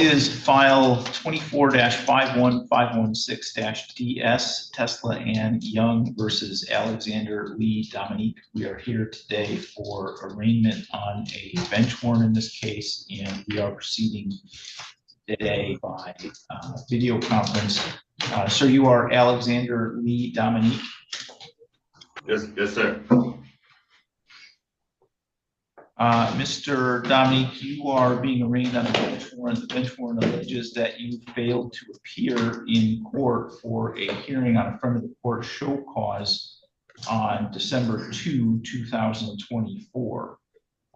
is file 24-51516-DS, Tesla and Young versus Alexander Lee Dominique. We are here today for arraignment on a bench warrant in this case, and we are proceeding today by video conference. So you are Alexander Lee Dominique? Yes, sir. Mr. Dominique, you are being arraigned on a bench warrant. The bench warrant alleges that you failed to appear in court for a hearing on a front of the court show cause on December 2, 2024.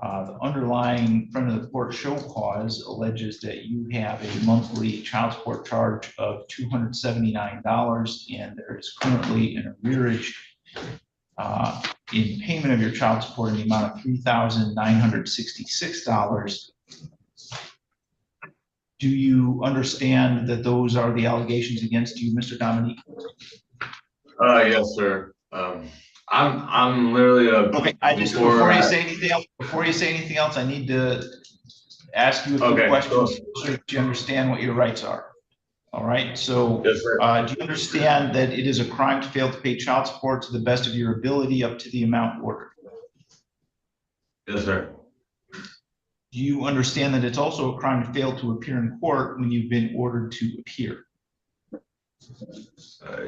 The underlying front of the court show cause alleges that you have a monthly child support charge of $279, and there is currently an arrearage in payment of your child support in the amount of $3,966. Do you understand that those are the allegations against you, Mr. Dominique? Yes, sir. I'm literally okay. Before you say anything else, I need to ask you a few questions so that you understand what your rights are. All right. So, yes, sir. Do you understand that it is a crime to fail to pay child support to the best of your ability up to the amount ordered? Yes, sir. Do you understand that it's also a crime to fail to appear in court when you've been ordered to appear?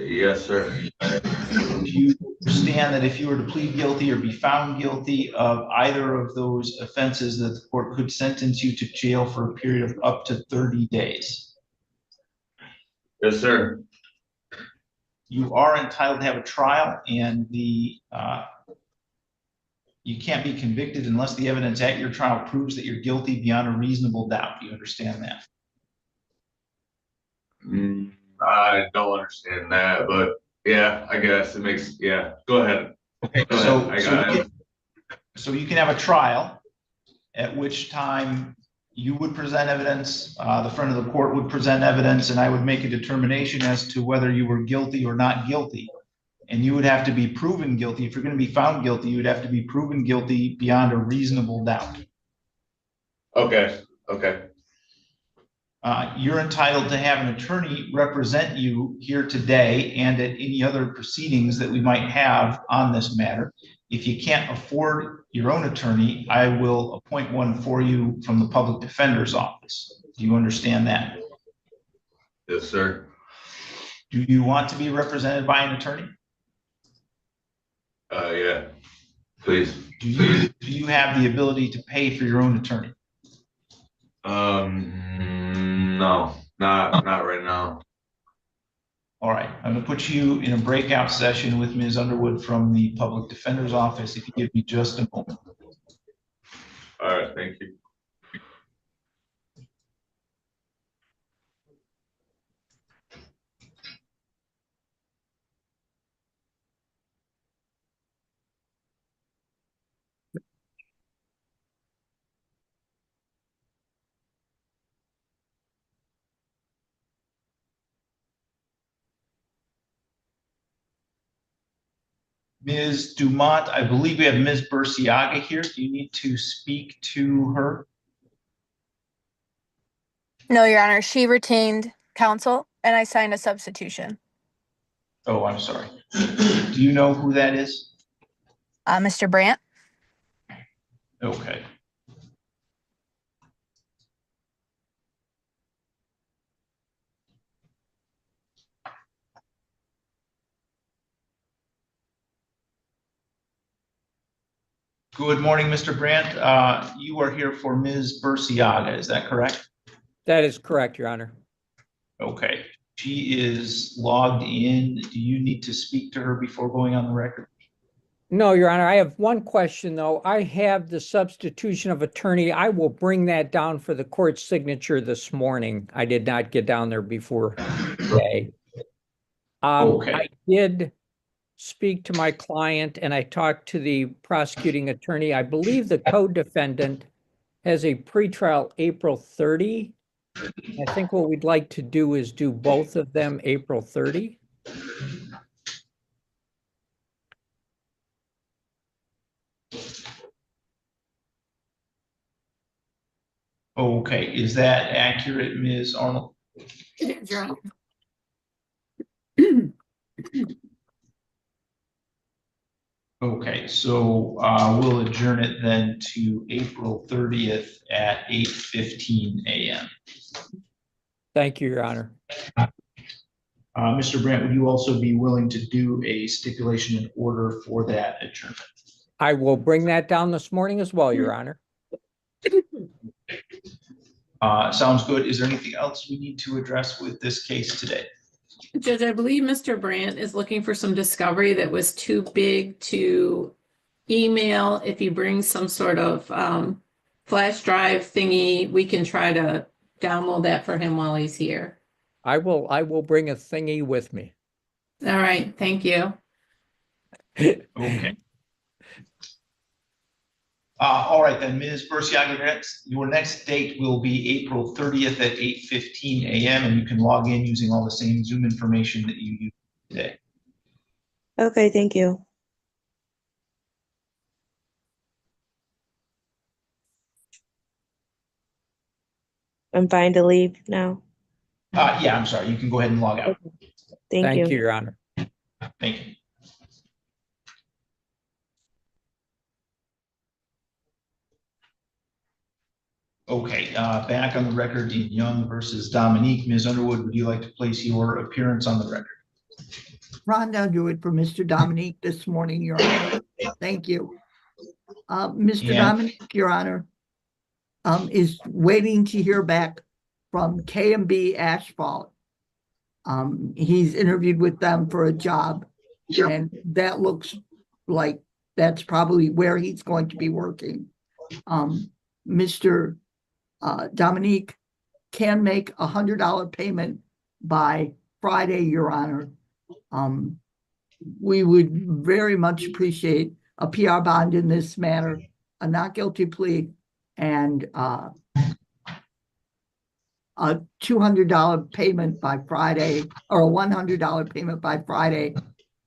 Yes, sir. Do you understand that if you were to plead guilty or be found guilty of either of those offenses, that the court could sentence you to jail for a period of up to 30 days? Yes, sir. You are entitled to have a trial, and you can't be convicted unless the evidence at your trial proves that you're guilty beyond a reasonable doubt. Do you understand that? I don't understand that, but yeah, I guess it makes, yeah, go ahead. Okay, so you can have a trial at which time you would present evidence, the front of the court would present evidence, and I would make a determination as to whether you were guilty or not guilty. And you would have to be proven guilty. If you're going to be found guilty, you would have to be proven guilty beyond a reasonable doubt. Okay. You're entitled to have an attorney represent you here today and at any other proceedings that we might have on this matter. If you can't afford your own attorney, I will appoint one for you from the public defender's office. Do you understand that? Yes, sir. Do you want to be represented by an attorney? Yeah, please. Do you have the ability to pay for your own attorney? No, not right now. All right, I'm going to put you in a breakout session with Ms. Underwood from the public defender's office. If you give me just a moment. All right, thank you. Ms. Dumont, I believe we have Ms. Burciaga here. Do you need to speak to her? No, Your Honor. She retained counsel, and I signed a substitution. Oh, I'm sorry. Do you know who that is? Mr. Brandt. Okay. Good morning, Mr. Brandt. You are here for Ms. Burciaga, is that correct? That is correct, Your Honor. Okay. She is logged in. Do you need to speak to her before going on the record? No, Your Honor. I have one question, though. I have the substitution of attorney. I will bring that down for the court's signature this morning. I did not get down there before today. Okay. I did speak to my client, and I talked to the prosecuting attorney. I believe the co-defendant has a pretrial April 30. I think what we'd like to do is do both of them April 30. Okay, is that accurate, Ms. Arnold? It is, Your Honor. Okay, so we'll adjourn it then to April 30th at 8:15 a.m. Thank you, Your Honor. Mr. Brandt, would you also be willing to do a stipulation in order for that adjournment? I will bring that down this morning as well, Your Honor. Sounds good. Is there anything else we need to address with this case today? Judge, I believe Mr. Brandt is looking for some discovery that was too big to email. If he brings some sort of flash drive thingy, we can try to download that for him while he's here. I will bring a thingy with me. All right, thank you. Okay. All right, then, Ms. Bursiaga, your next date will be April 30th at 8:15 a.m. and you can log in using all the same Zoom information that you used today. Okay, thank you. I'm fine to leave now. Yeah, I'm sorry. You can go ahead and log out. Thank you. Your Honor. Thank you. Okay, back on the record in Young versus Dominique. Ms. Underwood, would you like to place your appearance on the record? Rhonda Underwood for Mr. Dominique this morning, Your Honor. Thank you. Mr. Yeah. Dominique, Your Honor, is waiting to hear back from K&B Asphalt. He's interviewed with them for a job, and that looks like that's probably where he's going to be working. Mr. Dominique can make a $100 payment by Friday, Your Honor. We would very much appreciate a PR bond in this matter, a not guilty plea, and a $200 payment by Friday, or a $100 payment by Friday.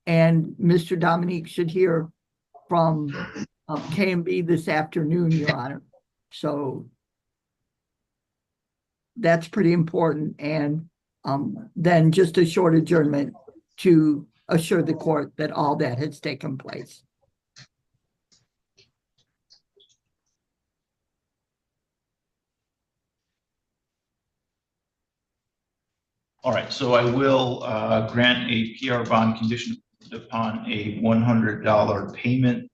And Mr. Dominique should hear from K&B this afternoon, Your Honor. So that's pretty important. And then just a short adjournment to assure the court that all that has taken place. All right, so I will grant a PR bond conditioned upon a $100 payment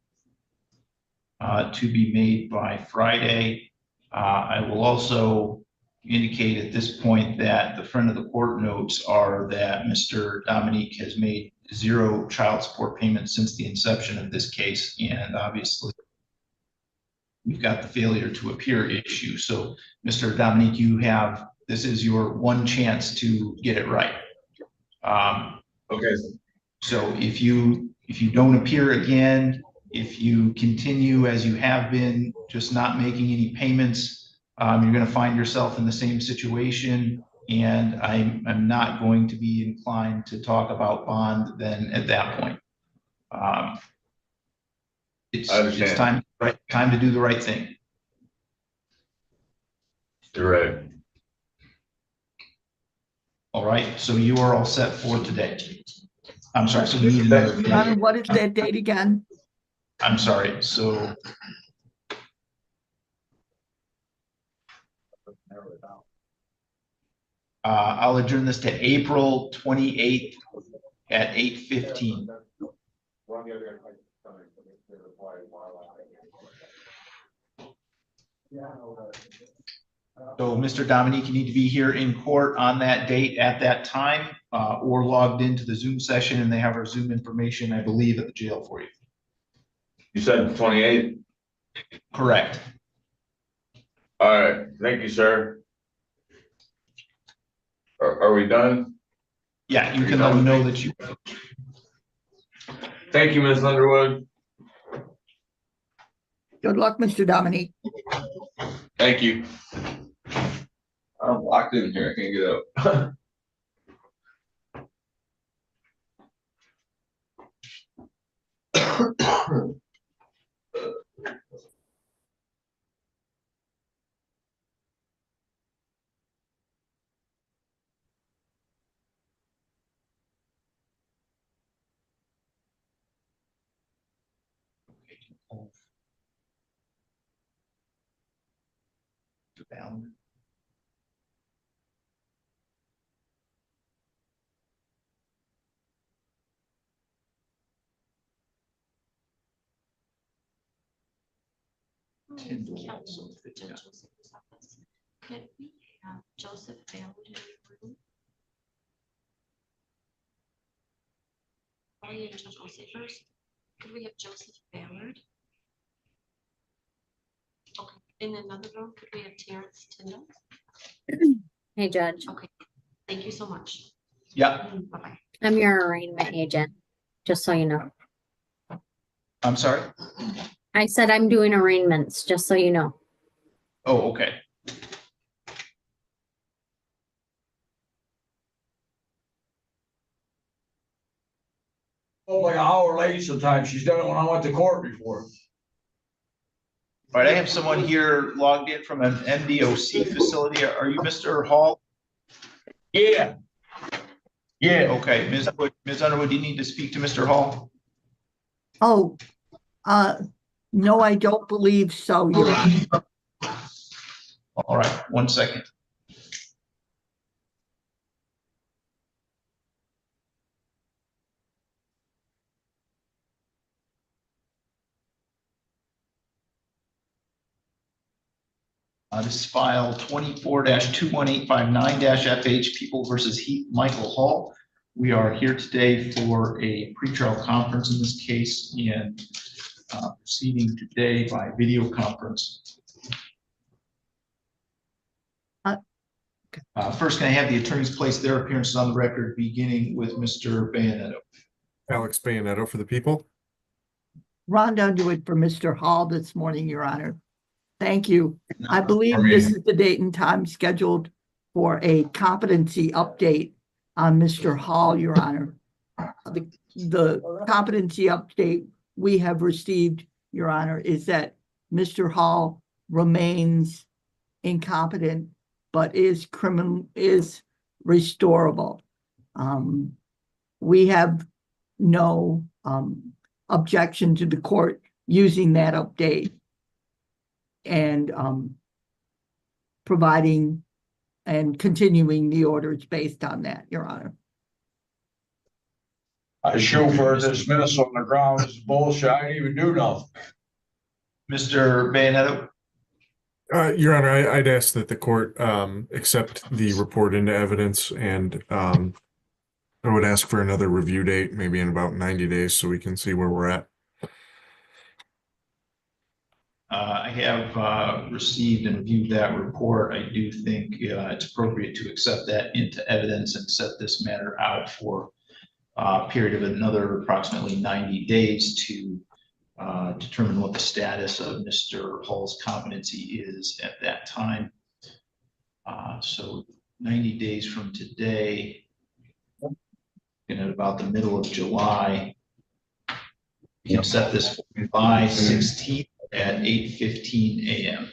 to be made by Friday. I will also indicate at this point that the front of the court notes are that Mr. Dominique has made 0 child support payments since the inception of this case, and obviously we've got the failure to appear issue. So Mr. Dominique, this is your one chance to get it right. Okay. So if you don't appear again, if you continue as you have been, just not making any payments, you're going to find yourself in the same situation, and I'm not going to be inclined to talk about bond then at that point. It's time to do the right thing. You're right. All right, so you are all set for today. I'm sorry, so we need another. Your Honor, what is that date again? I'm sorry, so. I'll adjourn this to April 28th at 8:15. So, Mr. Dominique, you need to be here in court on that date at that time, or logged into the Zoom session, and they have our Zoom information, I believe, at the jail for you. You said 28? Correct. All right, thank you, sir. Are we done? Yeah, you can let them know that you. Thank you, Ms. Underwood. Good luck, Mr. Dominique. Thank you. I'm locked in here. I can't get out. Defendant. Council, Judge Joseph's office. Could we have Joseph Ballard in the room? Oh, yeah, Judge Joseph first. Could we have Joseph Ballard? Okay, in another room, could we have Terrence Tyndall? Hey, Judge, Okay, thank you so much. Yeah, Bye-bye. I'm your arraignment agent, just so you know. I'm sorry. I said I'm doing arraignments, just so you know. Oh, okay. Oh, like an hour late sometimes. She's done it when I went to court before. All right, I have someone here logged in from an MDOC facility. Are you Mr. Hall? Yeah. Yeah. Okay, Ms. Underwood, do you need to speak to Mr. Hall? Oh, no, I don't believe so, Your Honor. All right, 1 second. This is file 24-21859-FH People versus Heath Michael Hall. We are here today for a pretrial conference in this case and proceeding today by video conference. First, can I have the attorneys place their appearances on the record, beginning with Mr. Bayonetto? Alex Bayonetto for the people. Rhonda Underwood for Mr. Hall this morning, Your Honor. Thank you. I believe this is the date and time scheduled for a competency update on Mr. Hall, Your Honor. The competency update we have received, Your Honor, is that Mr. Hall remains incompetent, but is restorable. We have no objection to the court using that update and providing and continuing the orders based on that, Your Honor. I show for dismissal on the ground is bullshit. I didn't even do nothing. Mr. Bayonetto? Your Honor, I'd ask that the court accept the report into evidence, and I would ask for another review date, maybe in about 90 days, so we can see where we're at. I have received and reviewed that report. I do think it's appropriate to accept that into evidence and set this matter out for a period of another approximately 90 days to determine what the status of Mr. Hall's competency is at that time. So 90 days from today, in about the middle of July, we can set this for July 16th at 8:15 a.m.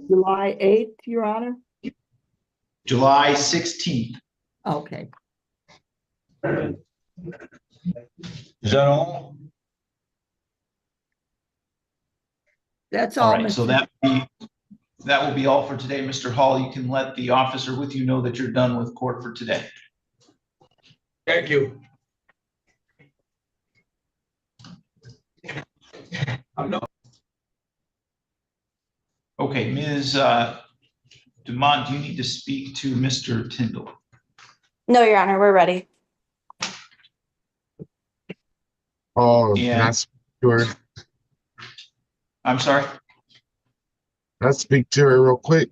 July 8th, Your Honor? July 16th. Okay. Is that all? That's All all, right, so Mr. that will be all for today, Mr. Hall. You can let the officer with you know that you're done with court for today. Thank you. I'm not. Okay, Ms. Dumont, do you need to speak to Mr. Tyndall? No, Your Honor, we're ready. Oh, Yeah. can I speak to her? I'm sorry? Can I speak to her real quick?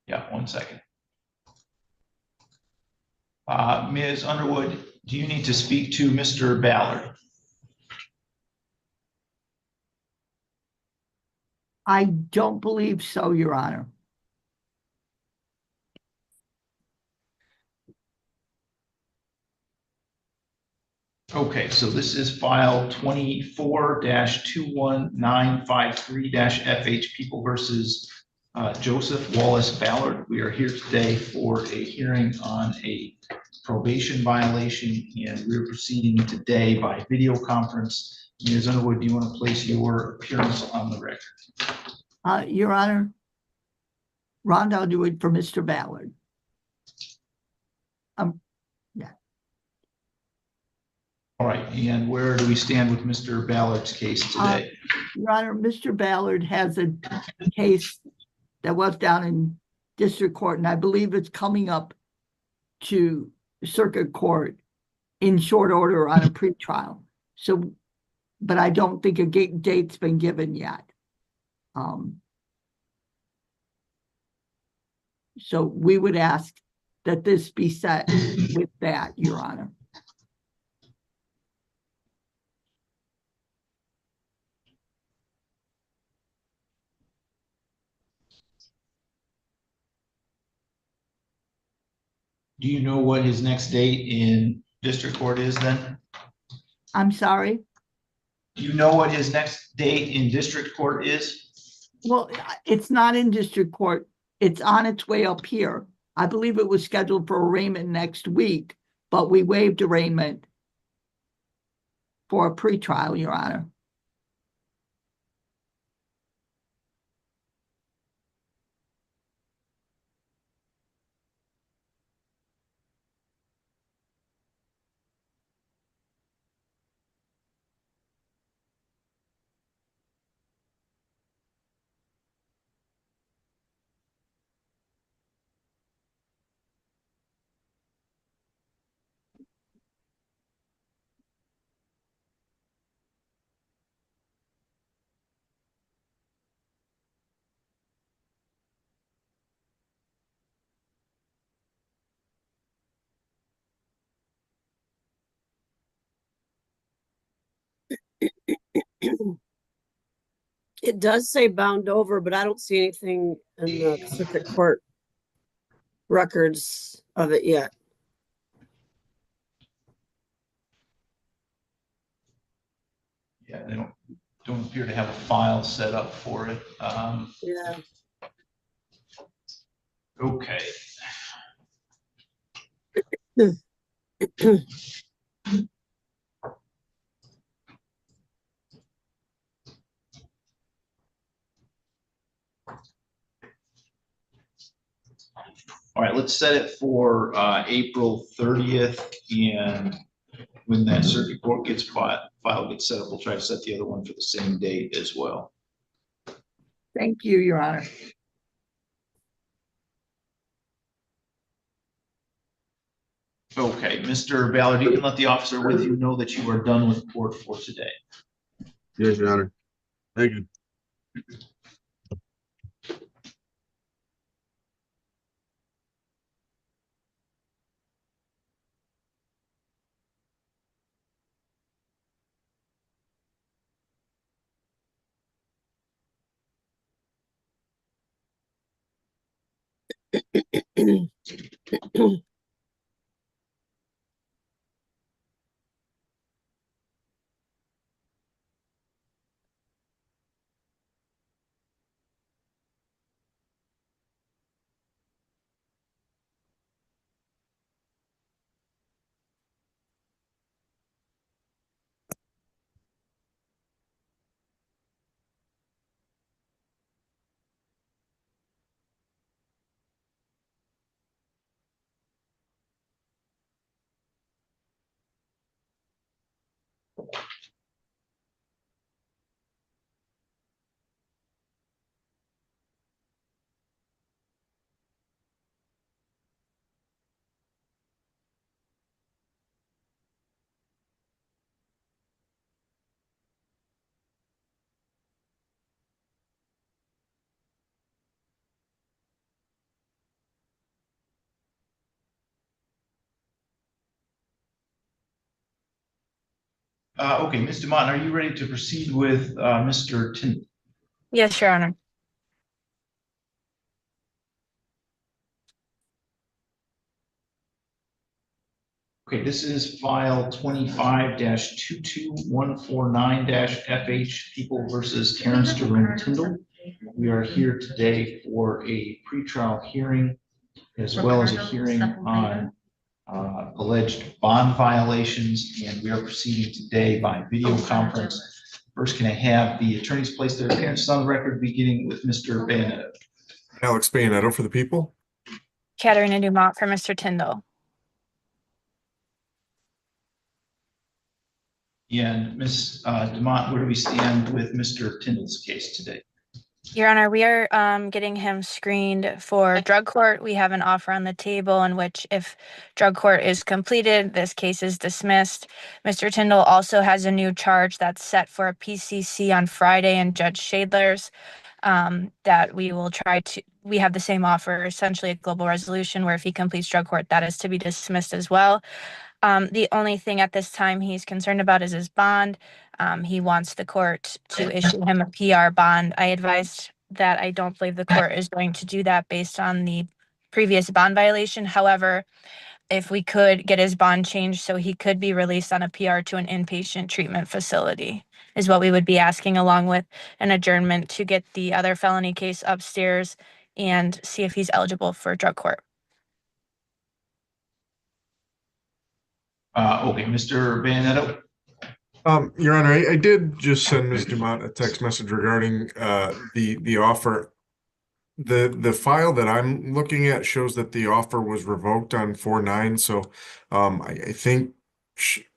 Yeah, 1 second. Ms. Underwood, do you need to speak to Mr. Ballard? I don't believe so, Your Honor. Okay, so this is file 24-21953-FH People versus Joseph Wallace Ballard. We are here today for a hearing on a probation violation, and we're proceeding today by video conference. Ms. Underwood, do you want to place your appearance on the record? Your Honor, Rhonda Underwood for Mr. Ballard. All right, and where do we stand with Mr. Ballard's case today? Your Honor, Mr. Ballard has a case that was down in district court, and I believe it's coming up to circuit court in short order on a pretrial. So, but I don't think a date's been given yet. So we would ask that this be set with that, Your Honor. Do you know what his next date in district court is then? I'm sorry? Do you know what his next date in district court is? Well, it's not in district court. It's on its way up here. I believe it was scheduled for arraignment next week, but we waived arraignment for a pretrial, Your Honor. It does say bound over, but I don't see anything in the circuit court records of it yet. Yeah, they don't appear to have a file set up for it. Yeah. Okay. All right, let's set it for April 30th, and when that circuit court gets file gets set up, we'll try to set the other one for the same date as well. Thank you, Your Honor. Okay, Mr. Ballard, you can let the officer with you know that you are done with court for today. Yes, Your Honor. Thank you. Okay, Ms. Dumont, are you ready to proceed with Mr. Tin? Yes, Your Honor. Okay, this is file 25-22149-FH, People versus Terrence Jerome Tyndall. We are here today for a pretrial hearing as well as a hearing on alleged bond violations, and we are proceeding today by video conference. First, can I have the attorneys place their appearances on the record, beginning with Mr. Bayonetto? Alex Bayonetto for the people. Katerina Dumont for Mr. Tyndall. And Ms. Dumont, where do we stand with Mr. Tyndall's case today? Your Honor, we are getting him screened for drug court. We have an offer on the table in which, if drug court is completed, this case is dismissed. Mr. Tyndall also has a new charge that's set for a PCC on Friday in Judge Shadler's that we will try to, we have the same offer, essentially a global resolution, where if he completes drug court, that is to be dismissed as well. The only thing at this time he's concerned about is his bond. He wants the court to issue him a PR bond. I advised that I don't believe the court is going to do that based on the previous bond violation. However, if we could get his bond changed so he could be released on a PR to an inpatient treatment facility is what we would be asking, along with an adjournment to get the other felony case upstairs and see if he's eligible for drug court. Okay, Mr. Bayonetto. Your Honor, I did just send Ms. Dumont a text message regarding the offer. The file that I'm looking at shows that the offer was revoked on 4/9. So I think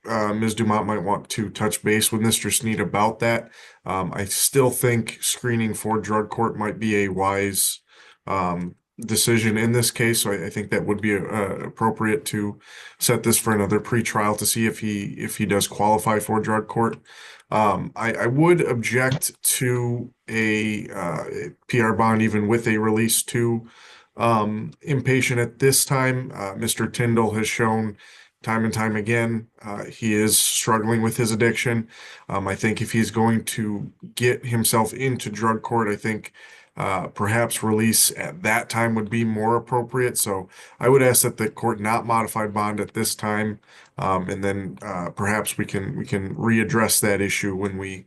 Ms. Dumont might want to touch base with Mr. Sneed about that. I still think screening for drug court might be a wise decision in this case. So I think that would be appropriate to set this for another pretrial to see if he does qualify for drug court. I would object to a PR bond even with a release to inpatient at this time. Mr. Tyndall has shown time and time again he is struggling with his addiction. I think if he's going to get himself into drug court, I think perhaps release at that time would be more appropriate. So I would ask that the court not modify bond at this time, and then perhaps we can readdress that issue when we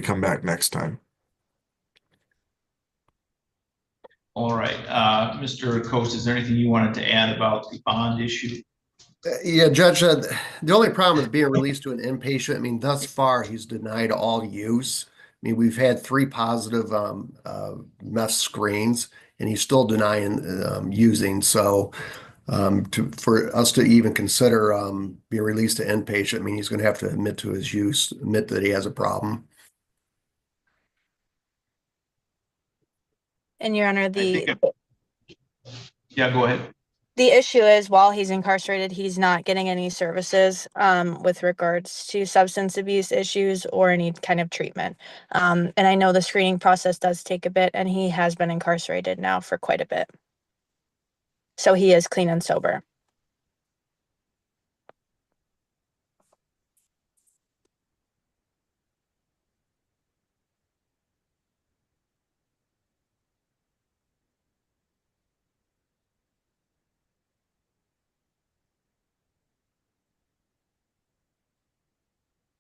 come back next time. All right, Mr. Coast, is there anything you wanted to add about the bond issue? Yeah, Judge, the only problem with being released to an inpatient, I mean, thus far he's denied all use. I mean, we've had 3 positive meth screens, and he's still denying using. So for us to even consider being released to inpatient, I mean, he's going to have to admit to his use, admit that he has a problem. And Your Honor, Yeah, go ahead. the issue is, while he's incarcerated, he's not getting any services with regards to substance abuse issues or any kind of treatment. And I know the screening process does take a bit, and he has been incarcerated now for quite a bit. So he is clean and sober.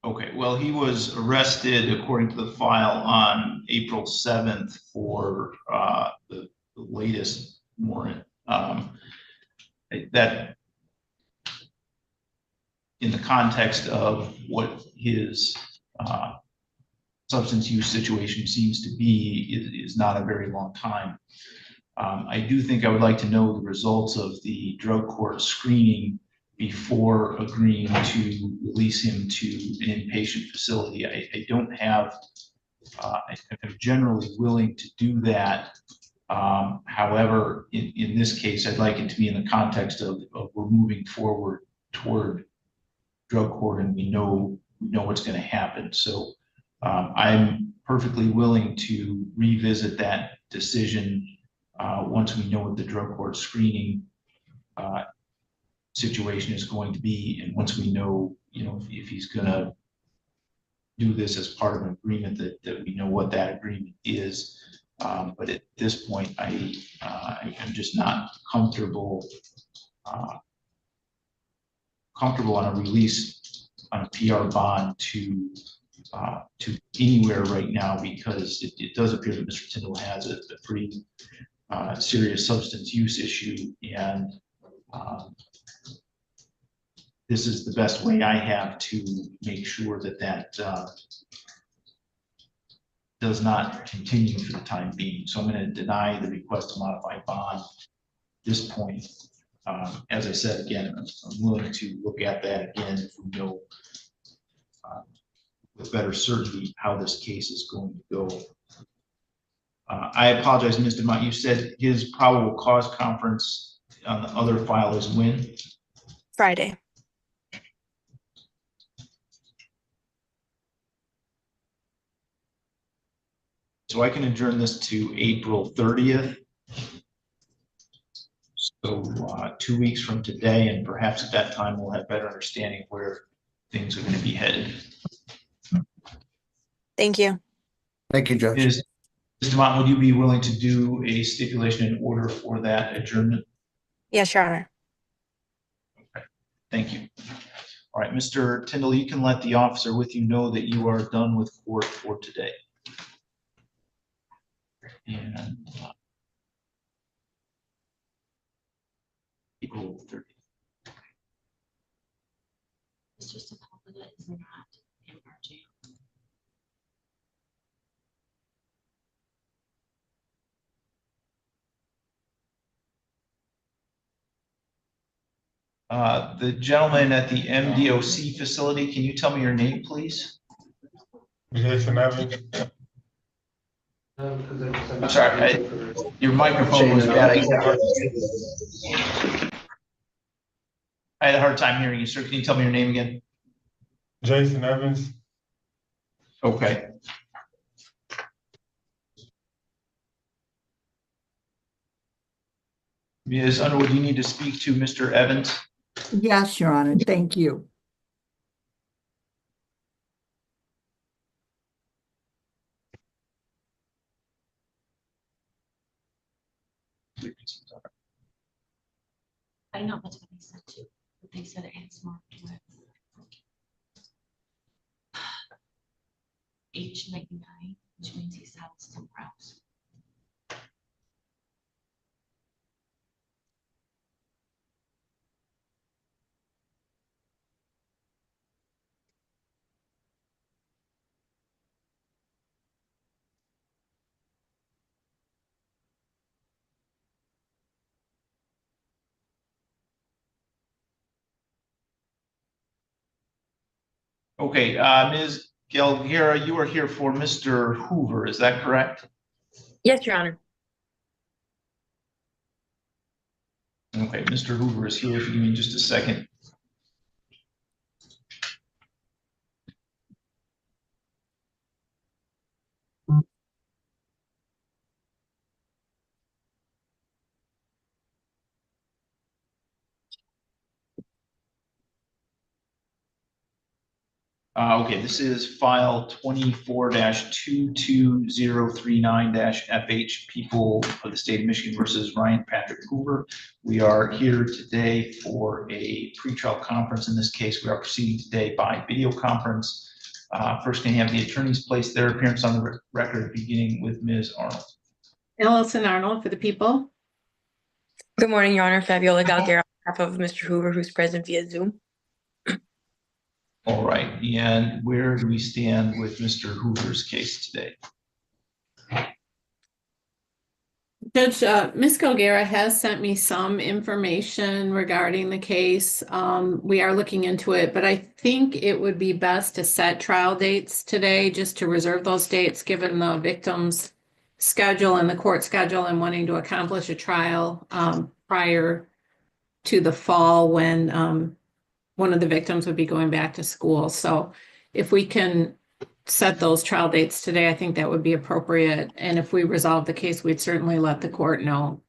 Okay, well, he was arrested, according to the file, on April 7th for the latest warrant. That, in the context of what his substance use situation seems to be, is not a very long time. I do think I would like to know the results of the drug court screening before agreeing to release him to an inpatient facility. I don't have, I'm generally willing to do that. However, in this case, I'd like it to be in the context of we're moving forward toward drug court, and we know what's going to happen. So I'm perfectly willing to revisit that decision once we know what the drug court screening situation is going to be, and once we know, if he's going to do this as part of an agreement, that we know what that agreement is. But at this point, I'm just not comfortable on a release on a PR bond to to anywhere right now, because it does appear that Mr. Tyndall has a pretty serious substance use issue, and this is the best way I have to make sure that does not continue for the time being. So I'm going to deny the request to modify bond at this point. As I said, again, I'm willing to look at that again if we know with better certainty how this case is going to go. I apologize, Ms. DeMont, you said his probable cause conference on the other file is when? Friday. So I can adjourn this to April 30th. So 2 weeks from today, and perhaps at that time we'll have better understanding where things are going to be headed. Thank you. Thank you, Judge. Ms. DeMont, would you be willing to do a stipulation in order for that adjournment? Yes, Your Honor. Okay, thank you. All right, Mr. Tyndall, you can let the officer with you know that you are done with court for today. And April 30th. Mr. Sepulveda is not in our jail. The gentleman at the MDOC facility, can you tell me your name, please? Jason Evans. I'm sorry, your microphone was bad. I had a hard time hearing you, sir. Can you tell me your name again? Jason Evans. Okay. Ms. Underwood, you need to speak to Mr. Evans. Yes, Your Honor. Thank you. I know that's what they said too, but they said it's marked with H99, which means he's out somewhere else. Okay, Ms. Galguera, you are here for Mr. Hoover, is that correct? Yes, Your Honor. Okay, Mr. Hoover is here. If you give me just a second. Okay, this is file 24-22039-FH, People of the State of Michigan versus Ryan Patrick Hoover. We are here today for a pretrial conference. In this case, we are proceeding today by video conference. First, can I have the attorneys place their appearance on the record, beginning with Ms. Arnold. Allison Arnold for the people. Good morning, Your Honor. Fabiola Galguera on behalf of Mr. Hoover, who's present via Zoom. All right, and where do we stand with Mr. Hoover's case today? Judge, Ms. Galguera has sent me some information regarding the case. We are looking into it, but I think it would be best to set trial dates today, just to reserve those dates, given the victim's schedule and the court schedule, and wanting to accomplish a trial prior to the fall, when one of the victims would be going back to school. So if we can set those trial dates today, I think that would be appropriate. And if we resolve the case, we'd certainly let the court know.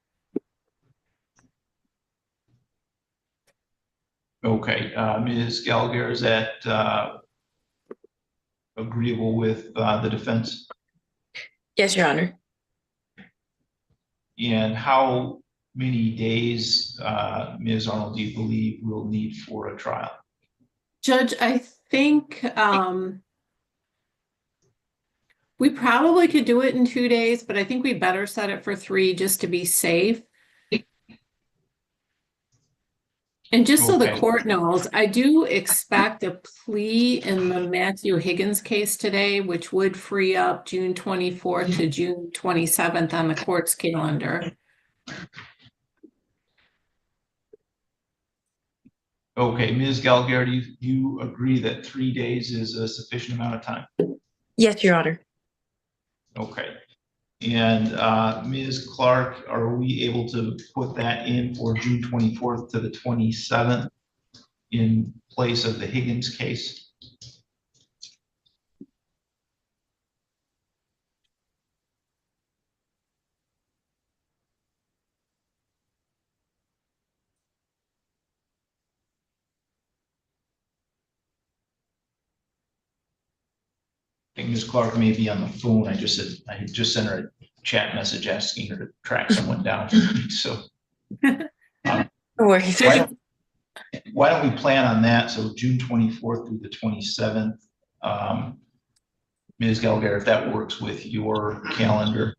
Okay, Ms. Gallagher, is that agreeable with the defense? Yes, Your Honor. And how many days, Ms. Arnold, do you believe we'll need for a trial? Judge, I think We probably could do it in 2 days, but I think we better set it for 3 just to be safe. And just so the Okay. court knows, I do expect a plea in the Matthew Higgins case today, which would free up June 24th to June 27th on the court's calendar. Okay, Ms. Galgare, do you agree that 3 days is a sufficient amount of time? Yes, Your Honor. Okay. And Ms. Clark, are we able to put that in for June 24th to the 27th in place of the Higgins case? I think Ms. Clark may be on the phone. I just sent her a chat message asking her to track someone down. So No worries. why don't we plan on that? So June 24th through the 27th. Ms. Galgare, if that works with your calendar.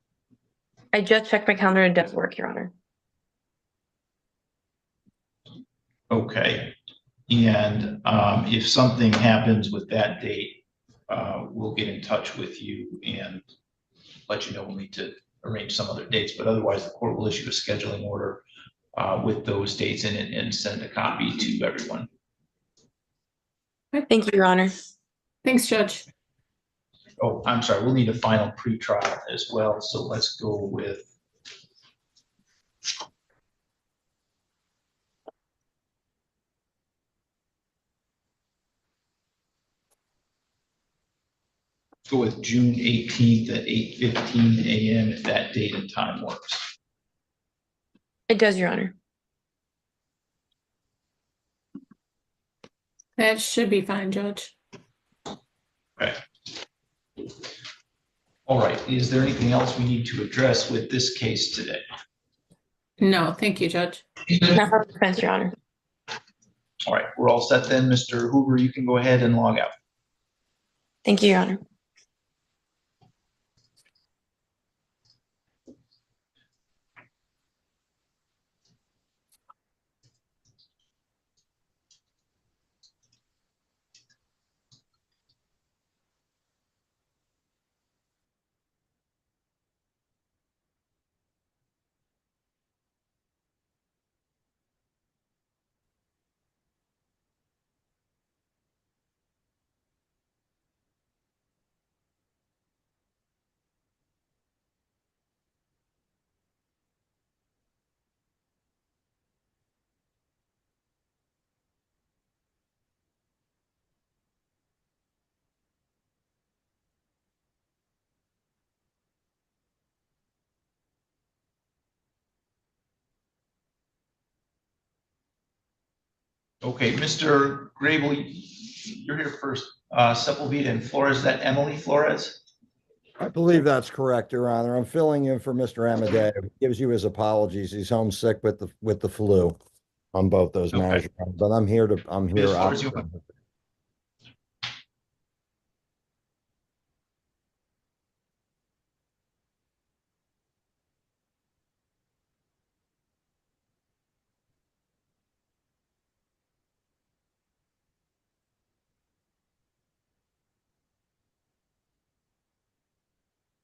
I just checked my calendar. It does work, Your Honor. Okay. And if something happens with that date, we'll get in touch with you and let you know we'll need to arrange some other dates. But otherwise, the court will issue a scheduling order with those dates in it and send a copy to everyone. Thank you, Your Honor. Thanks, Judge. Oh, I'm sorry. We'll need a final pretrial as well. So let's go with. Go with June 18th at 8:15 a.m. if that date and time works. It does, Your Honor. That should be fine, Judge. Okay. All right. Is there anything else we need to address with this case today? No, thank you, Judge. Not for defense, Your Honor. All right. We're all set then, Mr. Hoover. You can go ahead and log out. Thank you, Your Honor. Okay, Mr. Grable, you're here first. Sepulveda and Flores, is that Emily Flores? I believe that's correct, Your Honor. I'm filling in for Mr. Amadeo. He gives you his apologies. He's homesick with the flu on both those Okay. matters. But I'm here. Ms. Flores, you-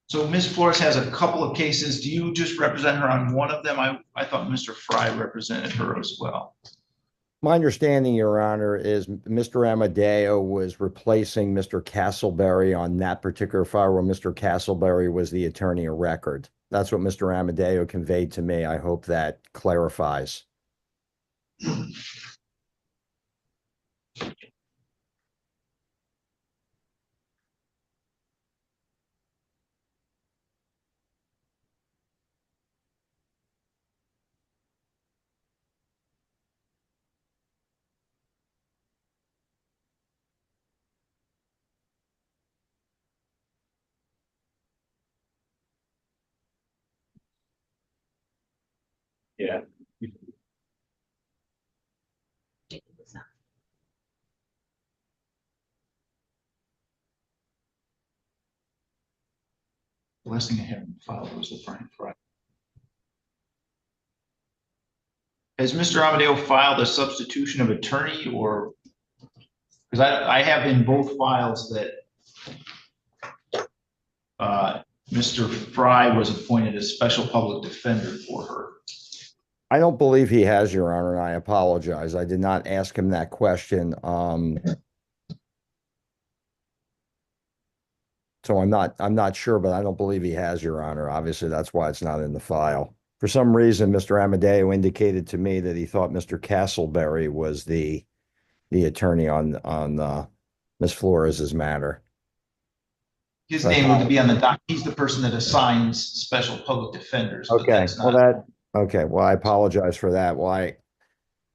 So Ms. Flores has a couple of cases. Do you just represent her on one of them? I thought Mr. Fry represented her as well. My understanding, Your Honor, is Mr. Amadeo was replacing Mr. Castleberry on that particular file where Mr. Castleberry was the attorney of record. That's what Mr. Amadeo conveyed to me. I hope that clarifies. Yeah. Blessing I haven't filed was the Frank Fry. Has Mr. Amadeo filed a substitution of attorney or? Because I have in both files that Mr. Fry was appointed as special public defender for her. I don't believe he has, Your Honor, and I apologize. I did not ask him that question. So I'm not sure, but I don't believe he has, Your Honor. Obviously, that's why it's not in the file. For some reason, Mr. Amadeo indicated to me that he thought Mr. Castleberry was the attorney on Ms. Flores's matter. His name would be on the doc. He's the person that assigns special public defenders. But Okay, that's not, well, I apologize for that. Well,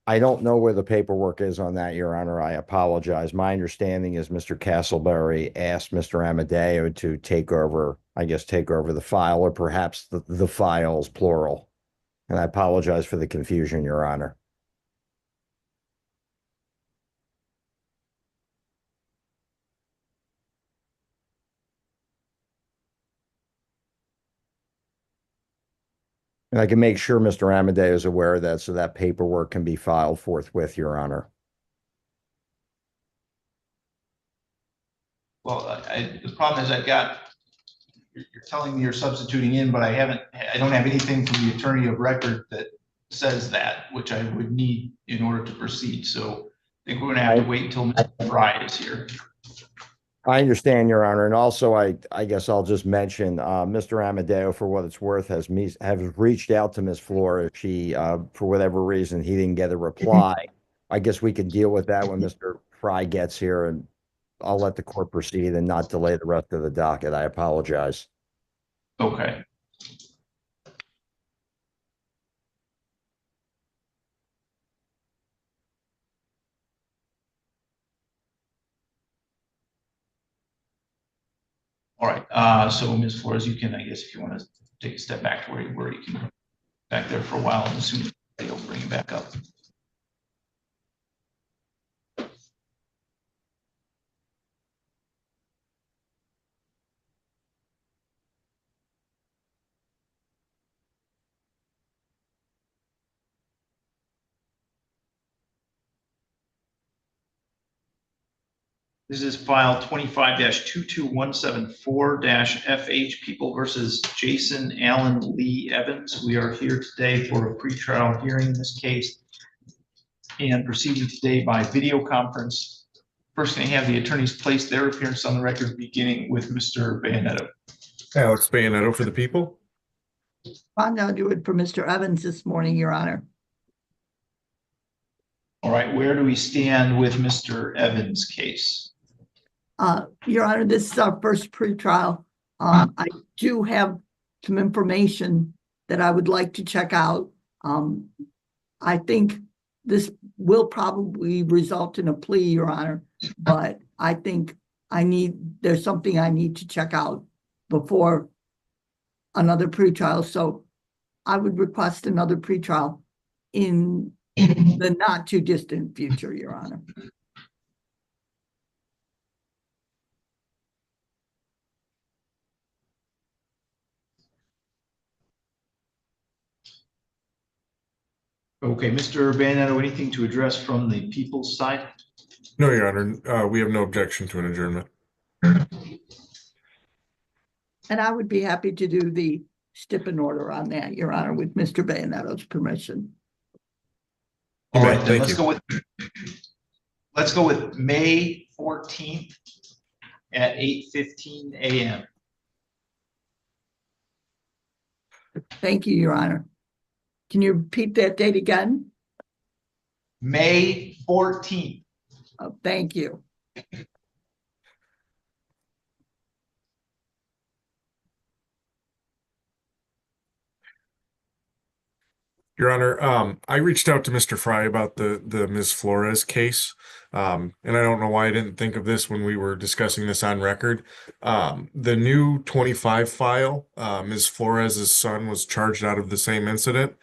I don't know where the paperwork is on that, Your Honor. I apologize. My understanding is Mr. Castleberry asked Mr. Amadeo to take over the file, or perhaps the files, plural. And I apologize for the confusion, Your Honor. And I can make sure Mr. Amadeo is aware of that, so that paperwork can be filed forthwith, Your Honor. well, the problem is you're telling me you're substituting in, but I don't have anything from the attorney of record that says that, which I would need in order to proceed. So I think we're gonna have to wait until Mr. Fry is here. I understand, Your Honor. And also, I guess I'll just mention, Mr. Amadeo, for what it's worth, has reached out to Ms. Flores. She, for whatever reason, he didn't get a reply. I guess we could deal with that when Mr. Fry gets here, and I'll let the court proceed and not delay the rest of the docket. I apologize. Okay. All right, so Ms. Flores, you can, I guess, if you want to take a step back to where you were, you can go back there for a while, and as soon as they'll bring you back up. This is file 25-22174-FH, People versus Jason Allen Lee Evans. We are here today for a pretrial hearing in this case and proceeding today by video conference. First, can I have the attorneys place their appearance on the record, beginning with Mr. Bayonetto. Alex Bayonetto for the people. I'll now do it for Mr. Evans this morning, Your Honor. All right, where do we stand with Mr. Evans' case? Your Honor, this is our first pretrial. I do have some information that I would like to check out. I think this will probably result in a plea, Your Honor, but I think there's something I need to check out before another pretrial. So I would request another pretrial in the not too distant future, Your Honor. Okay, Mr. Bayonetto, anything to address from the people's side? No, Your Honor. We have no objection to an adjournment. And I would be happy to do the stipend order on that, Your Honor, with Mr. Bayonetto's permission. All right, then Thank let's go with May 14th at 8:15 a.m. Thank you, Your Honor. Can you repeat that date again? May 14th. Oh, thank you. Your Honor, I reached out to Mr. Fry about the Ms. Flores case. And I don't know why I didn't think of this when we were discussing this on record. The new 25 file, Ms. Flores's son was charged out of the same incident.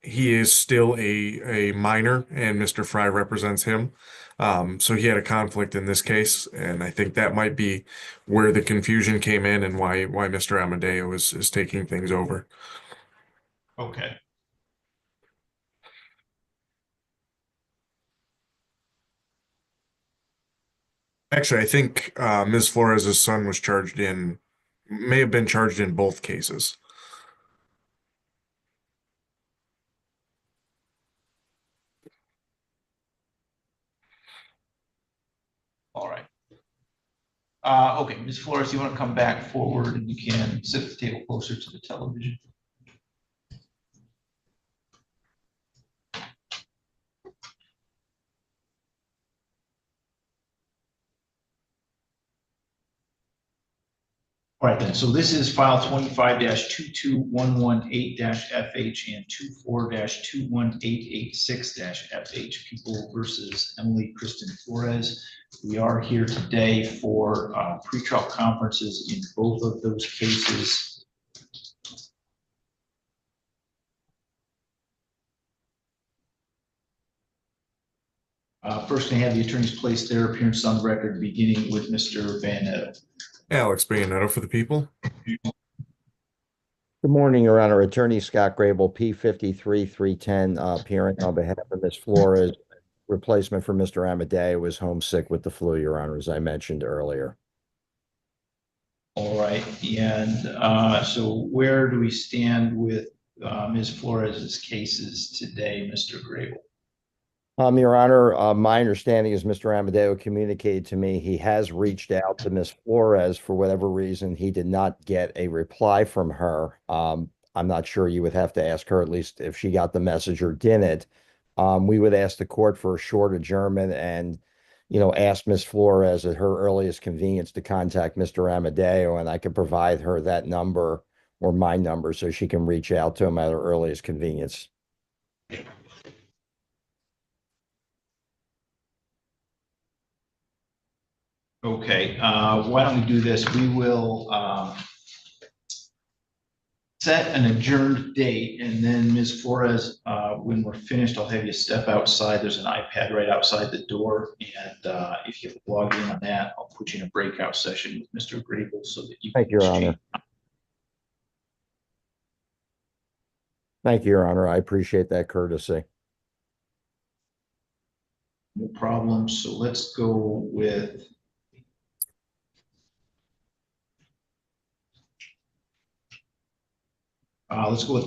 He is still a minor, and Mr. Fry represents him. So he had a conflict in this case, and I think that might be where the confusion came in and why Mr. Amadeo is taking things over. Okay. Actually, I think Ms. Flores' son was may have been charged in both cases. All right. Okay, Ms. Flores, you want to come back forward and you can sit at the table closer to the television. All right, then, so this is file 25-22118-FH and 24-21886-FH, People versus Emily Kristen Flores. We are here today for pretrial conferences in both of those cases. First, I have the attorneys place their appearance on the record, beginning with Mr. Van Netto. Alex Bayanetto for the people. Good morning, Your Honor. Attorney Scott Grable, P53-310, appearing on behalf of Ms. Flores. Replacement for Mr. Amadeo was homesick with the flu, Your Honor, as I mentioned earlier. All right, and so where do we stand with Ms. Flores's cases today, Mr. Grable? Your Honor, my understanding is Mr. Amadeo communicated to me he has reached out to Ms. Flores. For whatever reason, he did not get a reply from her. I'm not sure. You would have to ask her at least if she got the message or didn't. We would ask the court for a short adjournment and, ask Ms. Flores at her earliest convenience to contact Mr. Amadeo, and I could provide her that number or my number so she can reach out to him at her earliest convenience. Okay, why don't we do this? We will set an adjourned date, and then Ms. Flores, when we're finished, I'll have you step outside. There's an iPad right outside the door, and if you log in on that, I'll put you in a breakout session with Mr. Grable so that you can Thank you, Your Honor. Thank you, Your Honor. I appreciate that courtesy. No problem. So let's go with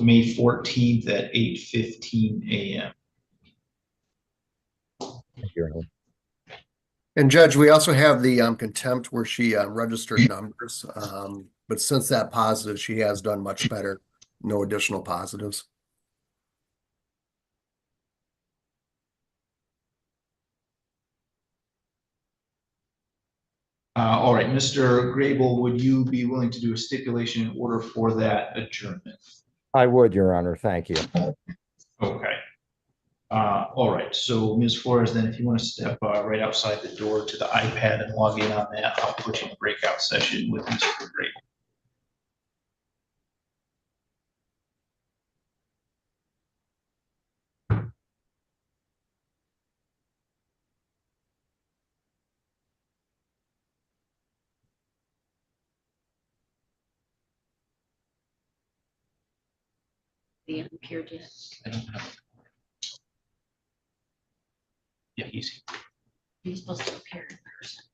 May 14th at 8:15 a.m. Thank you, Your Honor. And Judge, we also have the contempt where she registered numbers. But since that positive, she has done much better. No additional positives. All right, Mr. Grable, would you be willing to do a stipulation in order for that adjournment? I would, Your Honor. Thank you. Okay. All right, so Ms. Flores, then if you want to step right outside the door to the iPad and log in on that, I'll put you in a breakout session with Mr. Grable. They haven't appeared yet. I don't have. Yeah, he's. He's supposed to appear in person.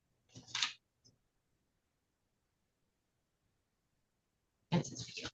That's his video.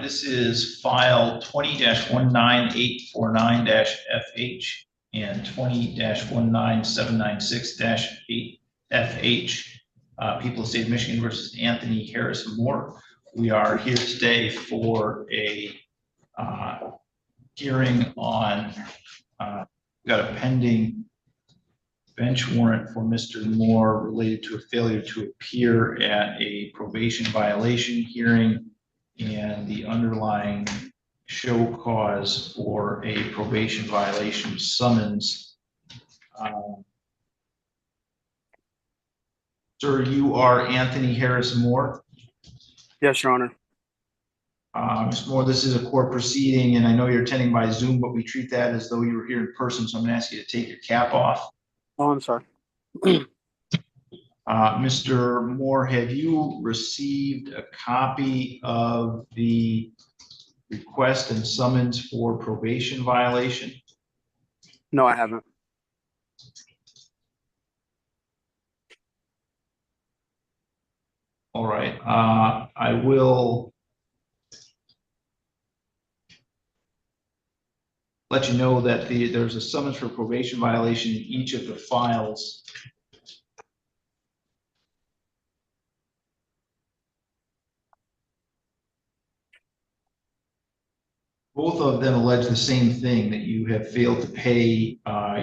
this is file 20-19849-FH and 20-19796-8FH. People of the State of Michigan versus Anthony Harris Moore. We are here today for a hearing on, got a pending bench warrant for Mr. Moore related to a failure to appear at a probation violation hearing and the underlying show cause for a probation violation summons. Sir, you are Anthony Harris Moore? Yes, Your Honor. Mr. Moore, this is a court proceeding, and I know you're attending by Zoom, but we treat that as though you were here in person, so I'm going to ask you to take your cap off. Oh, I'm sorry. Mr. Moore, have you received a copy of the request and summons for probation violation? No, I haven't. All right. I will let you know that there's a summons for probation violation in each of the files. Both of them allege the same thing, that you have failed to pay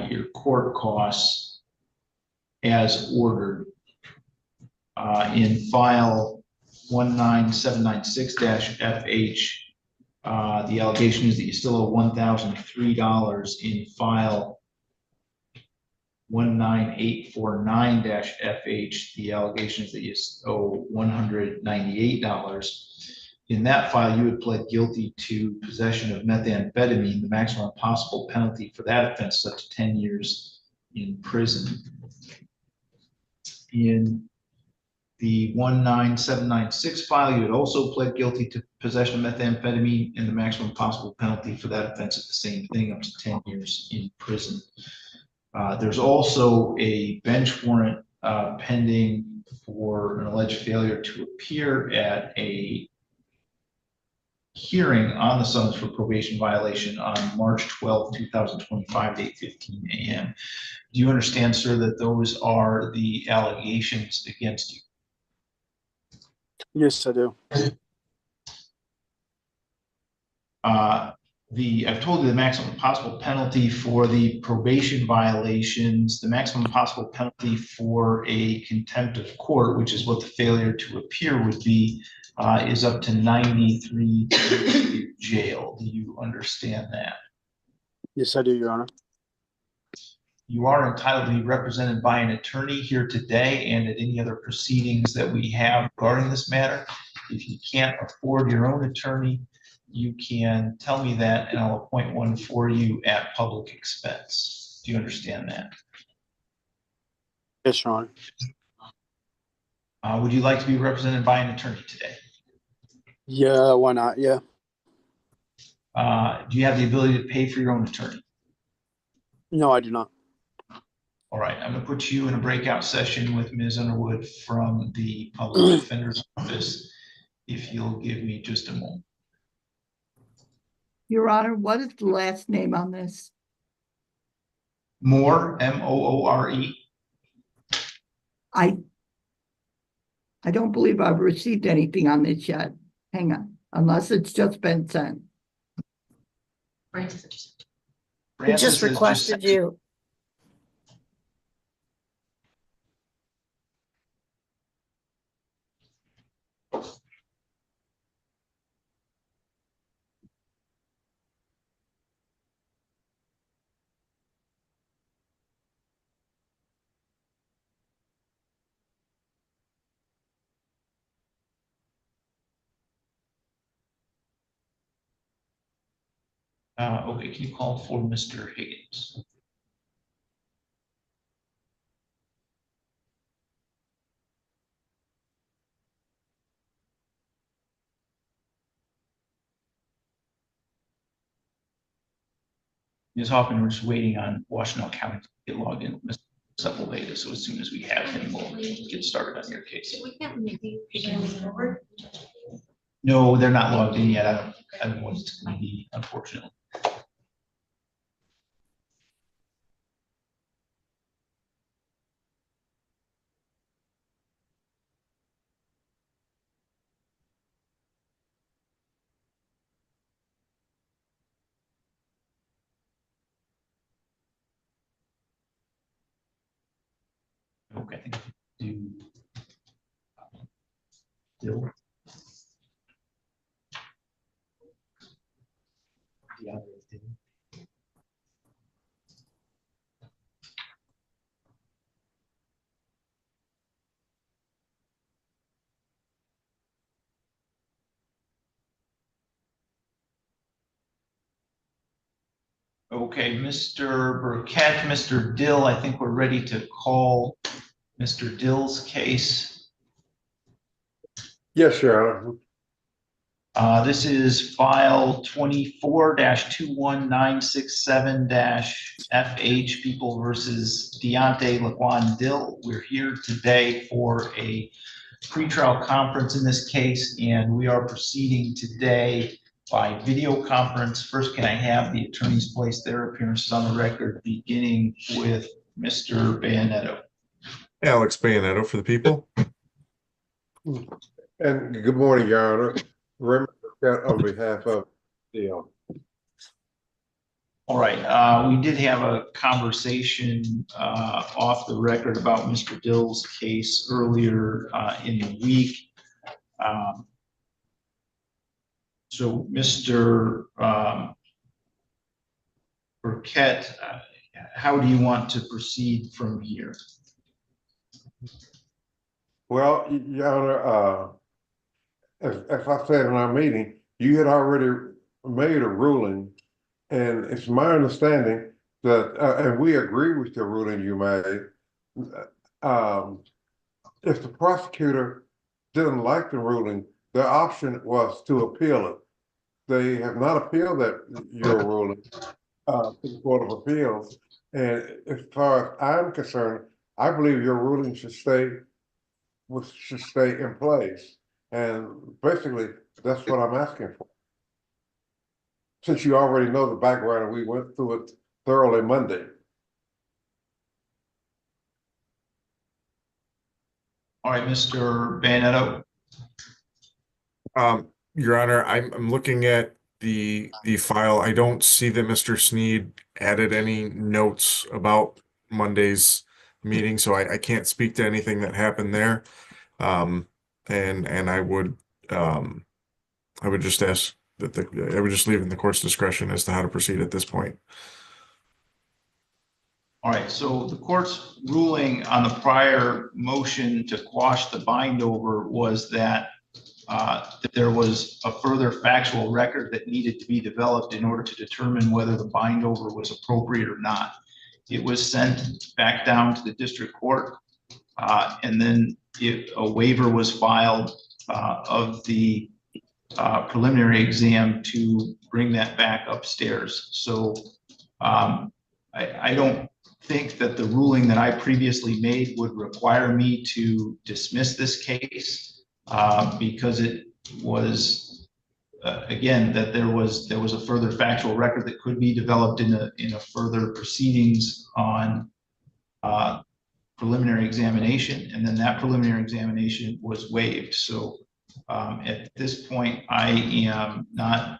your court costs as ordered. In file 19796-FH, the allegation is that you still owe $1,003. In file 19849-FH, the allegation is that you owe $198. In that file, you had pled guilty to possession of methamphetamine. The maximum possible penalty for that offense is up to 10 years in prison. In the 19796 file, you had also pled guilty to possession of methamphetamine, and the maximum possible penalty for that offense is the same thing, up to 10 years in prison. There's also a bench warrant pending for an alleged failure to appear at a hearing on the summons for probation violation on March 12, 2025 at 8:15 a.m. Do you understand, sir, that those are the allegations against you? Yes, I do. I've told you the maximum possible penalty for the probation violations, the maximum possible penalty for a contempt of court, which is what the failure to appear would be, is up to 93 days in jail. Do you understand that? Yes, I do, Your Honor. You are entitled to be represented by an attorney here today and at any other proceedings that we have regarding this matter. If you can't afford your own attorney, you can tell me that and I'll appoint one for you at public expense. Do you understand that? Yes, Your Honor. Would you like to be represented by an attorney today? Yeah, why not? Yeah. Do you have the ability to pay for your own attorney? No, I do not. All right, I'm going to put you in a breakout session with Ms. Underwood from the Public Defender's Office, if you'll give me just a moment. Your Honor, what is the last name on this? Moore, M-O-O-R-E. I don't believe I've received anything on this yet. Hang on, unless it's just been sent. He just requested you. Okay, can you call for Mr. Higgins? Ms. Hoffman, we're just waiting on Washington County to get logged in. Mr. Sepulveda, so as soon as we have him, we'll get started on your case. We can't maybe bring forward. No, they're not logged in yet. I don't know what it's going to be, unfortunately. Okay, I think do. Dill. Yeah. Okay, Mr. Burkett, Mr. Dill, I think we're ready to call Mr. Dill's case. Yes, Your Honor. This is file 24-21967-FH, People versus Deontay Laquan Dill. We're here today for a pretrial conference in this case, and we are proceeding today by video conference. First, can I have the attorneys place their appearances on the record, beginning with Mr. Bayonetto? Alex Bayonetto for the people. And good morning, Your Honor. Raymond Burkett on behalf of Dion. All right, we did have a conversation off the record about Mr. Dill's case earlier in the week. So Mr. Burkett, how do you want to proceed from here? Well, Your Honor, as I said in our meeting, you had already made a ruling, and it's my understanding that, and we agree with the ruling you made. If the prosecutor didn't like the ruling, the option was to appeal it. They have not appealed your ruling to the Court of Appeals, and as far as I'm concerned, I believe your ruling should stay in place. And basically, that's what I'm asking for. Since you already know the background and we went through it thoroughly Monday. All right, Mr. Bayonetto. Your Honor, I'm looking at the file. I don't see that Mr. Sneed added any notes about Monday's meeting, so I can't speak to anything that happened there. And I would just ask that I would just leave in the court's discretion as to how to proceed at this point. All right, so the court's ruling on the prior motion to quash the bind over was that there was a further factual record that needed to be developed in order to determine whether the bind over was appropriate or not. It was sent back down to the district court, and then a waiver was filed of the preliminary exam to bring that back upstairs. So I don't think that the ruling that I previously made would require me to dismiss this case because it was again that there was a further factual record that could be developed in a further proceedings on preliminary examination, and then that preliminary examination was waived. So at this point, I am not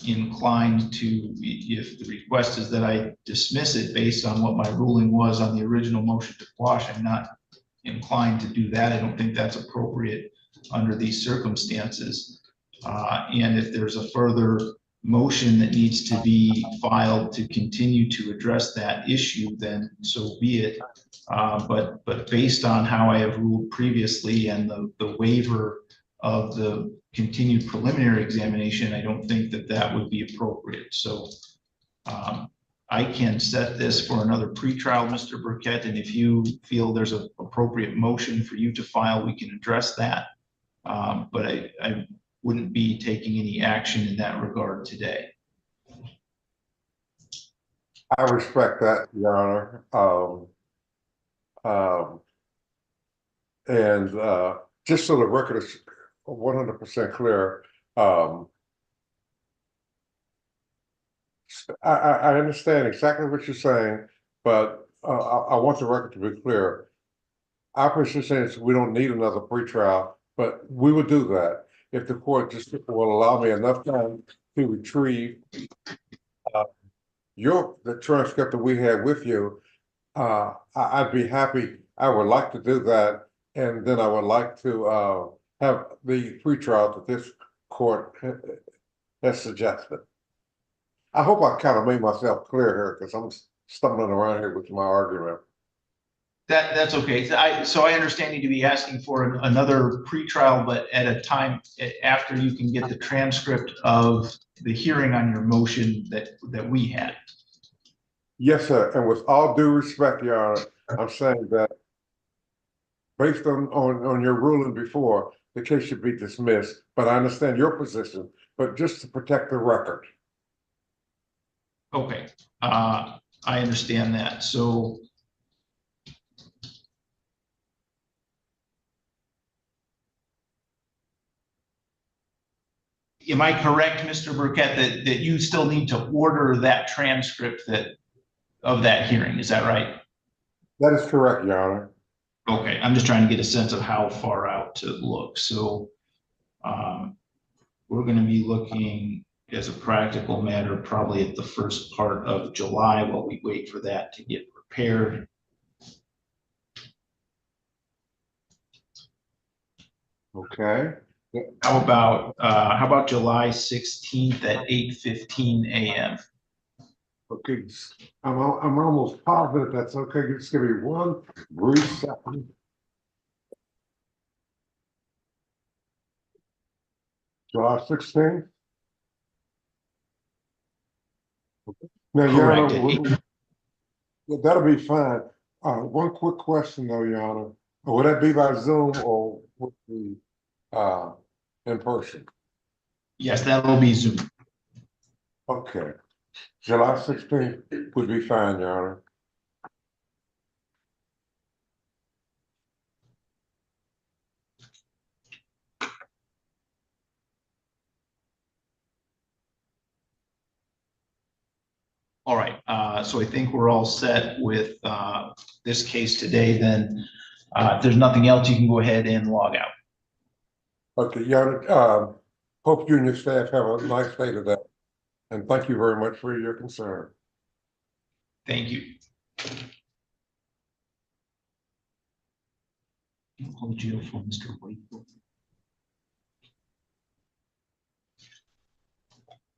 inclined to, if the request is that I dismiss it based on what my ruling was on the original motion to quash, I'm not inclined to do that. I don't think that's appropriate under these circumstances. And if there's a further motion that needs to be filed to continue to address that issue, then so be it. But based on how I have ruled previously and the waiver of the continued preliminary examination, I don't think that that would be appropriate. So I can set this for another pretrial, Mr. Burkett, and if you feel there's an appropriate motion for you to file, we can address that. But I wouldn't be taking any action in that regard today. I respect that, Your Honor. And just so the record is 100% clear, Um, I understand exactly what you're saying, but I want the record to be clear. Our position is we don't need another pretrial, but we would do that if the court just will allow me enough time to retrieve the transcript that we had with you. I'd be happy. I would like to do that, and then I would like to have the pretrial that this court has suggested. I hope I kind of made myself clear here because I'm stumbling around here with my argument. That's okay. So I understand you to be asking for another pretrial, but at a time after you can get the transcript of the hearing on your motion that we had. Yes, sir. And with all due respect, Your Honor, I'm saying that based on your ruling before, the case should be dismissed. But I understand your position, but just to protect the record. Okay, I understand that. So am I correct, Mr. Burkett, that you still need to order that transcript of that hearing? Is that right? That is correct, Your Honor. Okay, I'm just trying to get a sense of how far out to look. So we're going to be looking, as a practical matter, probably at the first part of July while we wait for that to get prepared. Okay. How about July 16th at 8:15 a.m.? Okay, I'm almost positive that's okay. Just give me one brief second. July 16th. Now, Your Honor, that'll be fine. One quick question though, Your Honor. Would that be by Zoom or would it be in person? Yes, that will be Zoom. Okay. July 16th would be fine, Your Honor. All right, so I think we're all set with this case today. Then if there's nothing else, you can go ahead and log out. Okay, Your Honor, hope you and your staff have a nice day today. And thank you very much for your concern. Thank you. Hold jail for Mr. White.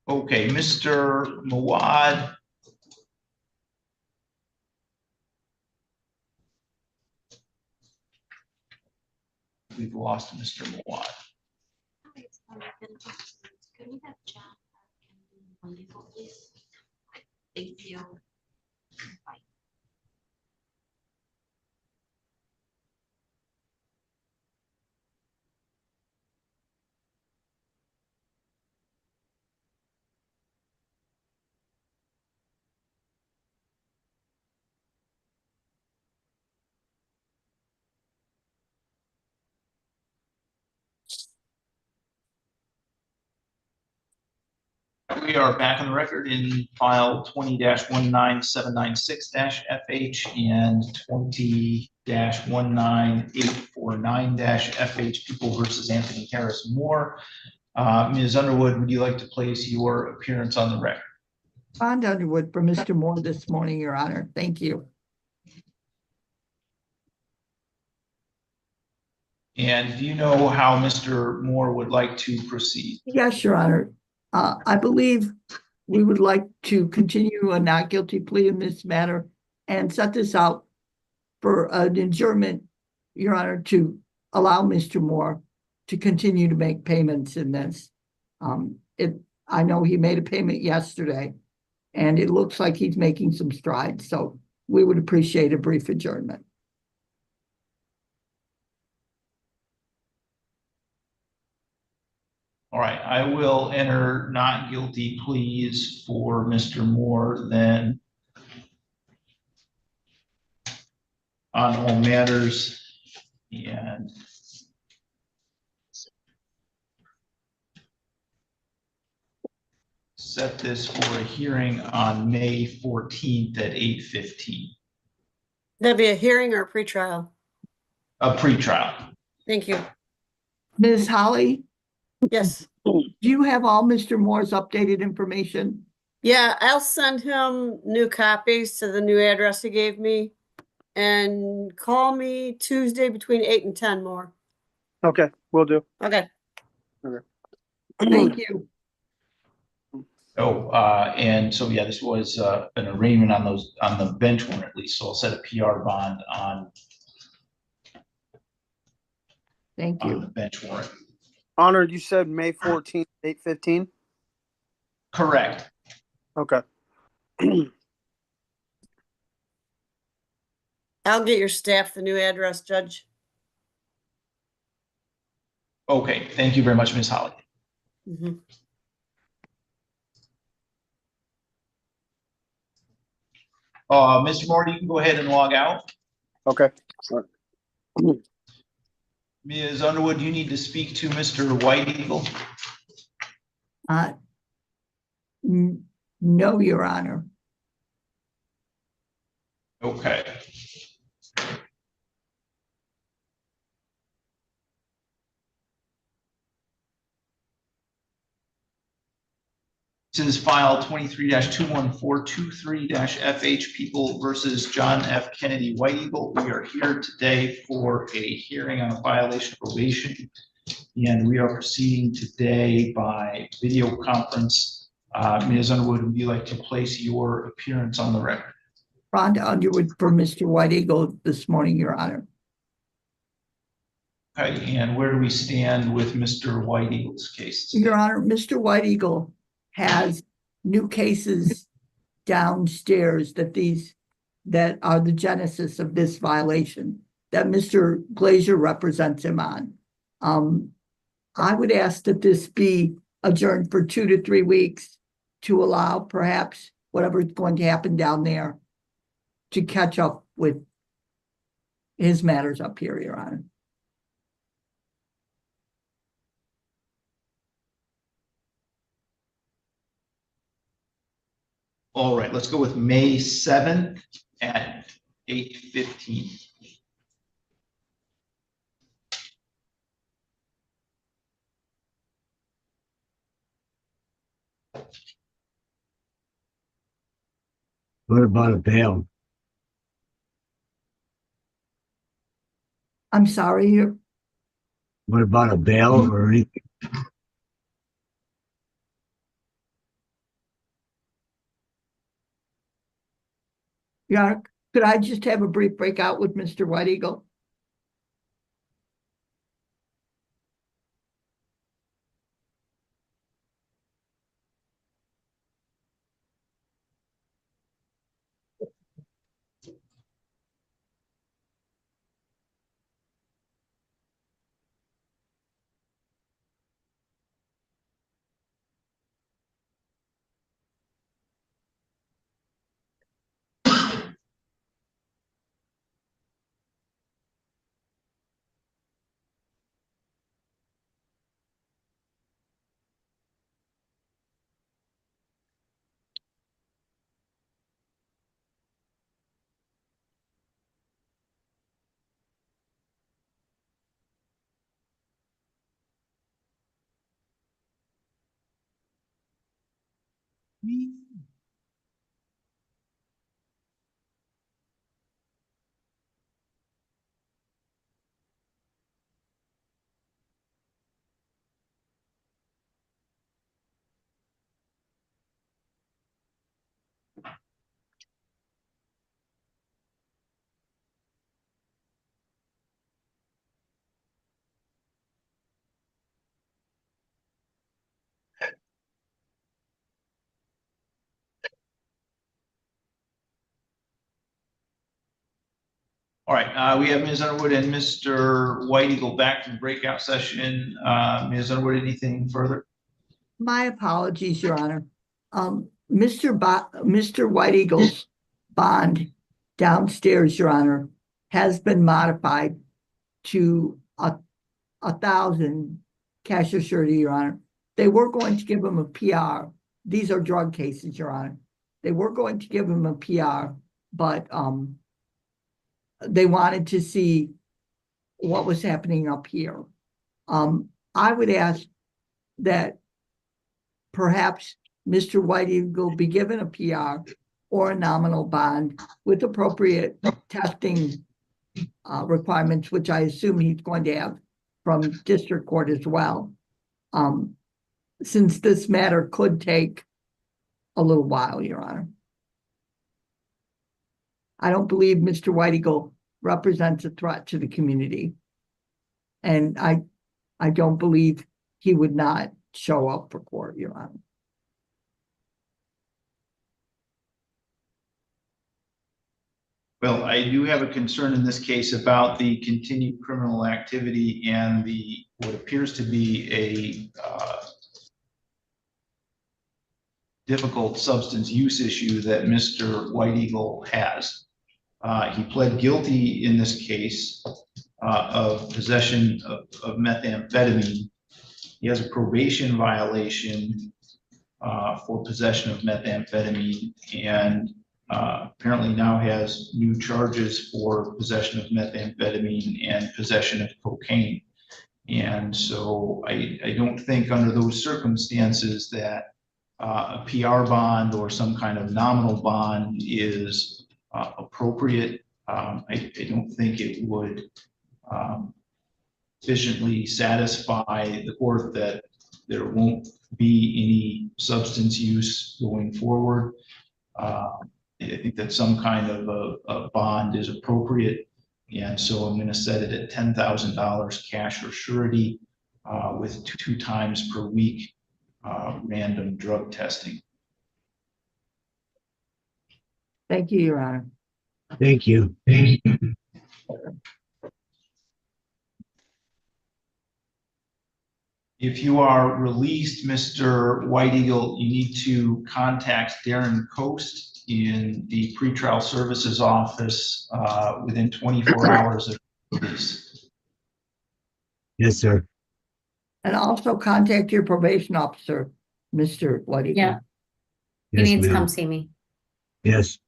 Okay, Mr. Mawad. We've lost Mr. Mawad. Can we have John on default, please? Thank you. Bye. We are back on the record in file 20-19796-FH and 20-19849-FH, People versus Anthony Harris Moore. Ms. Underwood, would you like to place your appearance on the record? Bond Underwood for Mr. Moore this morning, Your Honor. Thank you. And do you know how Mr. Moore would like to proceed? Yes, Your Honor. I believe we would like to continue a not guilty plea in this matter and set this out for an adjournment, Your Honor, to allow Mr. Moore to continue to make payments in this. I know he made a payment yesterday and it looks like he's making some strides. So we would appreciate a brief adjournment. All right, I will enter not guilty pleas for Mr. Moore then on all matters. And set this for a hearing on May 14th at 8:15. That'd be a hearing or a pretrial? A pretrial. Thank you. Ms. Holly, Yes. do you have all Mr. Moore's updated information? Yeah, I'll send him new copies to the new address he gave me. And call me Tuesday between 8 and 10 more. Okay, will do. Okay. Thank you. Oh, and so, yeah, this was an arraignment on the bench warrant at least, so I'll set a PR bond on Thank on you. the bench warrant. Honored, you said May 14th, 8:15? Correct. Okay. I'll get your staff the new address, Judge. Okay, thank you very much, Ms. Holly. Mhm. Mr. Moore, you can go ahead and log out. Okay. Ms. Underwood, you need to speak to Mr. White Eagle. No, Your Honor. Okay. This is file 23-21423-FH People versus John F. Kennedy White Eagle. We are here today for a hearing on a violation of probation. And we are proceeding today by video conference. Ms. Underwood, would you like to place your appearance on the record? Rhonda Underwood for Mr. White Eagle this morning, Your Honor. Okay, and where do we stand with Mr. White Eagle's case today? Your Honor, Mr. White Eagle has new cases downstairs that are the genesis of this violation that Mr. Glazer represents him on. I would ask that this be adjourned for 2 to 3 weeks to allow perhaps whatever's going to happen down there to catch up with his matters up here, Your Honor. All right, let's go with May 7th at 8:15. What about a bail? I'm sorry. What about a bail or anything? Your Honor, could I just have a brief breakout with Mr. White Eagle? All right, we have Ms. Underwood and Mr. White Eagle back from breakout session. Ms. Underwood, anything further? My apologies, Your Honor. Mr. White Eagle's bond downstairs, Your Honor, has been modified to 1,000 cash or surety, Your Honor. They were going to give him a PR, these are drug cases, Your Honor. They were going to give him a PR, but they wanted to see what was happening up here. I would ask that perhaps Mr. White Eagle be given a PR or a nominal bond with appropriate testing requirements, which I assume he's going to have from district court as well. Since this matter could take a little while, Your Honor. I don't believe Mr. White Eagle represents a threat to the community. And I don't believe he would not show up for court, Your Honor. Well, I do have a concern in this case about the continued criminal activity and what appears to be a difficult substance use issue that Mr. White Eagle has. He pled guilty in this case of possession of methamphetamine. He has a probation violation for possession of methamphetamine, and apparently now has new charges for possession of methamphetamine and possession of cocaine. And so I don't think under those circumstances that a PR bond or some kind of nominal bond is appropriate. I don't think it would sufficiently satisfy the court that there won't be any substance use going forward. I think that some kind of a bond is appropriate. And so I'm going to set it at $10,000 cash or surety with 2 times per week random drug testing. Thank you, Your Honor. Thank you. If you are released, Mr. White Eagle, you need to contact Darren Coast in the pretrial services office within 24 hours of release. Yes, sir. And also contact your probation officer, Mr. White Eagle. Yeah. He Yes, needs to ma'am. come see me. Yes.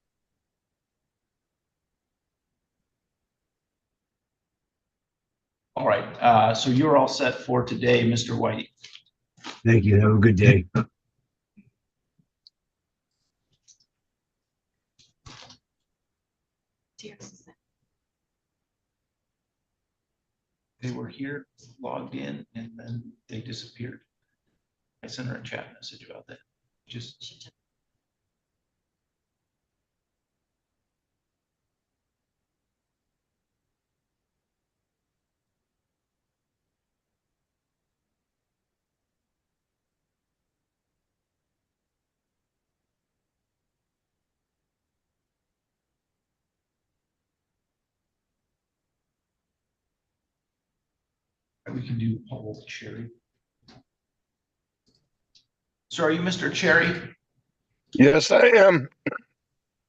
All right, so you're all set for today, Mr. White. Thank you. Have a good day. They were here, logged in, and then they disappeared. I sent her a chat message about that. Just we can do Paul Cherry. So are you Mr. Cherry? Yes, I am.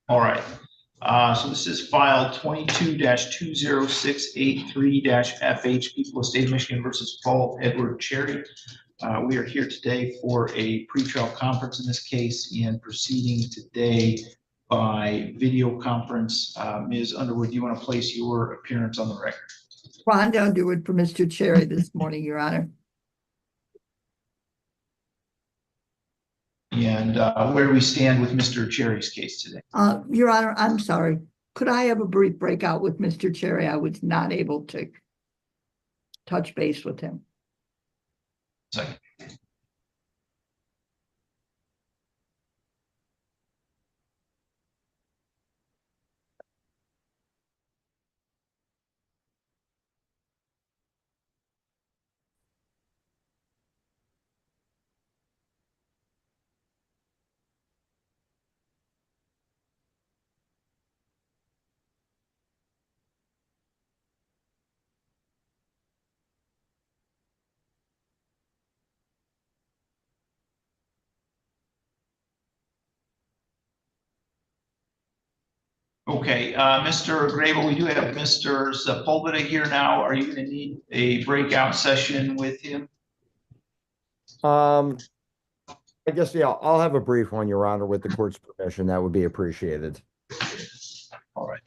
All right. So this is file 22-20683-FH, People of State of Michigan versus Paul Edward Cherry. We are here today for a pretrial conference in this case and proceeding today by video conference. Ms. Underwood, do you want to place your appearance on the record? Rhonda Underwood for Mr. Cherry this morning, Your Honor. And where do we stand with Mr. Cherry's case today? Your Honor, I'm sorry. Could I have a brief breakout with Mr. Cherry? I was not able to touch base with him. Second. Okay, Mr. Grable, we do have Mr. Sepulveda here now. Are you going to need a breakout session with him? I guess, yeah, I'll have a brief one, Your Honor, with the court's permission. That would be appreciated. All right.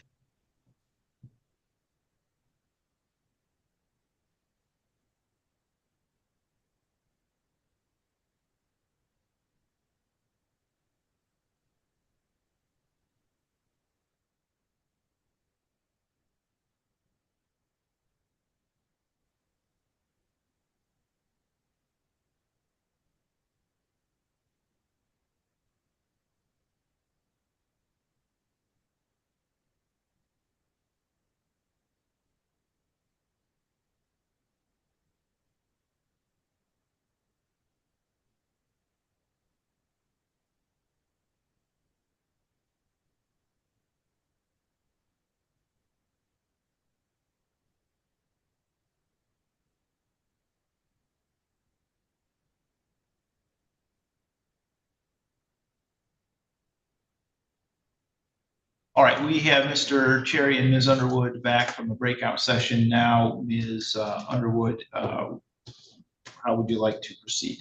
All right, we have Mr. Cherry and Ms. Underwood back from the breakout session now. Ms. Underwood, how would you like to proceed?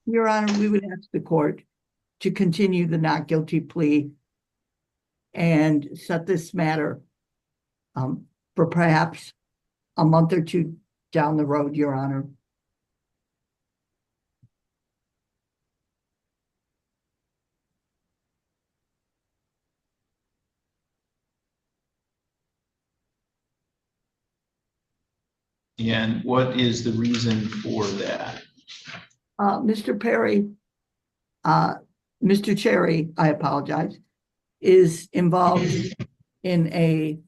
Your Honor, we would ask the court to continue the not guilty plea and set this matter for perhaps a month or two down the road, Your Honor. And what is the reason for that? Mr. Perry, Mr. Cherry, I apologize, is involved in a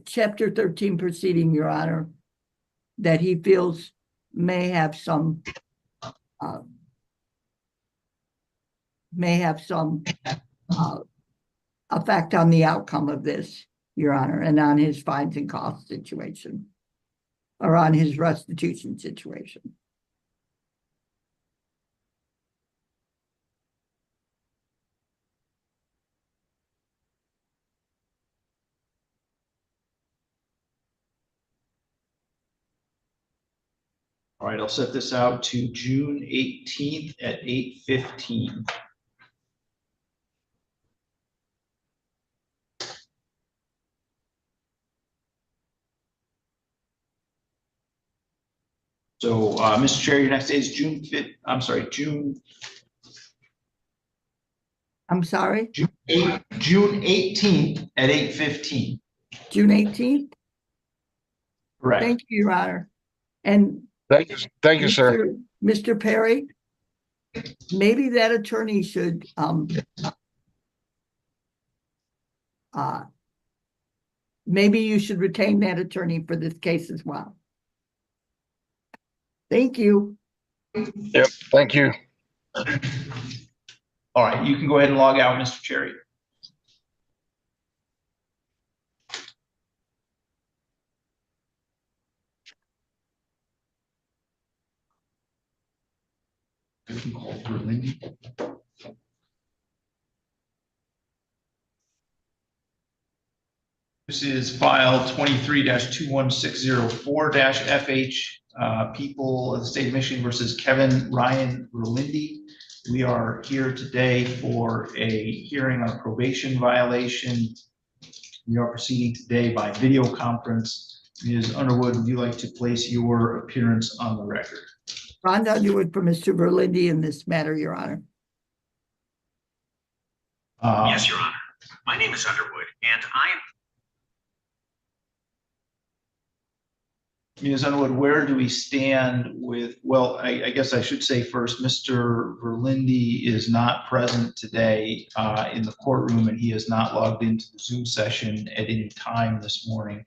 Chapter 13 proceeding, Your Honor, that he feels may have some effect on the outcome of this, Your Honor, and on his fines and costs situation, or on his restitution situation. All right, I'll set this out to June 18th at 8:15. So, Mr. Chair, your next day is June 5th. I'm sorry, I'm sorry? June 18th at 8:15. June 18th? Correct. Thank you, Your Honor. And Thank you, sir. Mr. Perry, maybe that attorney should maybe you should retain that attorney for this case as well. Thank you. Yep, thank you. All right, you can go ahead and log out, Mr. Cherry. You can call for Lindy. This is file 23-21604-FH, People of the State of Michigan versus Kevin Ryan Verlindy. We are here today for a hearing on a probation violation. We are proceeding today by video conference. Ms. Underwood, would you like to place your appearance on the record? Rhonda Underwood for Mr. Verlindy in this matter, Your Honor. Yes, Your Honor. My name is Underwood, and Ms. Underwood, where do we stand with, well, I guess I should say first, Mr. Verlindy is not present today in the courtroom, and he has not logged into the Zoom session at any time this morning.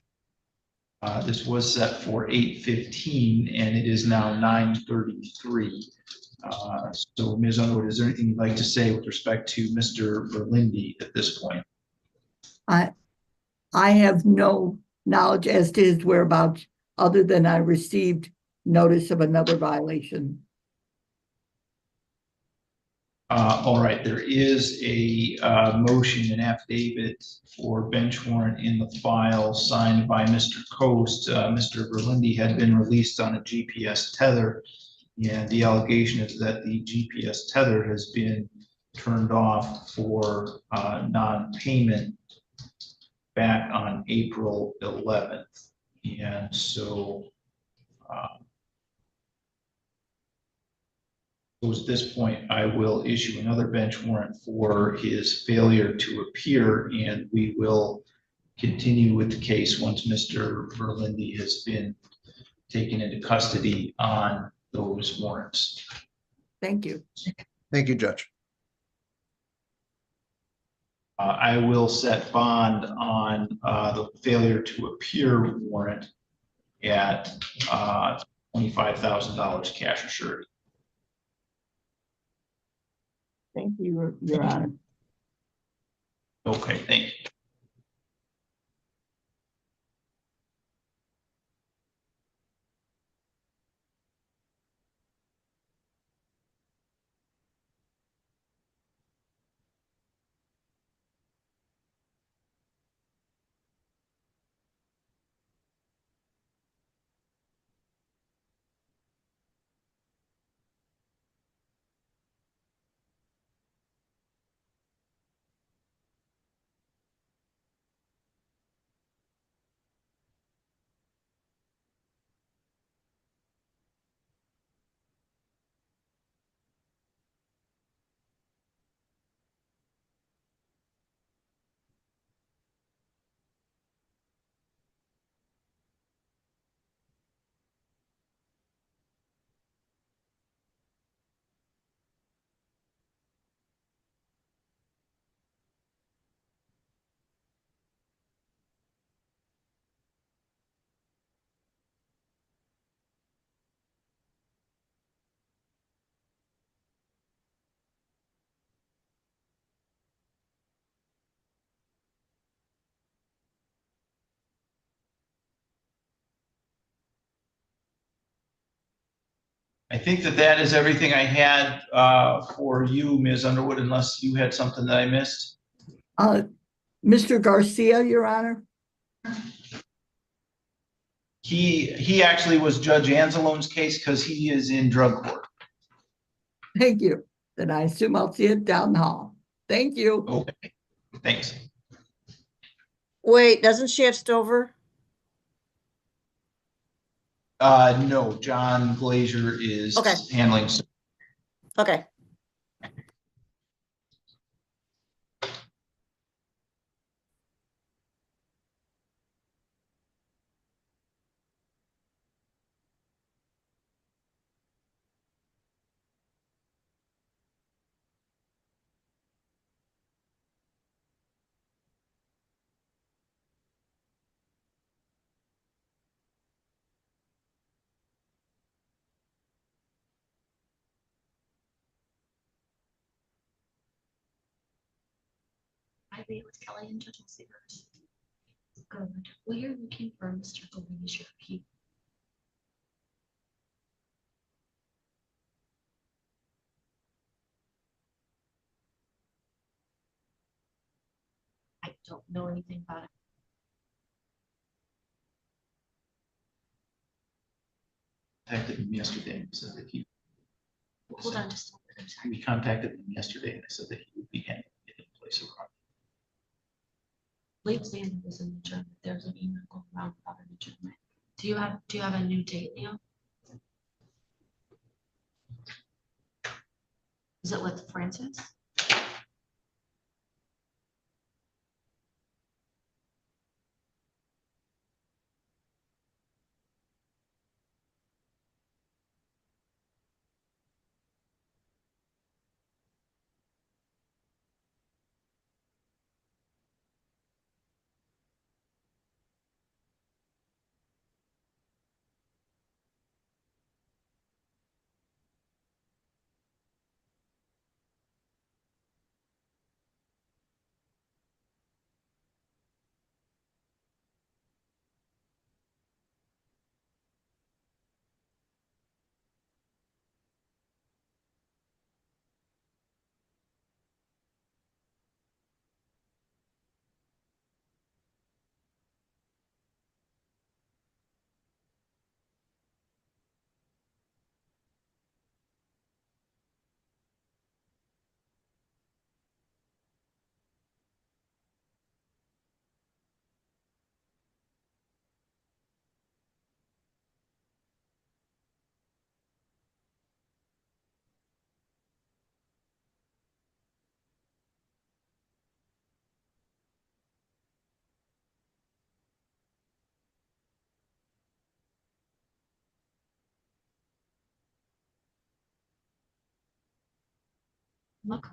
This was set for 8:15, and it is now 9:33. So, Ms. Underwood, is there anything you'd like to say with respect to Mr. Verlindy at this point? I have no knowledge as to his whereabouts, other than I received notice of another violation. All right, there is a motion, an affidavit for bench warrant in the file signed by Mr. Coast. Mr. Verlindy had been released on a GPS tether And the allegation is that the GPS tether has been turned off for non-payment back on April 11th. And so at this point, I will issue another bench warrant for his failure to appear, and we will continue with the case once Mr. Verlinde has been taken into custody on those warrants. Thank you. Thank you, Judge. I will set bond on the failure to appear warrant at $25,000 cash assured. Thank you, Your Honor. Okay, thank you. I think that is everything I had for you, Ms. Underwood, unless you had something that I missed. Mr. Garcia, Your Honor. He actually was Judge Anzalone's case because he is in drug court. Thank you. Then I assume I'll see it down the hall. Thank you. Okay, thanks. Wait, doesn't she have Stover? No, John Glazier is Okay. handling. Okay. I meet with Kelly and Judge Seegers. Good. We are looking for Mr. Glazier. I don't know anything about it. Contacted him yesterday and said that he. Hold on just a minute. I'm sorry. We contacted him yesterday and I said that he would be handling it in place of. Late Xander was an adjournment. There's an email going around about an adjournment. Do you have a new date, Leo? Is it with Francis? Look.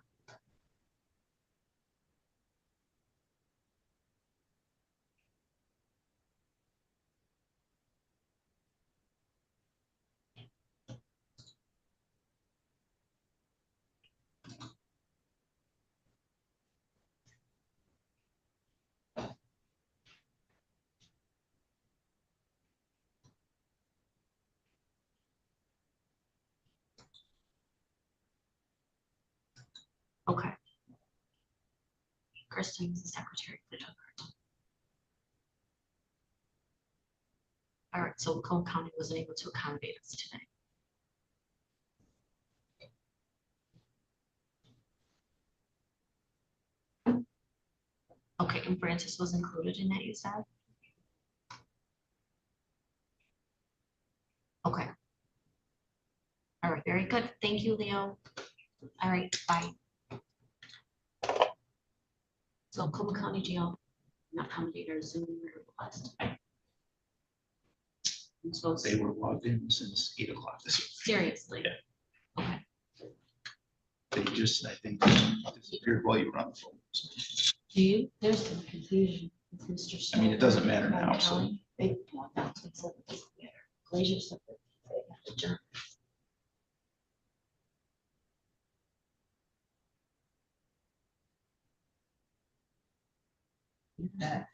Okay. Kristen is the secretary of the drug court. All right, so Macomb County wasn't able to accommodate us today. Okay, and Francis was included in that, you said? Okay. All right, very good. Thank you, Leo. All right, bye. So Macomb County Jail, not accommodate our Zoom request. So They were logged in since 8 o'clock this seriously. Yeah. Okay. They just, I think, disappeared while you were on the phone. Do you? There's some confusion with Mr. I mean, it doesn't matter now, so. County. They want that to accept it doesn't matter. Glacier said that they have to adjourn. Yeah.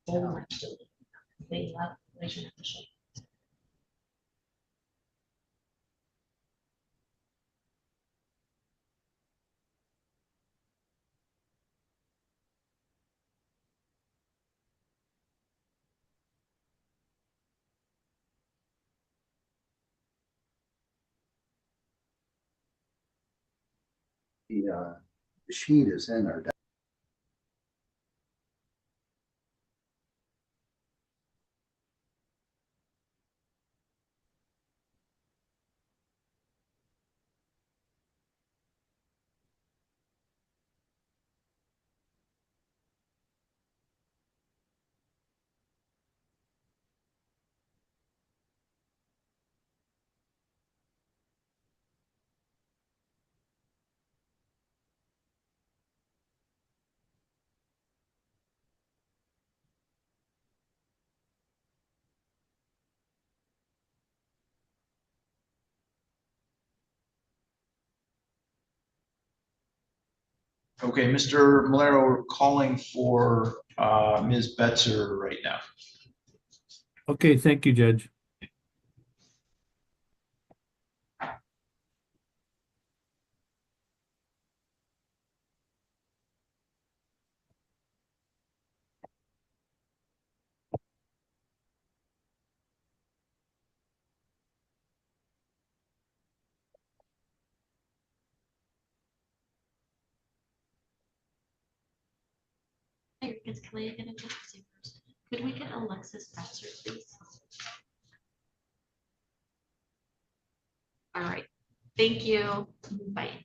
They want to do it. They love Glacier official. The sheet is in our. Okay, Mr. Malero, we're calling for Ms. Betzer right now. Okay, thank you, Judge. Hey, it's Kelly again. Could we get Alexis Betzer, please? All right. Thank you. Bye.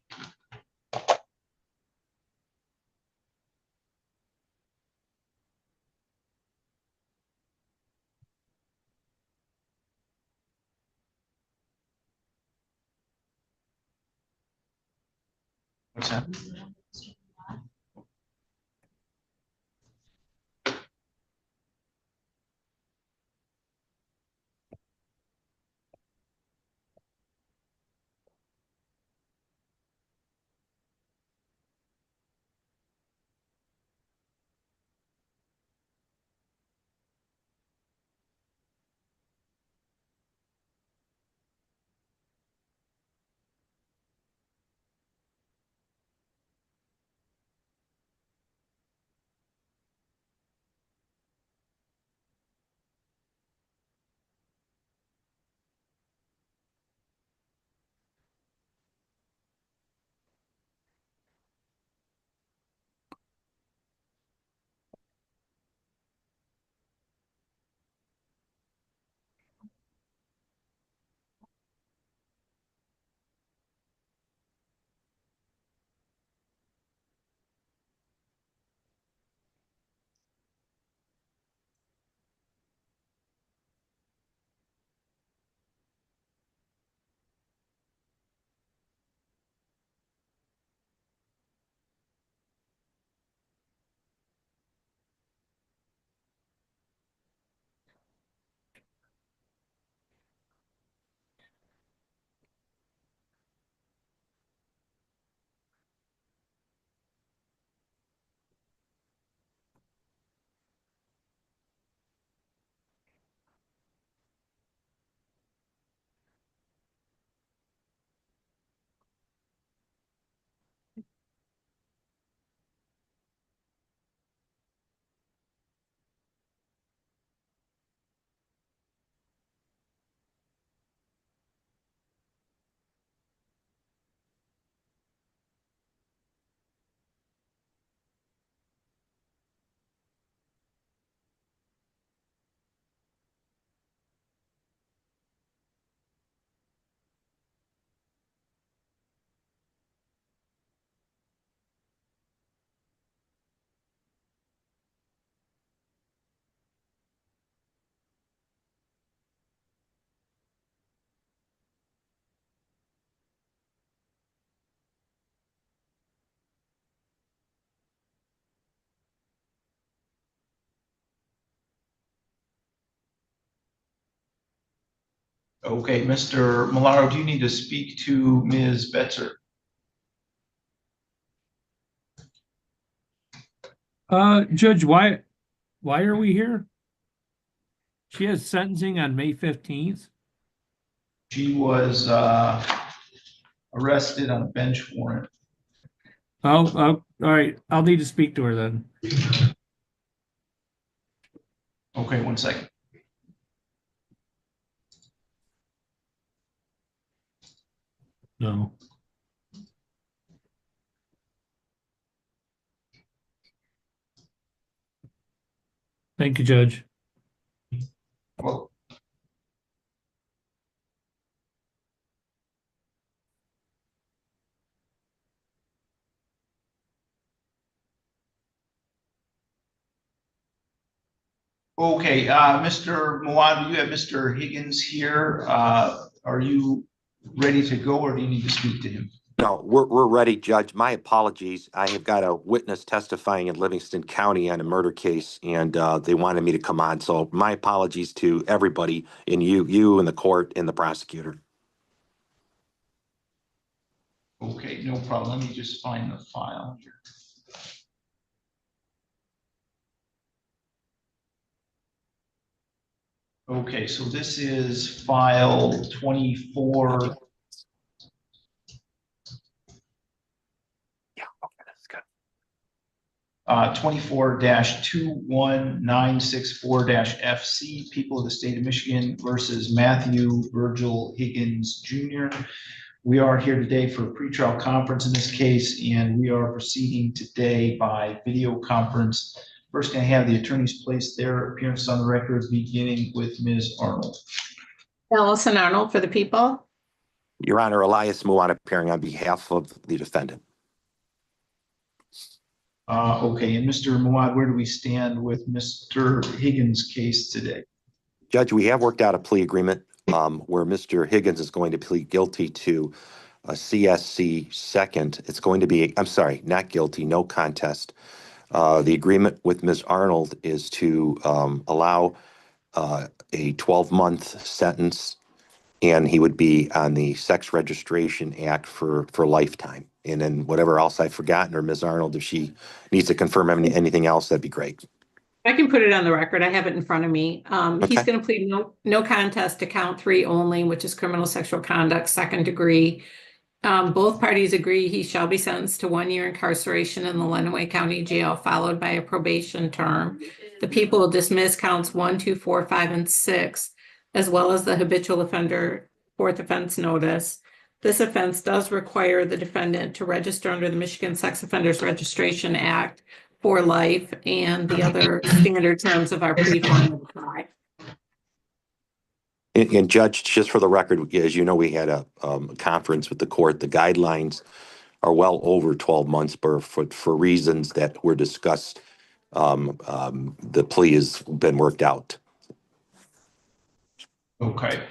What's that? Okay, Mr. Milano, do you need to speak to Ms. Betzer? Judge, why are we here? She has sentencing on May 15th. She was arrested on a bench warrant. Oh, all right. I'll need to speak to her then. Okay, 1 second. No. Thank you, Judge. Well, okay, Mr. Mawad, you have Mr. Higgins here. Are you ready to go, or do you need to speak to him? No, we're ready, Judge. My apologies. I have got a witness testifying in Livingston County on a murder case, and they wanted me to come on. So my apologies to everybody, and you and the court and the prosecutor. Okay, no problem. Let me just find the file here. Okay, so this is file 24. Yeah, okay, that's good. 24-21964-FC, People of the State of Michigan versus Matthew Virgil Higgins Jr. We are here today for a pretrial conference in this case, and we are proceeding today by video conference. First, I have the attorneys place their appearance on the record, beginning with Ms. Arnold. Allison Arnold for the people. Your Honor, Elias Muwan appearing on behalf of the defendant. Okay, and Mr. Muad, where do we stand with Mr. Higgins' case today? Judge, we have worked out a plea agreement where Mr. Higgins is going to plead guilty to a CSC second. It's going to be, I'm sorry, not guilty, no contest. The agreement with Ms. Arnold is to allow a 12-month sentence, and he would be on the Sex Registration Act for lifetime. And then whatever else I've forgotten, or Ms. Arnold, if she needs to confirm anything else, that'd be great. I can put it on the record. I have it in front of me. He's Okay. going to plead no contest to count 3 only, which is criminal sexual conduct, 2nd degree. Both parties agree he shall be sentenced to 1 year incarceration in the Lenawee County Jail, followed by a probation term. The people will dismiss counts 1, 2, 4, 5, and 6, as well as the habitual offender 4th offense notice. This offense does require the defendant to register under the Michigan Sex Offenders Registration Act for life, and the other standard terms of our plea form would apply. And Judge, just for the record, as you know, we had a conference with the court. The guidelines are well over 12 months, but for reasons that were discussed, the plea has been worked out. Okay.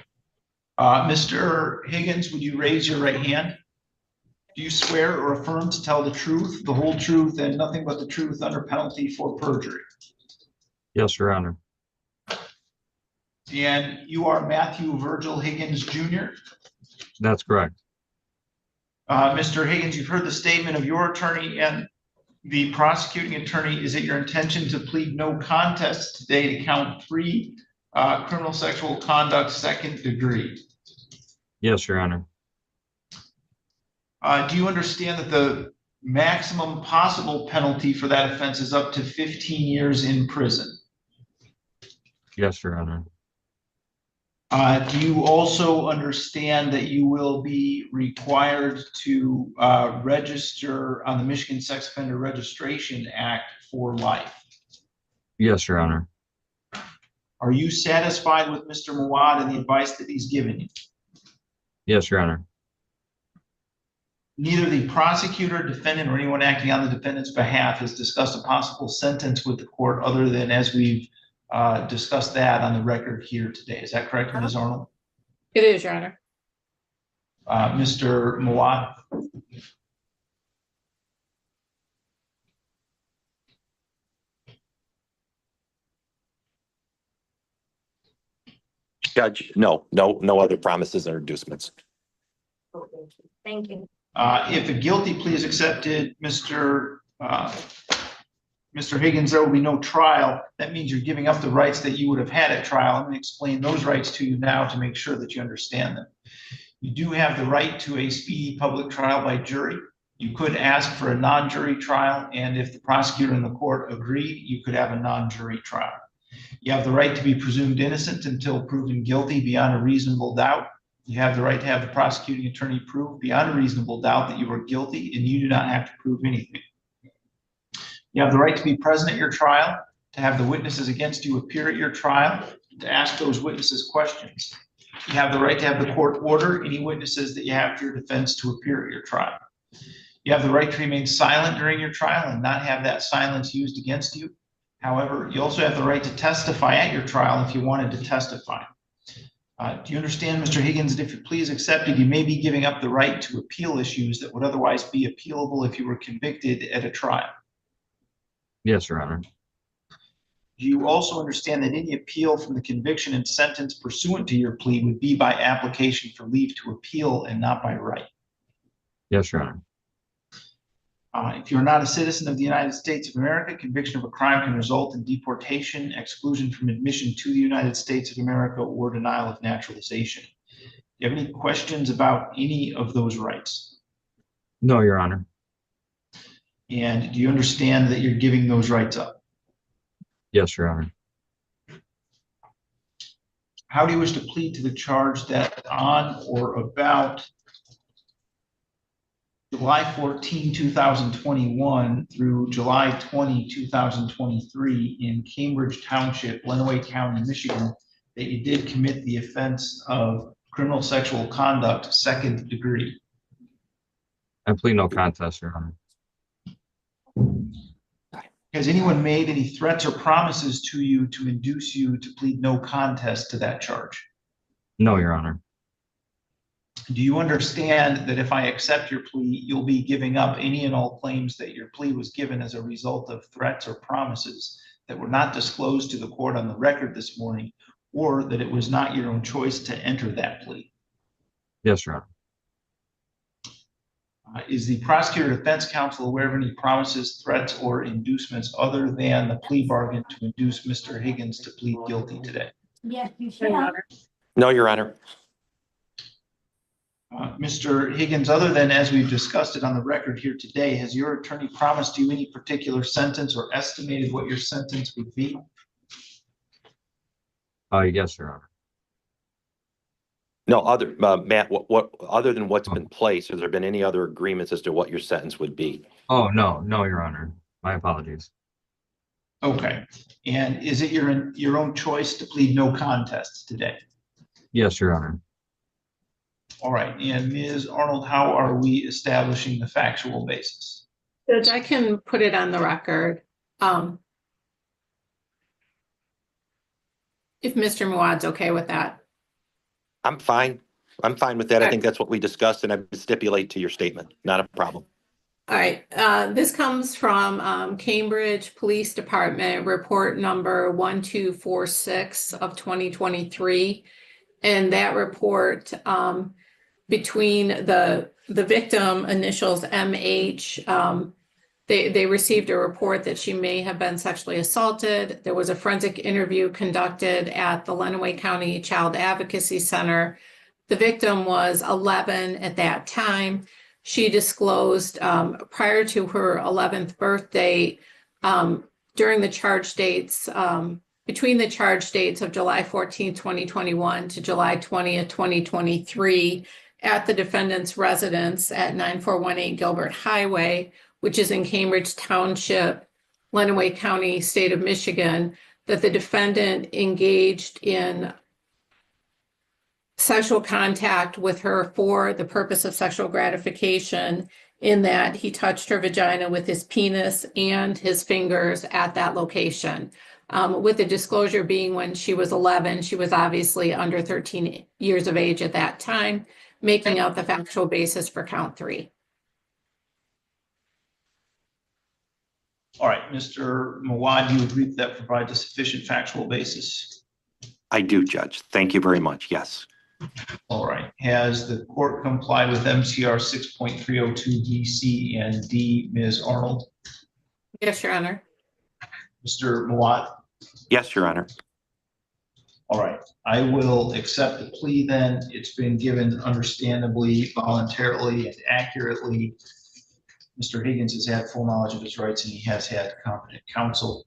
Mr. Higgins, would you raise your right hand? Do you swear or affirm to tell the truth, the whole truth, and nothing but the truth under penalty for perjury? Yes, Your Honor. And you are Matthew Virgil Higgins Jr.? That's correct. Mr. Higgins, you've heard the statement of your attorney and the prosecuting attorney. Is it your intention to plead no contest today to count 3 criminal sexual conduct 2nd degree? Yes, Your Honor. Do you understand that the maximum possible penalty for that offense is up to 15 years in prison? Yes, Your Honor. Do you also understand that you will be required to register on the Michigan Sex Offender Registration Act for life? Yes, Your Honor. Are you satisfied with Mr. Mawad and the advice that he's given you? Yes, Your Honor. Neither the prosecutor, defendant, or anyone acting on the defendant's behalf has discussed a possible sentence with the court other than as we've discussed that on the record here today. Is that correct, Ms. Arnold? It is, Your Honor. Mr. Mawad? Judge, no other promises or inducements. Thank you. If a guilty plea is accepted, Mr. Higgins, there will be no trial. That means you're giving up the rights that you would have had at trial. I'm going to explain those rights to you now to make sure that you understand them. You do have the right to a speedy public trial by jury. You could ask for a non-jury trial, and if the prosecutor and the court agree, you could have a non-jury trial. You have the right to be presumed innocent until proven guilty beyond a reasonable doubt. You have the right to have the prosecuting attorney prove beyond a reasonable doubt that you are guilty, and you do not have to prove anything. You have the right to be present at your trial, to have the witnesses against you appear at your trial, to ask those witnesses questions. You have the right to have the court order any witnesses that you have for your defense to appear at your trial. You have the right to remain silent during your trial and not have that silence used against you. However, you also have the right to testify at your trial if you wanted to testify. Do you understand, Mr. Higgins, that if your plea is accepted, you may be giving up the right to appeal issues that would otherwise be appealable if you were convicted at a trial? Yes, Your Honor. Do you also understand that any appeal from the conviction and sentence pursuant to your plea would be by application for leave to appeal and not by right? Yes, Your Honor. If you're not a citizen of the United States of America, conviction of a crime can result in deportation, exclusion from admission to the United States of America, or denial of naturalization. Do you have any questions about any of those rights? No, Your Honor. And do you understand that you're giving those rights up? Yes, Your Honor. How do you wish to plead to the charge that on or about July 14, 2021 through July 20, 2023 in Cambridge Township, Lenawee County, Michigan, that you did commit the offense of criminal sexual conduct, second degree? I plead no contest, Your Honor. Has anyone made any threats or promises to you to induce you to plead no contest to that charge? No, Your Honor. Do you understand that if I accept your plea, you'll be giving up any and all claims that your plea was given as a result of threats or promises that were not disclosed to the court on the record this morning, or that it was not your own choice to enter that plea? Yes, Your Honor. Is the prosecutor defense counsel aware of any promises, threats, or inducements other than the plea bargain to induce Mr. Higgins to plead guilty today? Yes, you should. No, Your Honor. Mr. Higgins, other than as we've discussed it on the record here today, has your attorney promised you any particular sentence or estimated what your sentence would be? Yes, Your Honor. No, Matt, what other than what's been placed, has there been any other agreements as to what your sentence would be? Oh, no, Your Honor. My apologies. Okay. And is it your own choice to plead no contest today? Yes, Your Honor. All right. And Ms. Arnold, how are we establishing the factual basis? Judge, I can put it on the record. If Mr. Muad's okay with that. I'm fine. I'm fine with that. I think that's what we discussed, and I stipulate to your statement. Not a problem. All right. This comes from Cambridge Police Department report number 1246 of 2023. And that report, between the victim initials MH, they received a report that she may have been sexually assaulted. There was a forensic interview conducted at the Lenawee County Child Advocacy Center. The victim was 11 at that time. She disclosed prior to her 11th birthday, during the charge dates, between the charge dates of July 14, 2021 to July 20th, 2023, at the defendant's residence at 9418 Gilbert Highway, which is in Cambridge Township, Lenawee County, state of Michigan, that the defendant engaged in sexual contact with her for the purpose of sexual gratification, in that he touched her vagina with his penis and his fingers at that location. With the disclosure being when she was 11, she was obviously under 13 years of age at that time, making out the factual basis for count 3. All right, Mr. Muad, do you agree that provides a sufficient factual basis? I do, Judge. Thank you very much. Yes. All right. Has the court complied with MCR 6.302 B, C, and D? Ms. Arnold? Yes, Your Honor. Mr. Mawat? Yes, Your Honor. All right. I will accept the plea then. It's been given understandably, voluntarily, and accurately. Mr. Higgins has had full knowledge of his rights and he has had competent counsel.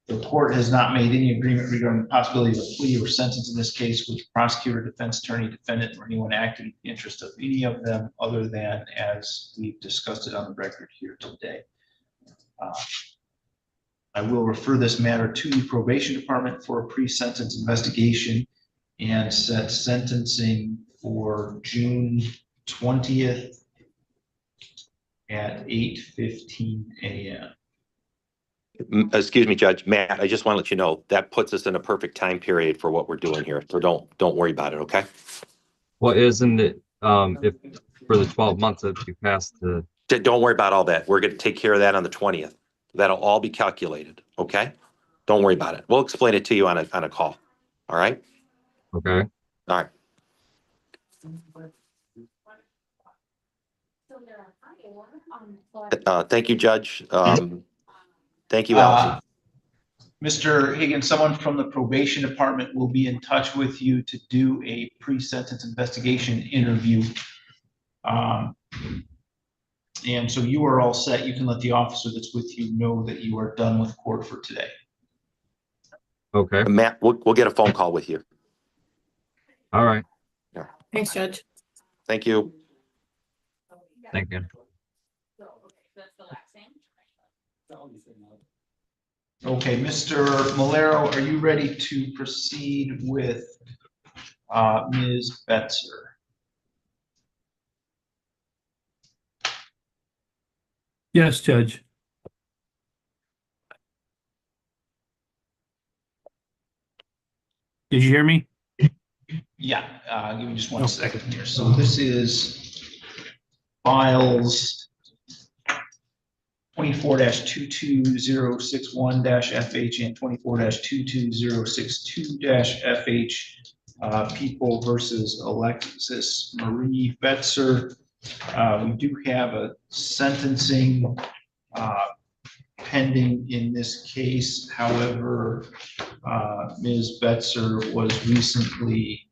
The court has not made any agreement regarding the possibility of a plea or sentence in this case with prosecutor, defense attorney, defendant, or anyone acting in the interest of any of them other than as we've discussed it on the record here today. I will refer this matter to the probation department for a pre-sentence investigation and set sentencing for June 20th at 8:15 a.m. Excuse me, Judge. Matt, I just want to let you know that puts us in a perfect time period for what we're doing here. So don't worry about it, okay? Well, isn't it, if for the 12 months that you passed the, Don't worry about all that. We're going to take care of that on the 20th. That'll all be calculated, okay? Don't worry about it. We'll explain it to you on a call. All right? okay? All right. Thank you, Judge. Thank you, Allison. Mr. Higgins, someone from the probation department will be in touch with you to do a pre-sentence investigation interview. And so you are all set. You can let the officer that's with you know that you are done with court for today. Okay. Matt, we'll get a phone call with you. All right. Yeah. Thanks, Judge. Thank you. Thank you. Okay, Mr. Malero, are you ready to proceed with Ms. Betzer? Yes, Judge. Did you hear me? Yeah, give me just one second here. So this is files 24-22061-FH and 24-22062-FH, People versus Alexis Marie Betzer. We do have a sentencing pending in this case. However, Ms. Betzer was recently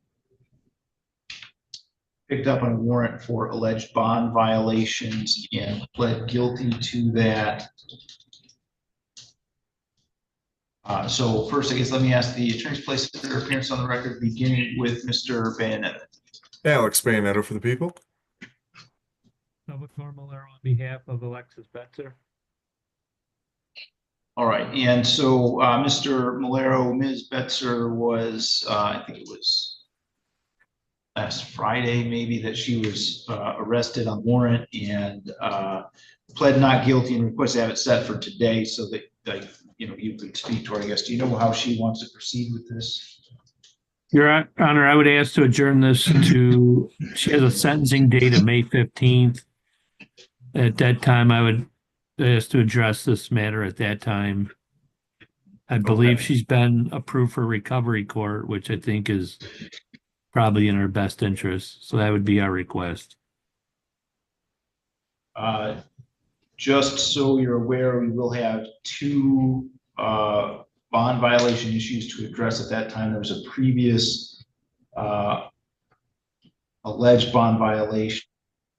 picked up on a warrant for alleged bond violations and pled guilty to that. So first, I guess, let me ask the attorney's place their appearance on the record, beginning with Mr. Bayonet. Alex Bayonetto for the people. Salvatore Malero on behalf of Alexis Betzer. All right, and so Mr. Malero, Ms. Betzer was, I think it was last Friday, maybe, that she was arrested on warrant and pled not guilty and requested to have it set for today so that you could speak to her. I guess, do you know how she wants to proceed with this? Your Honor, I would ask to adjourn this to, she has a sentencing date of May 15th. At that time, I would ask to address this matter at that time. I believe she's been approved for recovery court, which I think is probably in her best interest. So that would be our request. Just so you're aware, we will have two bond violation issues to address at that time. There was a previous alleged bond violation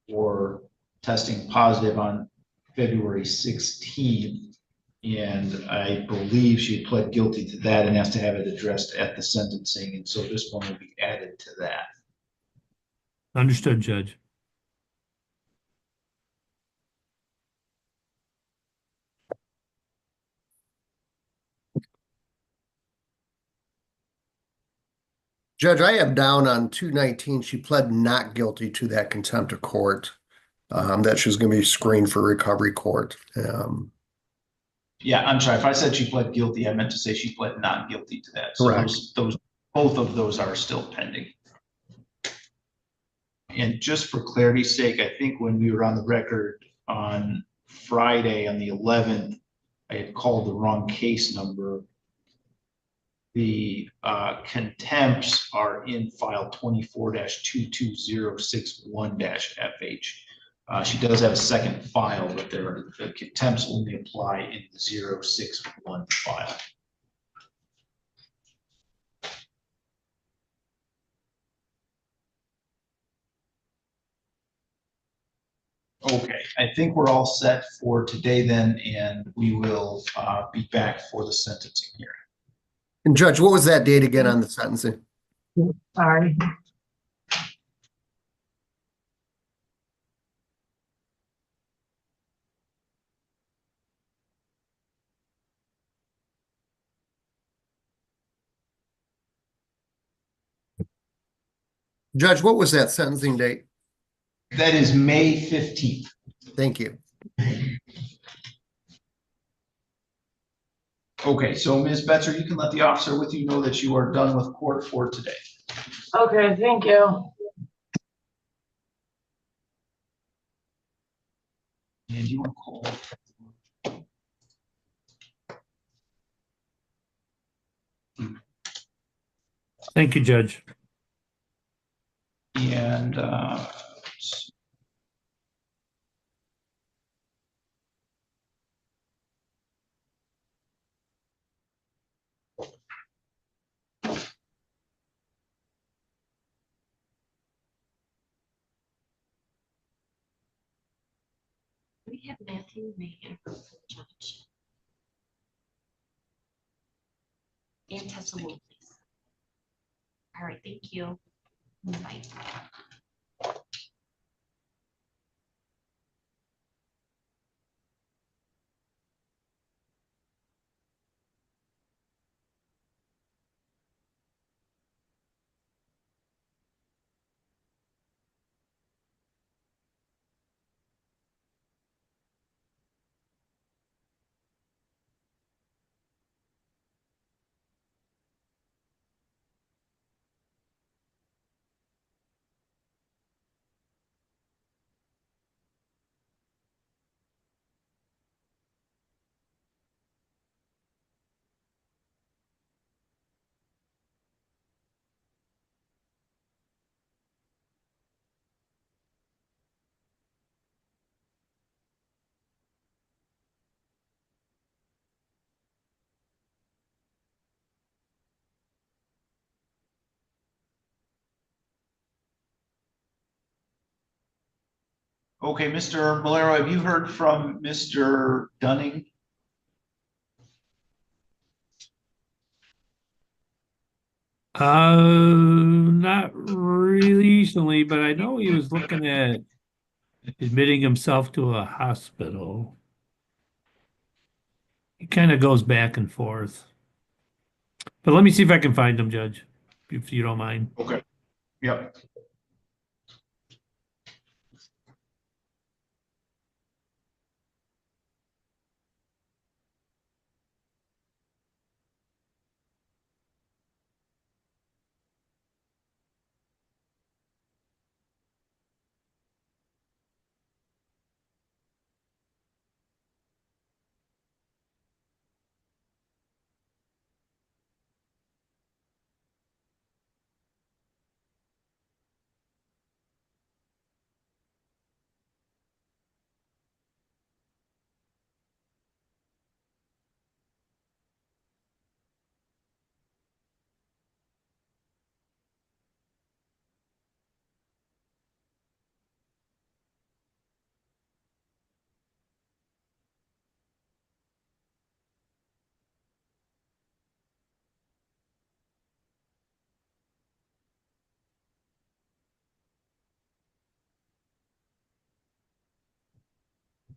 for testing positive on February 16th. And I believe she pled guilty to that and has to have it addressed at the sentencing. And so this one will be added to that. Understood, Judge. Judge, I have down on 219, she pled not guilty to that contempt of court, that she was going to be screened for recovery court. Yeah, I'm sorry. If I said she pled guilty, I meant to say she pled not guilty to that. So Correct. both of those are still pending. And just for clarity's sake, I think when we were on the record on Friday on the 11th, I had called the wrong case number. The contempts are in file 24-22061-FH. She does have a second file, but the contempts only apply in the 061 file. Okay, I think we're all set for today then, and we will be back for the sentencing hearing. And Judge, what was that date again on the sentencing? Sorry. Judge, what was that sentencing date? That is May 15th. Thank you. Okay, so Ms. Betzer, you can let the officer with you know that you are done with court for today. Okay, thank you. And you want to call? Thank you, Judge. And We have Matthew Mayer for the judge. And Tessa Wood, please. All right, thank you. Bye. okay, Mr. Bolero, have you heard from Mr. Dunning? Not recently, but I know he was looking at admitting himself to a hospital. He kind of goes back and forth. But let me see if I can find him, Judge, if you don't mind. Okay. Yep.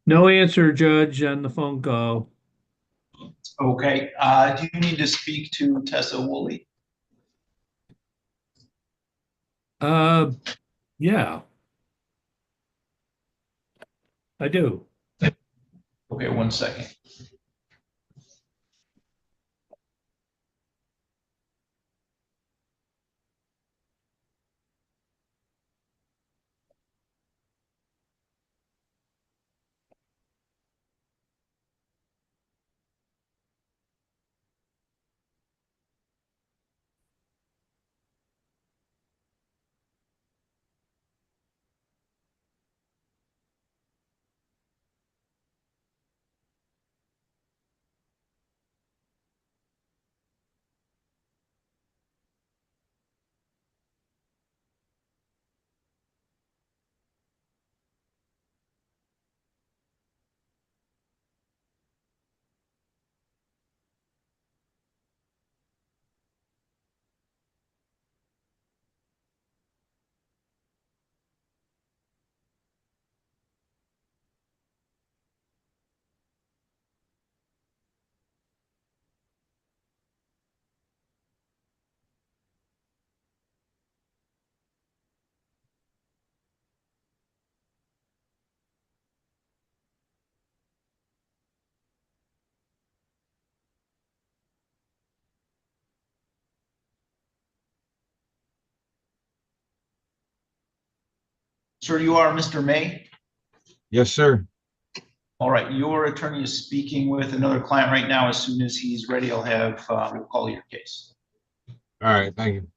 No answer, Judge, on the phone call. Okay, do you need to speak to Tessa Woolley? Yeah. I do. Okay, 1 second. Sir, you are Mr. May? Yes, sir. All right, your attorney is speaking with another client right now. As soon as he's ready, we'll call your case. All right, thank you.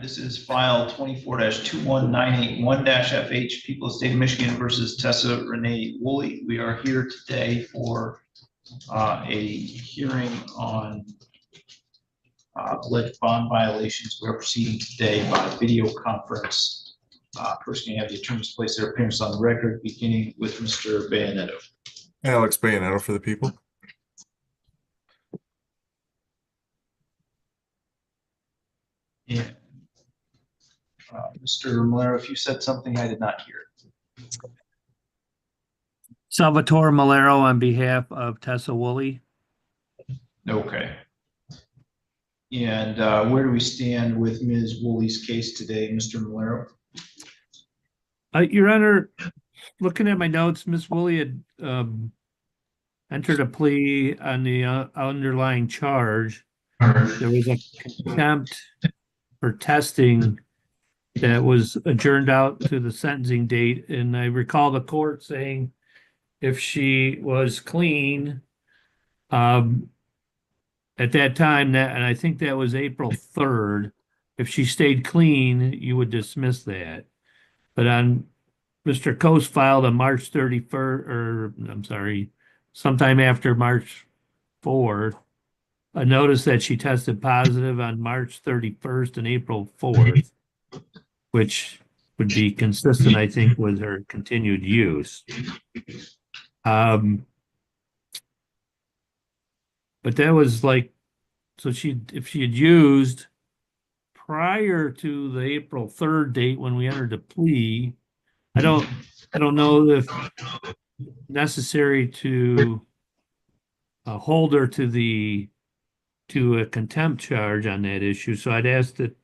This is file 24-21981-FH, People of the State of Michigan versus Tessa Renee Woolley. We are here today for a hearing on alleged bond violations. We are proceeding today by video conference. First, can you have the attorneys place their appearance on the record, beginning with Mr. Bayanetto. Alex Bayanetto for the people. Yeah. Mr. Malero, if you said something I did not hear. Salvatore Malero on behalf of Tessa Woolley. Okay. And where do we stand with Ms. Woolley's case today, Mr. Malero? Your Honor, looking at my notes, Ms. Woolley had entered a plea on the underlying charge. There was a contempt for testing that was adjourned out to the sentencing date. And I recall the court saying if she was clean at that time, and I think that was April 3rd, if she stayed clean, you would dismiss that. But on Mr. Coase filed on March 31st, or I'm sorry, sometime after March 4th, a notice that she tested positive on March 31st and April 4th, which would be consistent, I think, with her continued use. But that was like, so if she had used prior to the April 3rd date when we entered the plea, I don't know if necessary to hold her to a contempt charge on that issue. So I'd ask that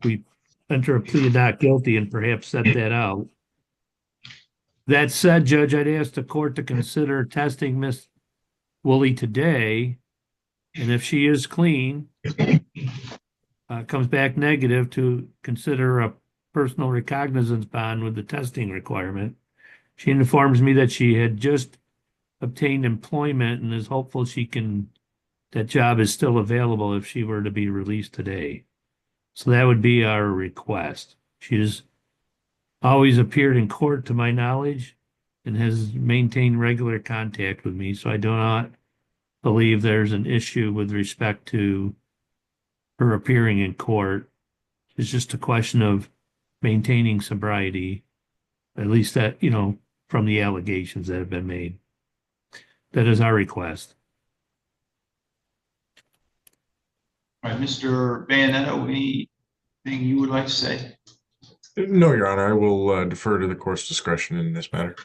we enter a plea of not guilty and perhaps set that out. That said, Judge, I'd ask the court to consider testing Miss Woolley today, and if she is clean, comes back negative, to consider a personal recognizance bond with the testing requirement. She informs me that she had just obtained employment and is hopeful that job is still available if she were to be released today. So that would be our request. She has always appeared in court to my knowledge and has maintained regular contact with me. So I do not believe there's an issue with respect to her appearing in court. It's just a question of maintaining sobriety, at least that, from the allegations that have been made. That is our request. All right, Mr. Bayanetto, anything you would like to say? No, Your Honor, I will defer to the court's discretion in this matter.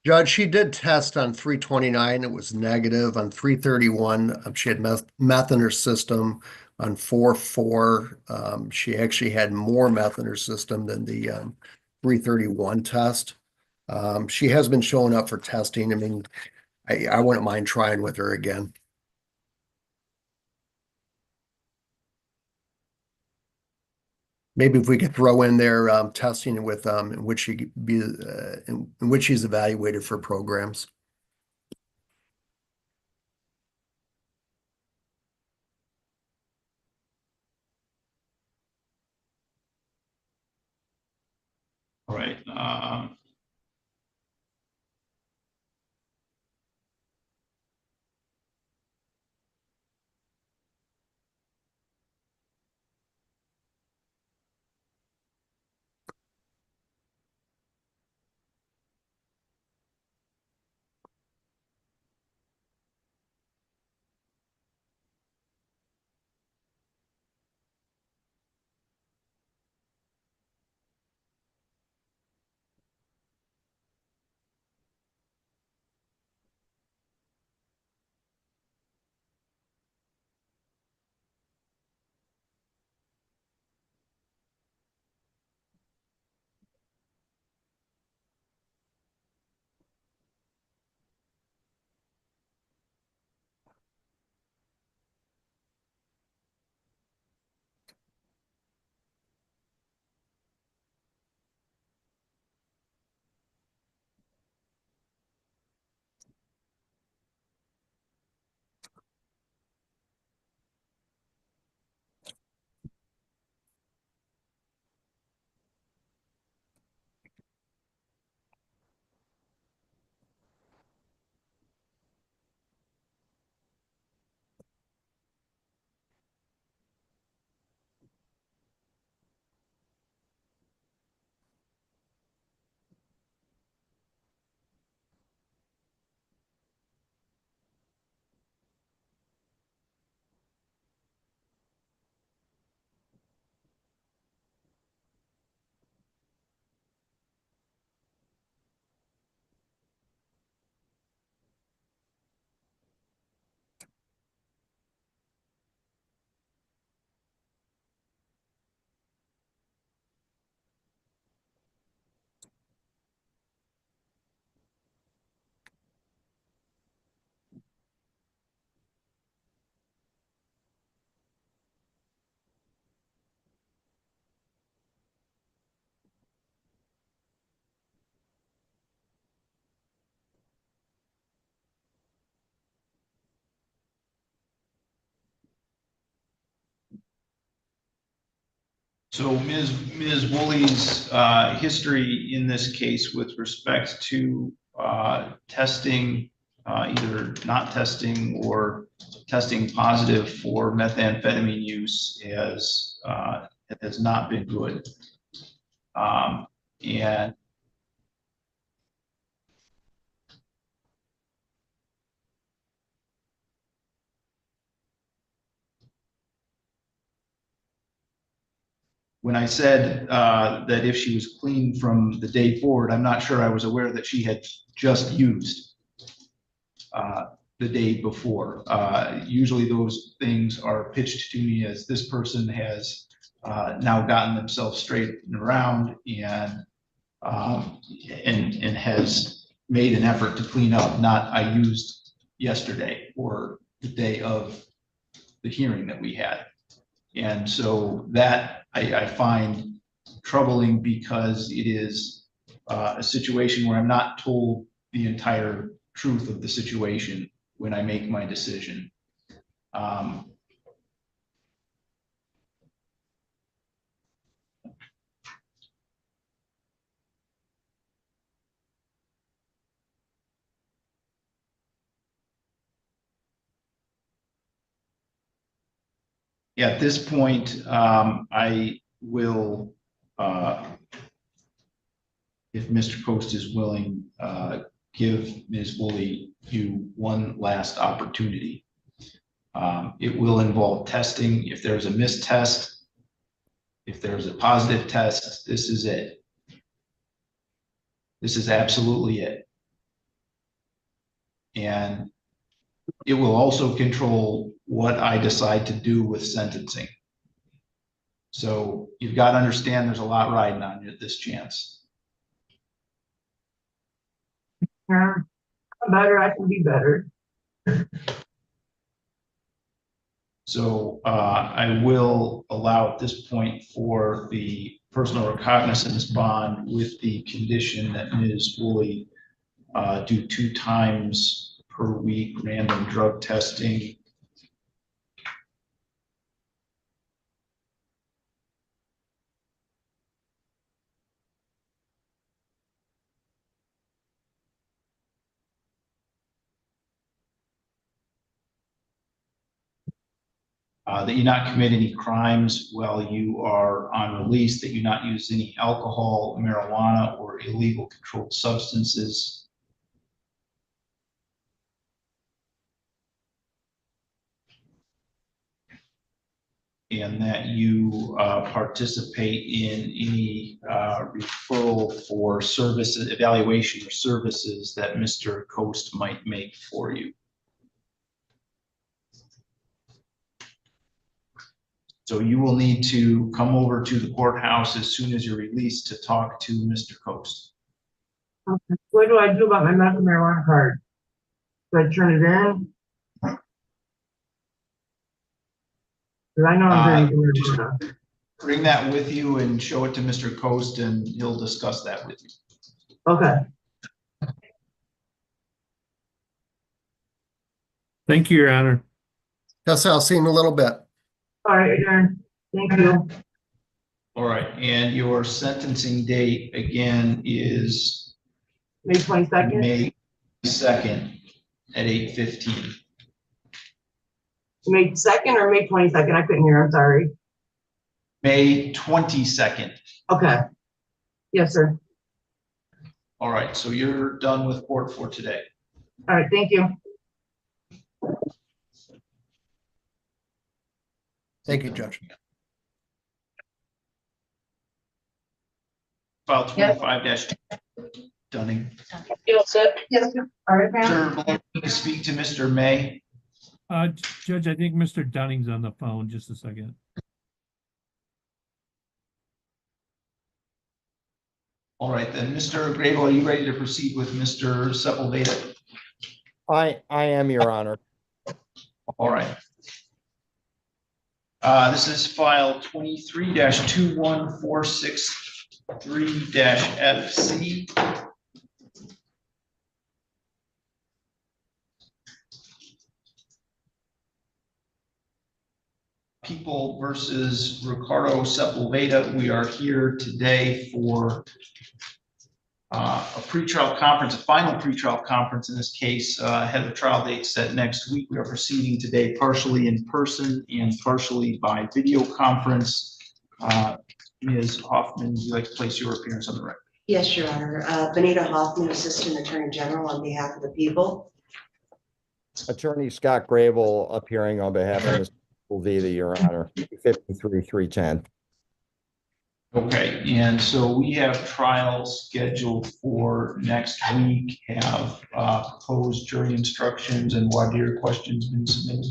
Judge, she did test on 329. It was negative. On 331, she had meth in her system. On 4/4, she actually had more meth in her system than the 331 test. She has been showing up for testing. I mean, I wouldn't mind trying with her again. Maybe if we could throw in there testing with in which she be in which she's evaluated for programs. All right. So Ms. Woolley's history in this case with respect to testing, either not testing or testing positive for methamphetamine use has not been good. And when I said that if she was clean from the day forward, I'm not sure I was aware that she had just used the day before. Usually those things are pitched to me as this person has now gotten themselves straight and around and has made an effort to clean up, not I used yesterday or the day of the hearing that we had. And so that I find troubling because it is a situation where I'm not told the entire truth of the situation when I make my decision. At this point, I will, if Mr. Coast is willing, give Ms. Woolley you one last opportunity. It will involve testing. If there's a missed test, if there's a positive test, this is it. This is absolutely it. And it will also control what I decide to do with sentencing. So you've got to understand there's a lot riding on you at this chance. I'm better, I can be better. So I will allow at this point for the personal recognizance bond with the condition that Ms. Woolley do 2 times per week random drug testing. That you not commit any crimes while you are on release, that you not use any alcohol, marijuana, or illegal controlled substances. And that you participate in any referral for services, evaluation or services that Mr. Coast might make for you. So you will need to come over to the courthouse as soon as you're released to talk to Mr. Coast. Okay. What do I do about my medical marijuana card? Do I turn it in? Because I know I'm very good. Bring that with you and show it to Mr. Coast and he'll discuss that with you. Okay. Thank you, Your Honor. Yes, I'll see you in a little bit. All right, Aaron. Thank you. All right, and your sentencing date again is May 22nd? May 2nd at 8:15. May 2nd or May 22nd? I couldn't hear, I'm sorry. May 22nd. Okay. Yes, sir. All right, so you're done with court for today. All right, thank you. Thank you, Judge. File 25-2, Dunning. You all set? Yes, sir. All right, Sir, may I speak to Mr. May? Judge, I think Mr. Dunning's on the phone. Just a second. All right, then, Mr. Grable, are you ready to proceed with Mr. Sepulveda? I am, Your Honor. All right. This is file 23-21463-FC. People versus Ricardo Sepulveda. We are here today for a pretrial conference, a final pretrial conference in this case, ahead of the trial date set next week. We are proceeding today partially in person and partially by video conference. Ms. Hoffman, would you like to place your appearance on the record? Yes, Your Honor. Benita Hoffman, Assistant Attorney General on behalf of the people. Attorney Scott Grable appearing on behalf of Mr. Sepulveda, Your Honor, 53-310. Okay, and so we have trials scheduled for next week. Have proposed jury instructions and voir dire questions been submitted?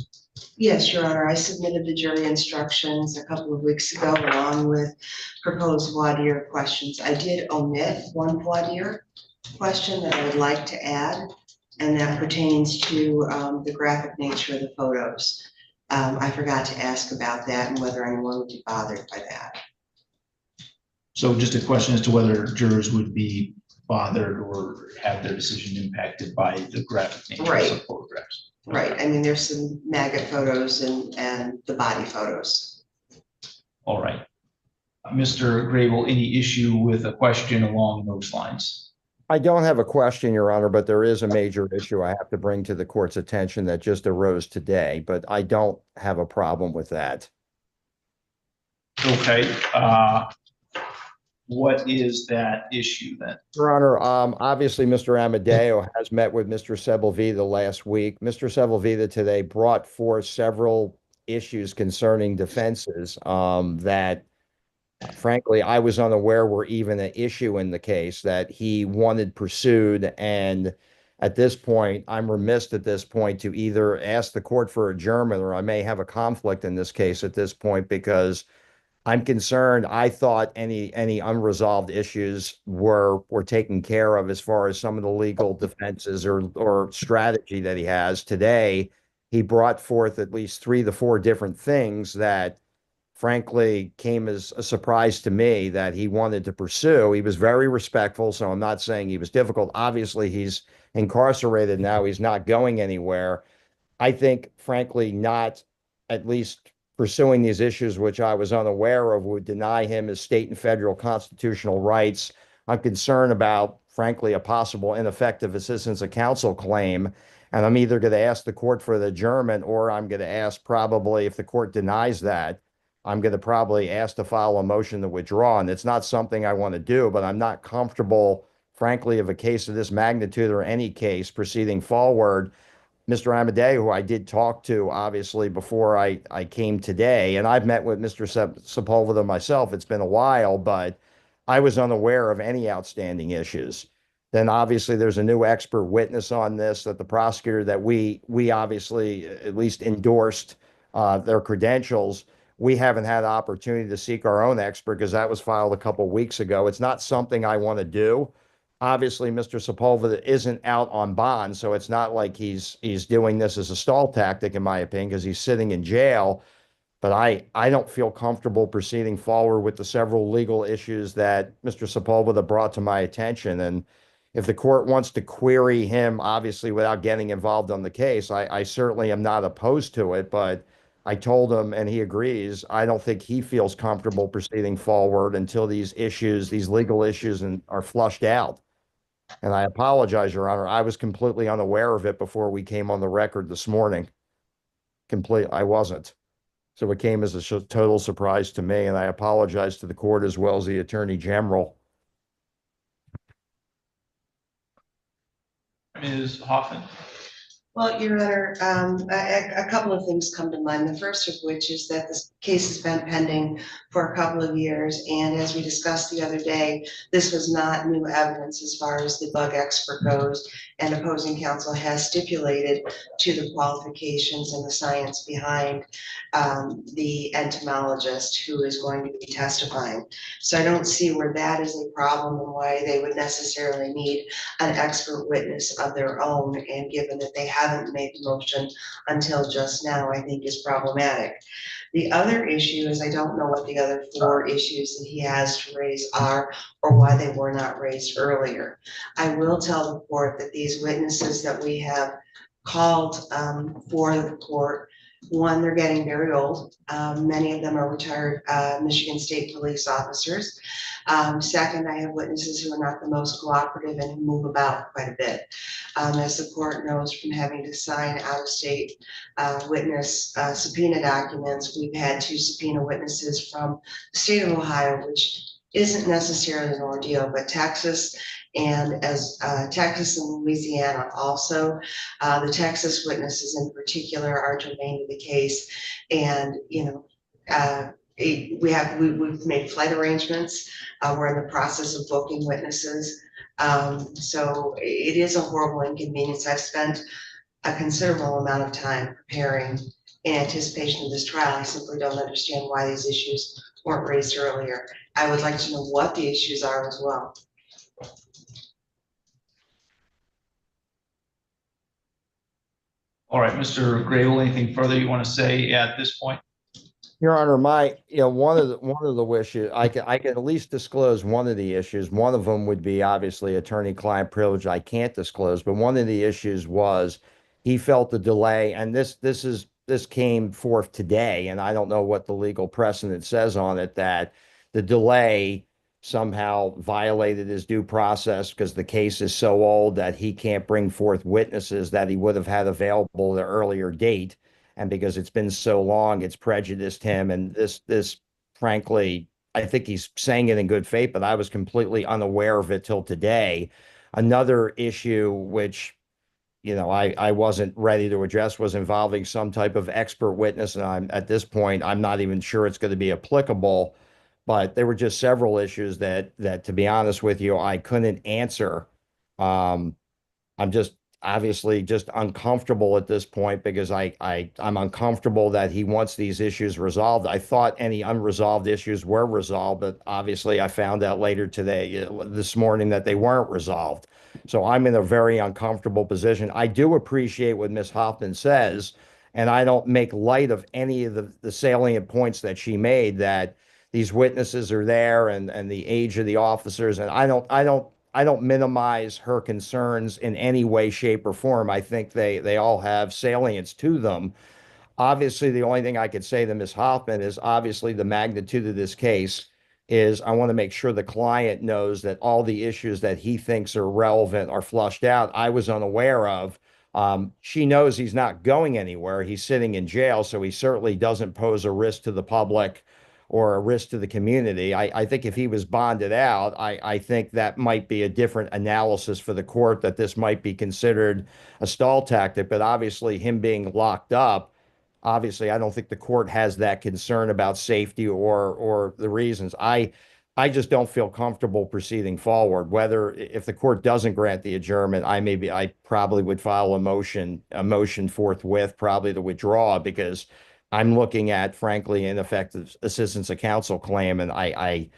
Yes, Your Honor. I submitted the jury instructions a couple of weeks ago along with proposed voir dire questions. I did omit one voir dire question that I would like to add, and that pertains to the graphic nature of the photos. I forgot to ask about that and whether anyone would be bothered by that. So just a question as to whether jurors would be bothered or have their decision impacted by the graphic nature Right. of photographs. Right. I mean, there's some maggot photos and the body photos. All right. Mr. Grable, any issue with a question along those lines? I don't have a question, Your Honor, but there is a major issue I have to bring to the court's attention that just arose today, but I don't have a problem with that. Okay. What is that issue then? Your Honor, obviously, Mr. Amadeo has met with Mr. Sepulveda last week. Mr. Sepulveda today brought forth several issues concerning defenses that, frankly, I was unaware were even an issue in the case that he wanted pursued. And at this point, I'm remiss at this point to either ask the court for adjournment, or I may have a conflict in this case at this point because I'm concerned. I thought any unresolved issues were taken care of as far as some of the legal defenses or strategy that he has. Today, he brought forth at least 3 to 4 different things that frankly came as a surprise to me that he wanted to pursue. He was very respectful, so I'm not saying he was difficult. Obviously, he's incarcerated now. He's not going anywhere. I think, frankly, not at least pursuing these issues, which I was unaware of, would deny him his state and federal constitutional rights. I'm concerned about, frankly, a possible ineffective assistance of counsel claim. And I'm either going to ask the court for the adjournment, or I'm going to ask, probably, if the court denies that, I'm going to probably ask to file a motion to withdraw. And it's not something I want to do, but I'm not comfortable, frankly, of a case of this magnitude or any case proceeding forward. Mr. Amadeo, who I did talk to, obviously, before I came today, and I've met with Mr. Sepulveda myself. It's been a while, but I was unaware of any outstanding issues. Then obviously there's a new expert witness on this that the prosecutor that we obviously at least endorsed their credentials. We haven't had the opportunity to seek our own expert because that was filed a couple of weeks ago. It's not something I want to do. Obviously, Mr. Sepulveda isn't out on bond, so it's not like he's doing this as a stall tactic, in my opinion, because he's sitting in jail. But I don't feel comfortable proceeding forward with the several legal issues that Mr. Sepulveda brought to my attention. And if the court wants to query him, obviously, without getting involved on the case, I certainly am not opposed to it. But I told him, and he agrees, I don't think he feels comfortable proceeding forward until these issues, these legal issues, are flushed out. And I apologize, Your Honor. I was completely unaware of it before we came on the record this morning. I wasn't. So it came as a total surprise to me, and I apologize to the court as well as the Attorney General. Ms. Hoffman. Well, Your Honor, a couple of things come to mind. The first of which is that this case has been pending for a couple of years. And as we discussed the other day, this was not new evidence as far as the bug expert goes. And opposing counsel has stipulated to the qualifications and the science behind the entomologist who is going to be testifying. So I don't see where that is a problem and why they would necessarily need an expert witness of their own. And given that they haven't made the motion until just now, I think is problematic. The other issue is I don't know what the other 4 issues that he has to raise are or why they were not raised earlier. I will tell the court that these witnesses that we have called for the court One, they're getting very old. Many of them are retired Michigan State police officers. Second, I have witnesses who are not the most cooperative and who move about quite a bit. As the court knows from having to sign out-of-state witness subpoena documents, we've had to subpoena witnesses from the state of Ohio, which isn't necessarily an ordeal, but Texas and Texas and Louisiana also. The Texas witnesses in particular are germane to the case, and we've made flight arrangements. We're in the process of booking witnesses. So it is a horrible inconvenience. I've spent a considerable amount of time preparing in anticipation of this trial. I simply don't understand why these issues weren't raised earlier. I would like to know what the issues are as well. All right, Mr. Grable, anything further you want to say at this point? Your Honor, one of the wishes, I can at least disclose one of the issues. One of them would be obviously attorney-client privilege I can't disclose, but one of the issues was he felt the delay, and this came forth today, and I don't know what the legal precedent says on it, that the delay somehow violated his due process because the case is so old that he can't bring forth witnesses that he would have had available at an earlier date. And because it's been so long, it's prejudiced him. And this, frankly, I think he's saying it in good faith, but I was completely unaware of it till today. Another issue, which, I wasn't ready to address, was involving some type of expert witness. And at this point, I'm not even sure it's going to be applicable. But there were just several issues that, to be honest with you, I couldn't answer. I'm just obviously just uncomfortable at this point because I'm uncomfortable that he wants these issues resolved. I thought any unresolved issues were resolved, but obviously I found out later today, this morning, that they weren't resolved. So I'm in a very uncomfortable position. I do appreciate what Ms. Hoffman says, and I don't make light of any of the salient points that she made, that these witnesses are there and the age of the officers. And I don't minimize her concerns in any way, shape, or form. I think they all have salience to them. Obviously, the only thing I could say to Ms. Hoffman is obviously the magnitude of this case is I want to make sure the client knows that all the issues that he thinks are relevant are flushed out. I was unaware of. She knows he's not going anywhere. He's sitting in jail, so he certainly doesn't pose a risk to the public or a risk to the community. I think if he was bonded out, I think that might be a different analysis for the court, that this might be considered a stall tactic. But obviously him being locked up, obviously I don't think the court has that concern about safety or the reasons. I just don't feel comfortable proceeding forward. Whether if the court doesn't grant the adjournment, I probably would file a motion forthwith, probably to withdraw, because I'm looking at, frankly, ineffective assistance of counsel claim. And I'm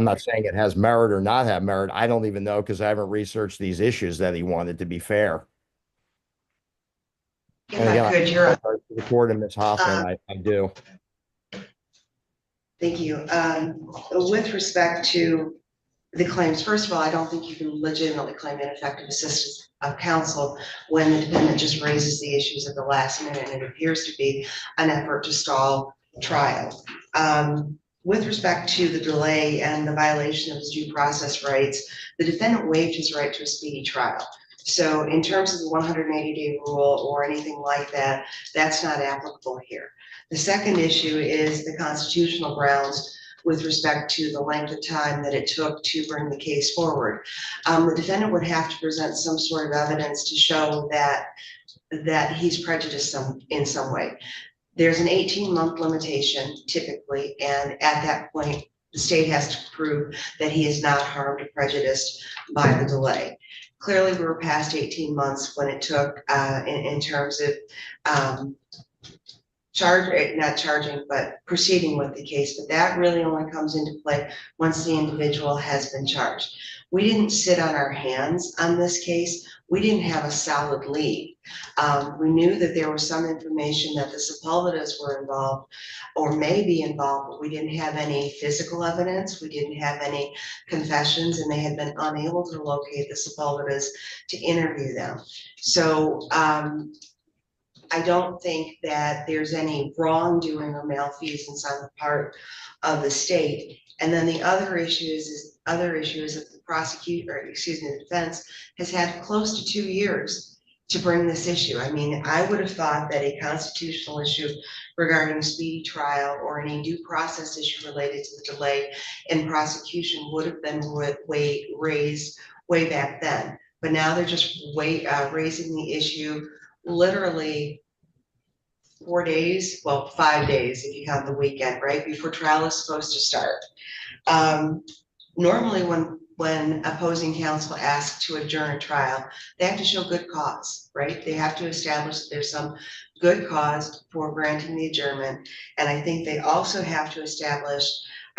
not saying it has merit or not have merit. I don't even know, because I haven't researched these issues that he wanted, to be fair. If I could, you're the court and Ms. Hoffman, I do. Thank you. With respect to the claims, first of all, I don't think you can legitimately claim ineffective assistance of counsel when the defendant just raises the issues at the last minute, and it appears to be an effort to stall trial. With respect to the delay and the violation of his due process rights, the defendant waived his right to a speedy trial. So in terms of the 180-day rule or anything like that, that's not applicable here. The second issue is the constitutional grounds with respect to the length of time that it took to bring the case forward. The defendant would have to present some sort of evidence to show that he's prejudiced in some way. There's an 18-month limitation typically, and at that point, the state has to prove that he is not harmed or prejudiced by the delay. Clearly, we were past 18 months when it took in terms of not charging, but proceeding with the case. But that really only comes into play once the individual has been charged. We didn't sit on our hands on this case. We didn't have a solid lead. We knew that there was some information that the Sepulvedas were involved or may be involved, but we didn't have any physical evidence. We didn't have any confessions, and they had been unable to locate the Sepulvedas to interview them. So I don't think that there's any wrongdoing or malfeasance on the part of the state. And then the other issue is that the the defense has had close to 2 years to bring this issue. I mean, I would have thought that a constitutional issue regarding a speedy trial or any due process issue related to the delay in prosecution would have been raised way back then. But now they're just raising the issue literally 4 days, well, 5 days if you count the weekend, right before trial is supposed to start. Normally when opposing counsel asks to adjourn a trial, they have to show good cause, right? They have to establish that there's some good cause for granting the adjournment. And I think they also have to establish,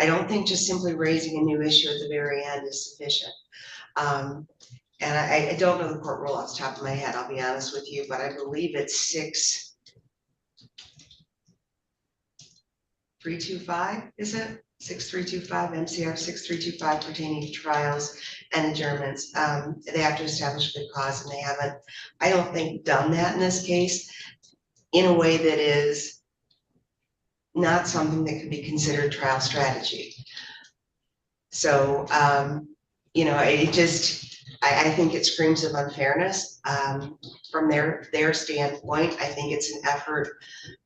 I don't think just simply raising a new issue at the very end is sufficient. And I don't know the court rule off the top of my head, I'll be honest with you, but I believe it's 6325, is it? 6325, MCR 6325 pertaining to trials and adjournments. They have to establish good cause, and they haven't, I don't think, done that in this case in a way that is not something that could be considered trial strategy. So, you know, it just, I think it screams of unfairness from their standpoint. I think it's an effort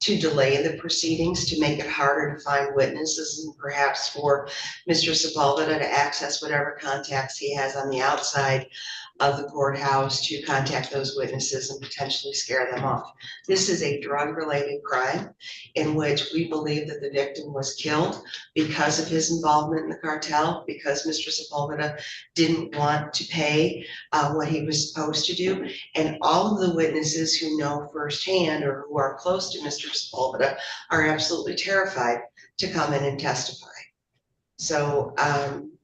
to delay the proceedings, to make it harder to find witnesses, and perhaps for Mr. Sepulveda to access whatever contacts he has on the outside of the courthouse to contact those witnesses and potentially scare them off. This is a drug-related crime in which we believe that the victim was killed because of his involvement in the cartel, because Mr. Sepulveda didn't want to pay what he was supposed to do. And all of the witnesses who know firsthand or who are close to Mr. Sepulveda are absolutely terrified to come in and testify. So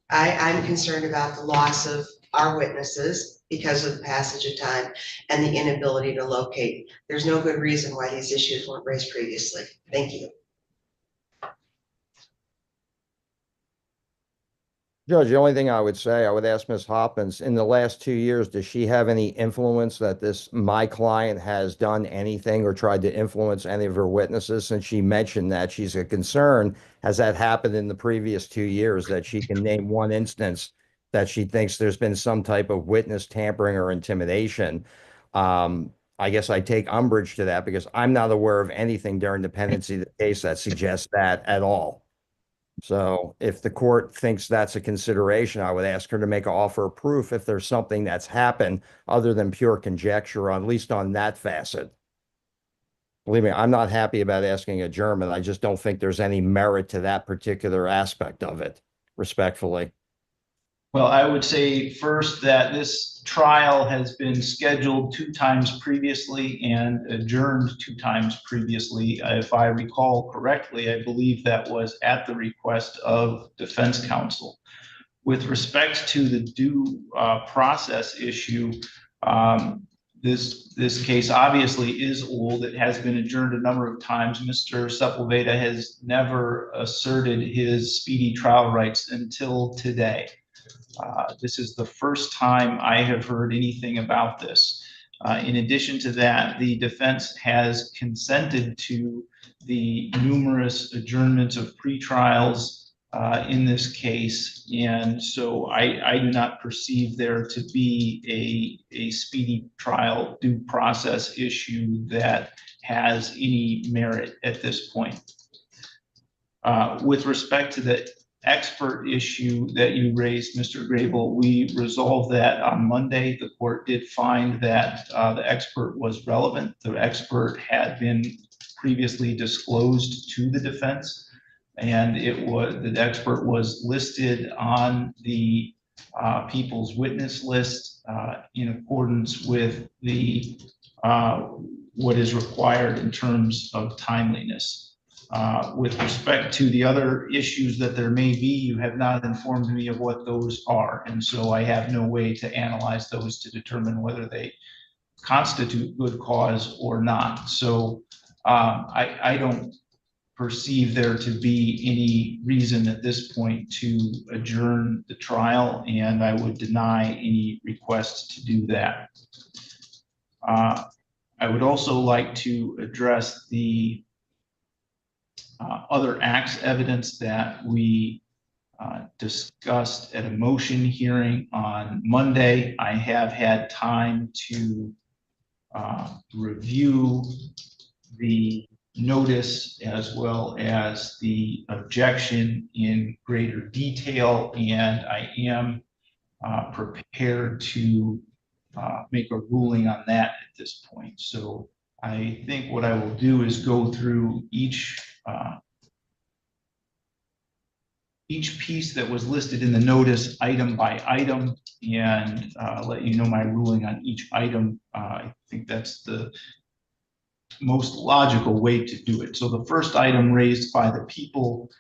I'm concerned about the loss of our witnesses because of the passage of time and the inability to locate. There's no good reason why these issues weren't raised previously. Thank you. Judge, the only thing I would say, I would ask Ms. Hoppins, in the last 2 years, does she have any influence that my client has done anything or tried to influence any of her witnesses? Since she mentioned that she's a concern, has that happened in the previous 2 years, that she can name one instance that she thinks there's been some type of witness tampering or intimidation? I guess I take umbrage to that because I'm not aware of anything during the pendency of the case that suggests that at all. So if the court thinks that's a consideration, I would ask her to make an offer of proof if there's something that's happened other than pure conjecture, at least on that facet. Believe me, I'm not happy about asking adjournment. I just don't think there's any merit to that particular aspect of it, respectfully. Well, I would say first that this trial has been scheduled 2 times previously and adjourned 2 times previously. If I recall correctly, I believe that was at the request of defense counsel. With respect to the due process issue, this case obviously is old. It has been adjourned a number of times. Mr. Sepulveda has never asserted his speedy trial rights until today. This is the first time I have heard anything about this. In addition to that, the defense has consented to the numerous adjournments of pretrials in this case. And so I do not perceive there to be a speedy trial due process issue that has any merit at this point. With respect to the expert issue that you raised, Mr. Grable, we resolved that on Monday. The court did find that the expert was relevant. The expert had been previously disclosed to the defense, and the expert was listed on the people's witness list in accordance with the what is required in terms of timeliness. With respect to the other issues that there may be, you have not informed me of what those are. And so I have no way to analyze those to determine whether they constitute good cause or not. So I don't perceive there to be any reason at this point to adjourn the trial, and I would deny any request to do that. I would also like to address the other acts evidence that we discussed at a motion hearing on Monday. I have had time to review the notice as well as the objection in greater detail, and I am prepared to make a ruling on that at this point. So I think what I will do is go through each piece that was listed in the notice item by item and let you know my ruling on each item. I think that's the most logical way to do it. So the first item raised by the people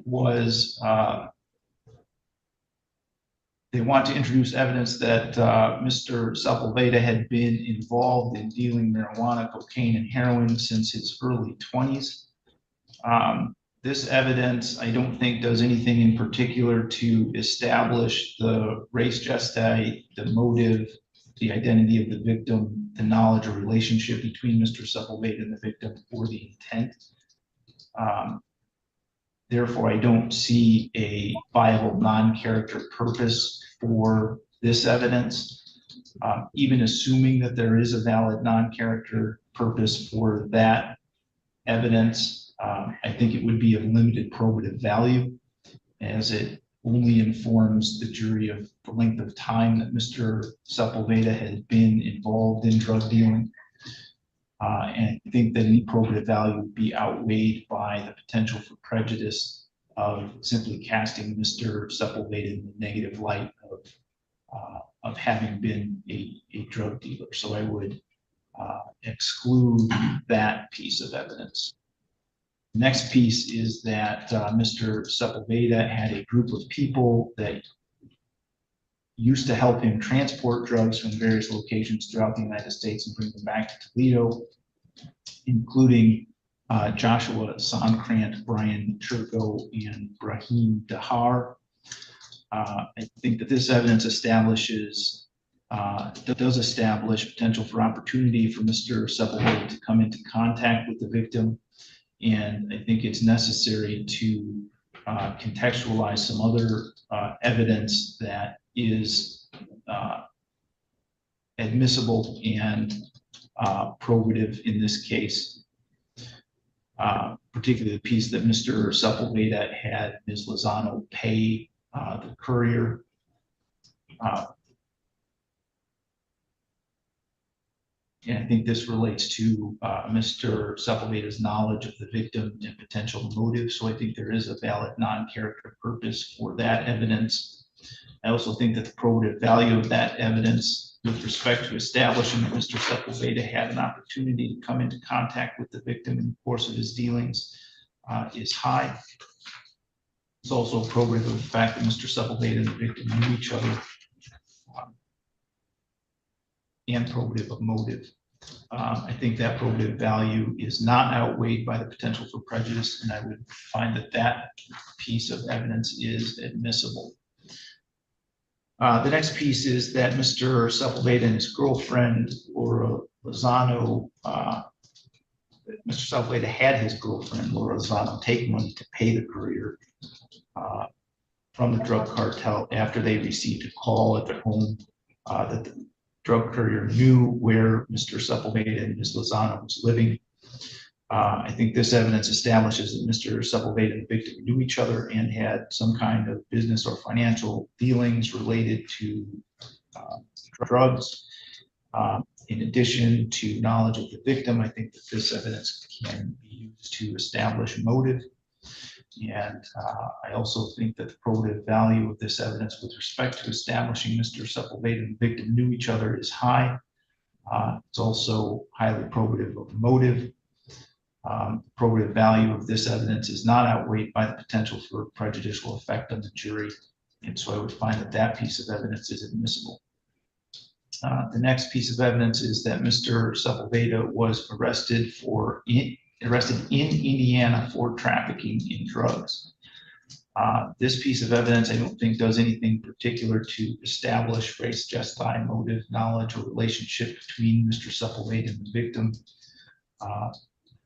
was they want to introduce evidence that Mr. Sepulveda had been involved in dealing marijuana, cocaine, and heroin since his early 20s. This evidence, I don't think, does anything in particular to establish the res gestae, the motive, the identity of the victim, the knowledge or relationship between Mr. Sepulveda and the victim, or the intent. Therefore, I don't see a viable non-character purpose for this evidence. Even assuming that there is a valid non-character purpose for that evidence, I think it would be of limited probative value, as it only informs the jury of the length of time that Mr. Sepulveda had been involved in drug dealing. And I think that any probative value would be outweighed by the potential for prejudice of simply casting Mr. Sepulveda in the negative light of having been a drug dealer. So I would exclude that piece of evidence. The next piece is that Mr. Sepulveda had a group of people that used to help him transport drugs from various locations throughout the United States and bring them back to Toledo, including Joshua Sonkrant, Brian Churko, and Brahim Dahar. I think that this evidence does establish potential for opportunity for Mr. Sepulveda to come into contact with the victim. And I think it's necessary to contextualize some other evidence that is admissible and probative in this case, particularly the piece that Mr. Sepulveda had Ms. Lozano pay the courier. And I think this relates to Mr. Sepulveda's knowledge of the victim and potential motive. So I think there is a valid non-character purpose for that evidence. I also think that the probative value of that evidence with respect to establishing that Mr. Sepulveda had an opportunity to come into contact with the victim in the course of his dealings is high. It's also probative of the fact that Mr. Sepulveda and the victim knew each other, and probative of motive. I think that probative value is not outweighed by the potential for prejudice, and I would find that that piece of evidence is admissible. The next piece is that Mr. Sepulveda and his girlfriend, Laura Lozano, Mr. Sepulveda had his girlfriend, Laura Lozano, take money to pay the courier from the drug cartel after they received a call at their home that the drug courier knew where Mr. Sepulveda and Ms. Lozano was living. I think this evidence establishes that Mr. Sepulveda and the victim knew each other and had some kind of business or financial dealings related to drugs. In addition to knowledge of the victim, I think that this evidence can be used to establish motive. And I also think that the probative value of this evidence with respect to establishing Mr. Sepulveda and the victim knew each other is high. It's also highly probative of motive. Probative value of this evidence is not outweighed by the potential for prejudicial effect on the jury. And so I would find that that piece of evidence is admissible. The next piece of evidence is that Mr. Sepulveda was arrested in Indiana for trafficking in drugs. This piece of evidence, I don't think does anything particular to establish race, gesti, motive, knowledge, or relationship between Mr. Supplewade and the victim.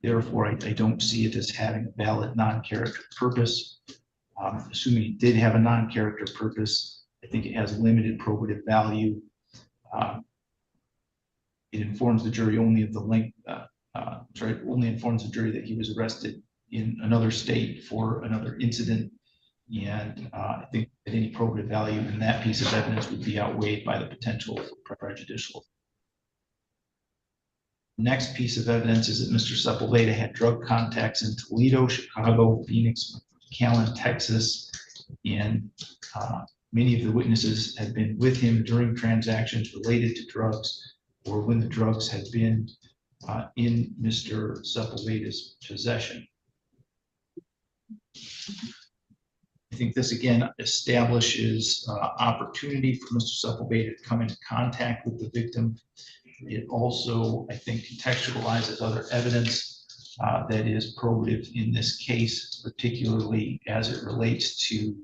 Therefore, I don't see it as having a valid non-character purpose. Assuming it did have a non-character purpose, I think it has limited probative value. It informs the jury only of the length, only informs the jury that he was arrested in another state for another incident. And I think that any probative value in that piece of evidence would be outweighed by the potential for prejudicial. Next piece of evidence is that Mr. Sepulveda had drug contacts in Toledo, Chicago, Phoenix, McAllen, Texas, and many of the witnesses had been with him during transactions related to drugs or when the drugs had been in Mr. Sepulveda's possession. I think this again establishes opportunity for Mr. Sepulveda to come into contact with the victim. It also, I think, contextualizes other evidence that is probative in this case, particularly as it relates to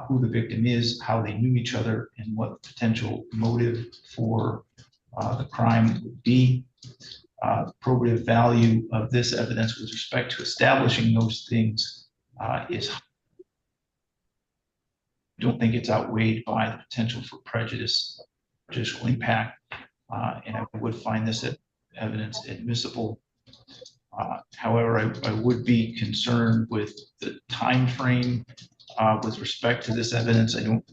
who the victim is, how they knew each other, and what the potential motive for the crime would be. Probative value of this evidence with respect to establishing those things is, I don't think it's outweighed by the potential for prejudicial impact. And I would find this evidence admissible. However, I would be concerned with the time frame with respect to this evidence. I don't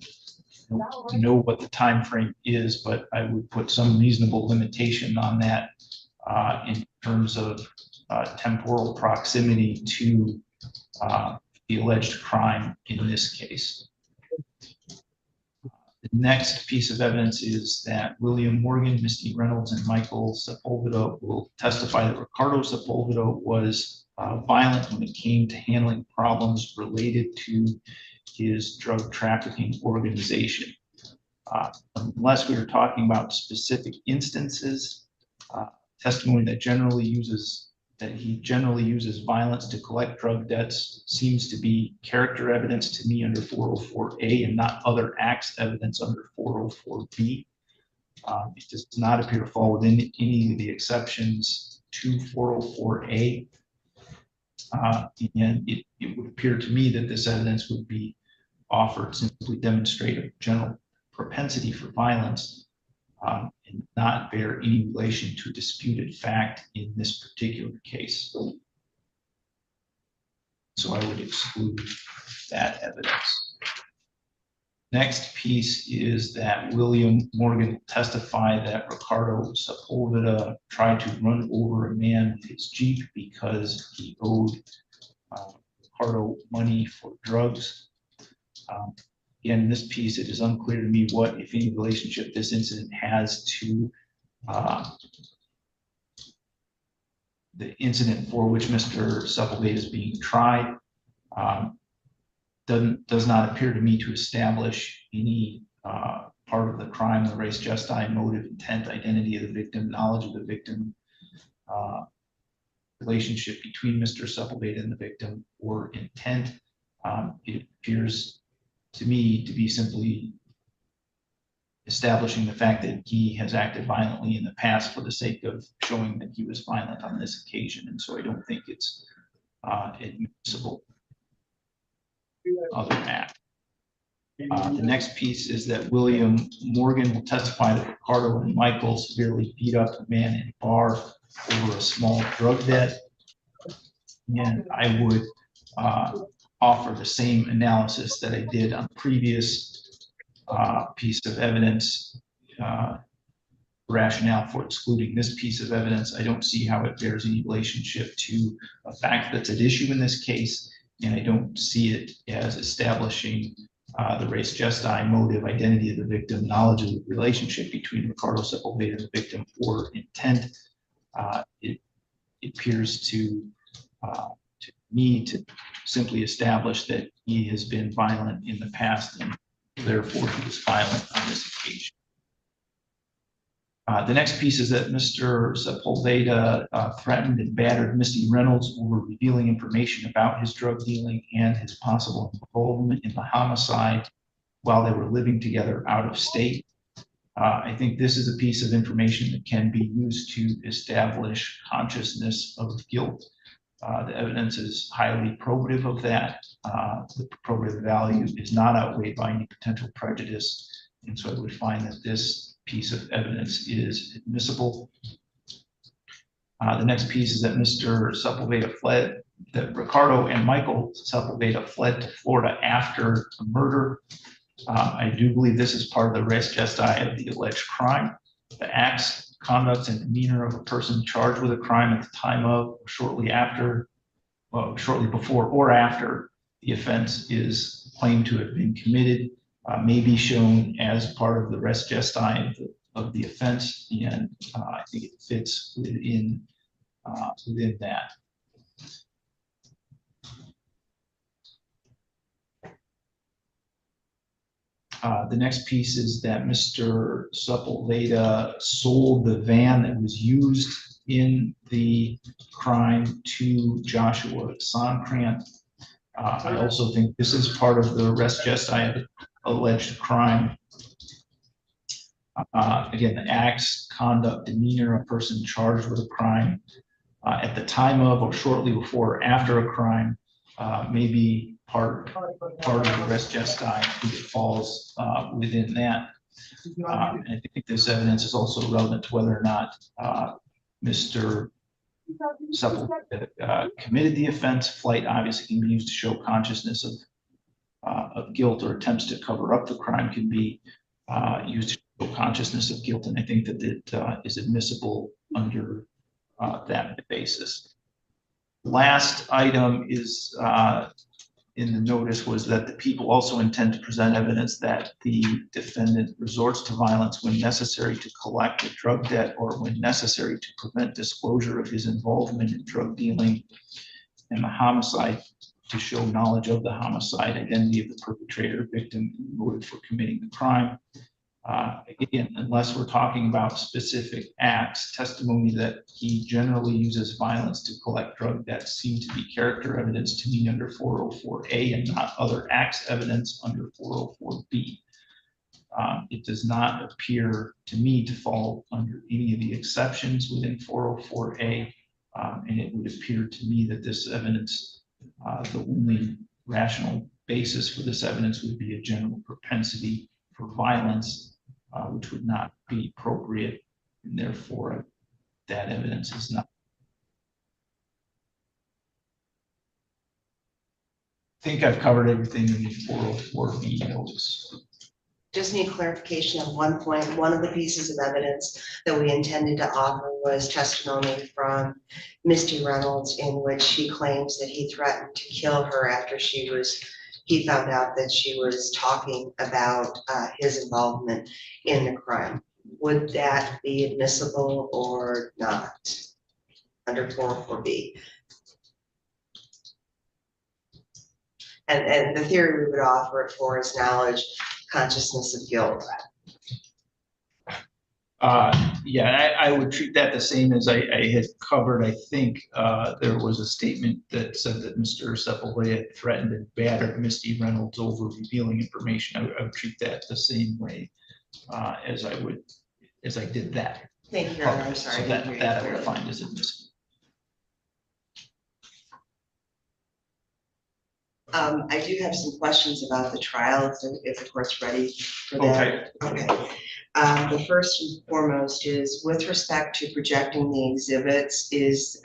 know what the time frame is, but I would put some reasonable limitation on that in terms of temporal proximity to the alleged crime in this case. The next piece of evidence is that William Morgan, Misty Reynolds, and Michael Sepulveda will testify that Ricardo Sepulveda was violent when it came to handling problems related to his drug trafficking organization. Unless we are talking about specific instances, testimony that he generally uses violence to collect drug debts seems to be character evidence to me under 404A and not other acts evidence under 404B. It does not appear to fall within any of the exceptions to 404A. And it would appear to me that this evidence would be offered simply demonstrate a general propensity for violence and not bear any relation to a disputed fact in this particular case. So I would exclude that evidence. Next piece is that William Morgan testified that Ricardo Sepulveda tried to run over a man with his Jeep because he owed Ricardo money for drugs. Again, in this piece, it is unclear to me what, if any, relationship this incident has to the incident for which Mr. Sepulveda is being tried. Does not appear to me to establish any part of the crime, the race, gesti, motive, intent, identity of the victim, knowledge of the victim, relationship between Mr. Sepulveda and the victim, or intent. It appears to me to be simply establishing the fact that he has acted violently in the past for the sake of showing that he was violent on this occasion. And so I don't think it's admissible other than that. The next piece is that William Morgan will testify that Ricardo and Michael severely beat up a man in a bar over a small drug debt. And I would offer the same analysis that I did on previous piece of evidence, rationale for excluding this piece of evidence. I don't see how it bears any relationship to a fact that's at issue in this case, and I don't see it as establishing the race, gesti, motive, identity of the victim, knowledge of the relationship between Ricardo Sepulveda and the victim, or intent. It appears to me to simply establish that he has been violent in the past and therefore he was violent on this occasion. The next piece is that Mr. Sepulveda threatened and battered Misty Reynolds over revealing information about his drug dealing and his possible involvement in the homicide while they were living together out of state. I think this is a piece of information that can be used to establish consciousness of guilt. The evidence is highly probative of that. The probative value is not outweighed by any potential prejudice. And so I would find that this piece of evidence is admissible. The next piece is that Mr. Sepulveda fled, that Ricardo and Michael Sepulveda fled to Florida after the murder. I do believe this is part of the res gestae of the alleged crime. The acts, conduct, and demeanor of a person charged with a crime at the time of, or shortly after, well, shortly before or after the offense is claimed to have been committed, may be shown as part of the res gestae of the offense, and I think it fits within that. The next piece is that Mr. Sepulveda sold the van that was used in the crime to Joshua Sonkrant. I also think this is part of the res gestae of the alleged crime. Again, the acts, conduct, demeanor of a person charged with a crime at the time of or shortly before or after a crime may be part of the res gestae. I think it falls within that. And I think this evidence is also relevant to whether or not Mr. Sepulveda committed the offense. Flight obviously can be used to show consciousness of guilt, or attempts to cover up the crime can be used to show consciousness of guilt, and I think that it is admissible under that basis. Last item is in the notice was that the people also intend to present evidence that the defendant resorts to violence when necessary to collect a drug debt or when necessary to prevent disclosure of his involvement in drug dealing and the homicide, to show knowledge of the homicide, identity of the perpetrator, victim, and motive for committing the crime. Again, unless we're talking about specific acts, testimony that he generally uses violence to collect drug debts seem to be character evidence to me under 404A and not other acts evidence under 404B. It does not appear to me to fall under any of the exceptions within 404A, and it would appear to me that this evidence, the only rational basis for this evidence would be a general propensity for violence, which would not be appropriate, and therefore that evidence is not. I think I've covered everything in the 404B notice. Just need clarification on one point. One of the pieces of evidence that we intended to offer was testimony from Misty Reynolds, in which she claims that he threatened to kill her after he found out that she was talking about his involvement in the crime. Would that be admissible or not under 404B? And the theory we would offer it for is knowledge, consciousness of guilt. Yeah, I would treat that the same as I had covered. I think there was a statement that said that Mr. Sepulveda threatened and battered Misty Reynolds over revealing information. I would treat that the same way as I did that. Thank you, Your Honor. I'm sorry. So that I would find as admissible. I do have some questions about the trial, if the court's ready for that. Okay. The first and foremost is with respect to projecting the exhibits, is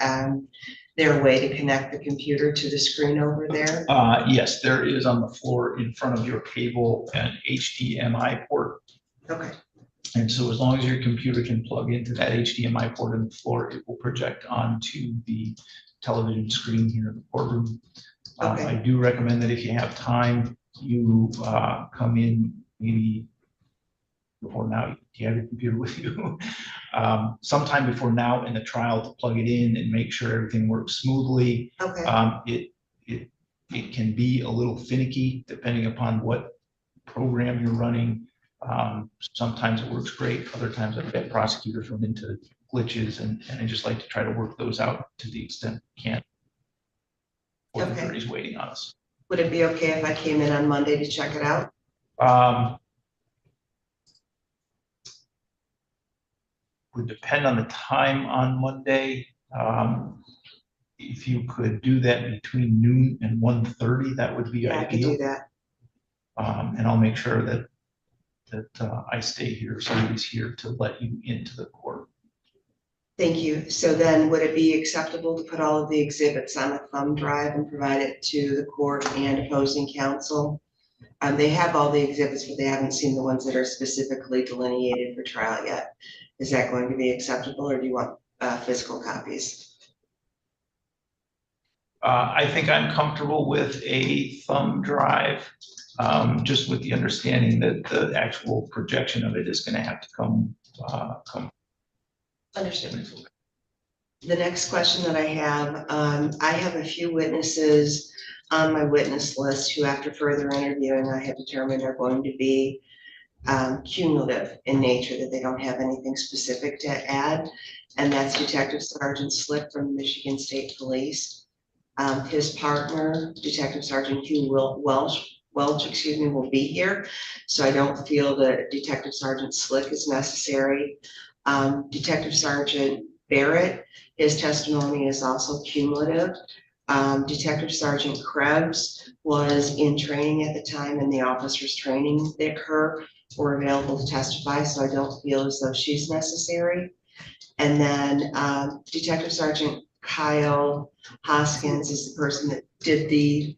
there a way to connect the computer to the screen over there? Yes, there is on the floor in front of your table an HDMI port. Okay. And so as long as your computer can plug into that HDMI port in the floor, it will project onto the television screen here in the courtroom. Okay. I do recommend that if you have time, you come in maybe before now. Do you have your computer with you? Sometime before now in the trial to plug it in and make sure everything works smoothly. Okay. It can be a little finicky depending upon what program you're running. Sometimes it works great, other times I've had prosecutors run into glitches, and I just like to try to work those out to the extent we can. Or the Okay. jury's waiting on us. Would it be okay if I came in on Monday to check it out? Would depend on the time on Monday. If you could do that between noon and 1:30, that would be Yeah, I could ideal. do that. And I'll make sure that I stay here, somebody's here to let you into the court. Thank you. So then would it be acceptable to put all of the exhibits on a thumb drive and provide it to the court and opposing counsel? They have all the exhibits, but they haven't seen the ones that are specifically delineated for trial yet. Is that going to be acceptable, or do you want physical copies? I think I'm comfortable with a thumb drive, just with the understanding that the actual projection of it is going to have to come. Understood. The next question that I have a few witnesses on my witness list who, after further interviewing, I have determined are going to be cumulative in nature, that they don't have anything specific to add. And that's Detective Sergeant Slick from Michigan State Police. His partner, Detective Sergeant Hugh Welch, will be here. So I don't feel that Detective Sergeant Slick is necessary. Detective Sergeant Barrett, his testimony is also cumulative. Detective Sergeant Krebs was in training at the time, and the officers training her were available to testify, so I don't feel as though she's necessary. And then Detective Sergeant Kyle Hoskins is the person that did the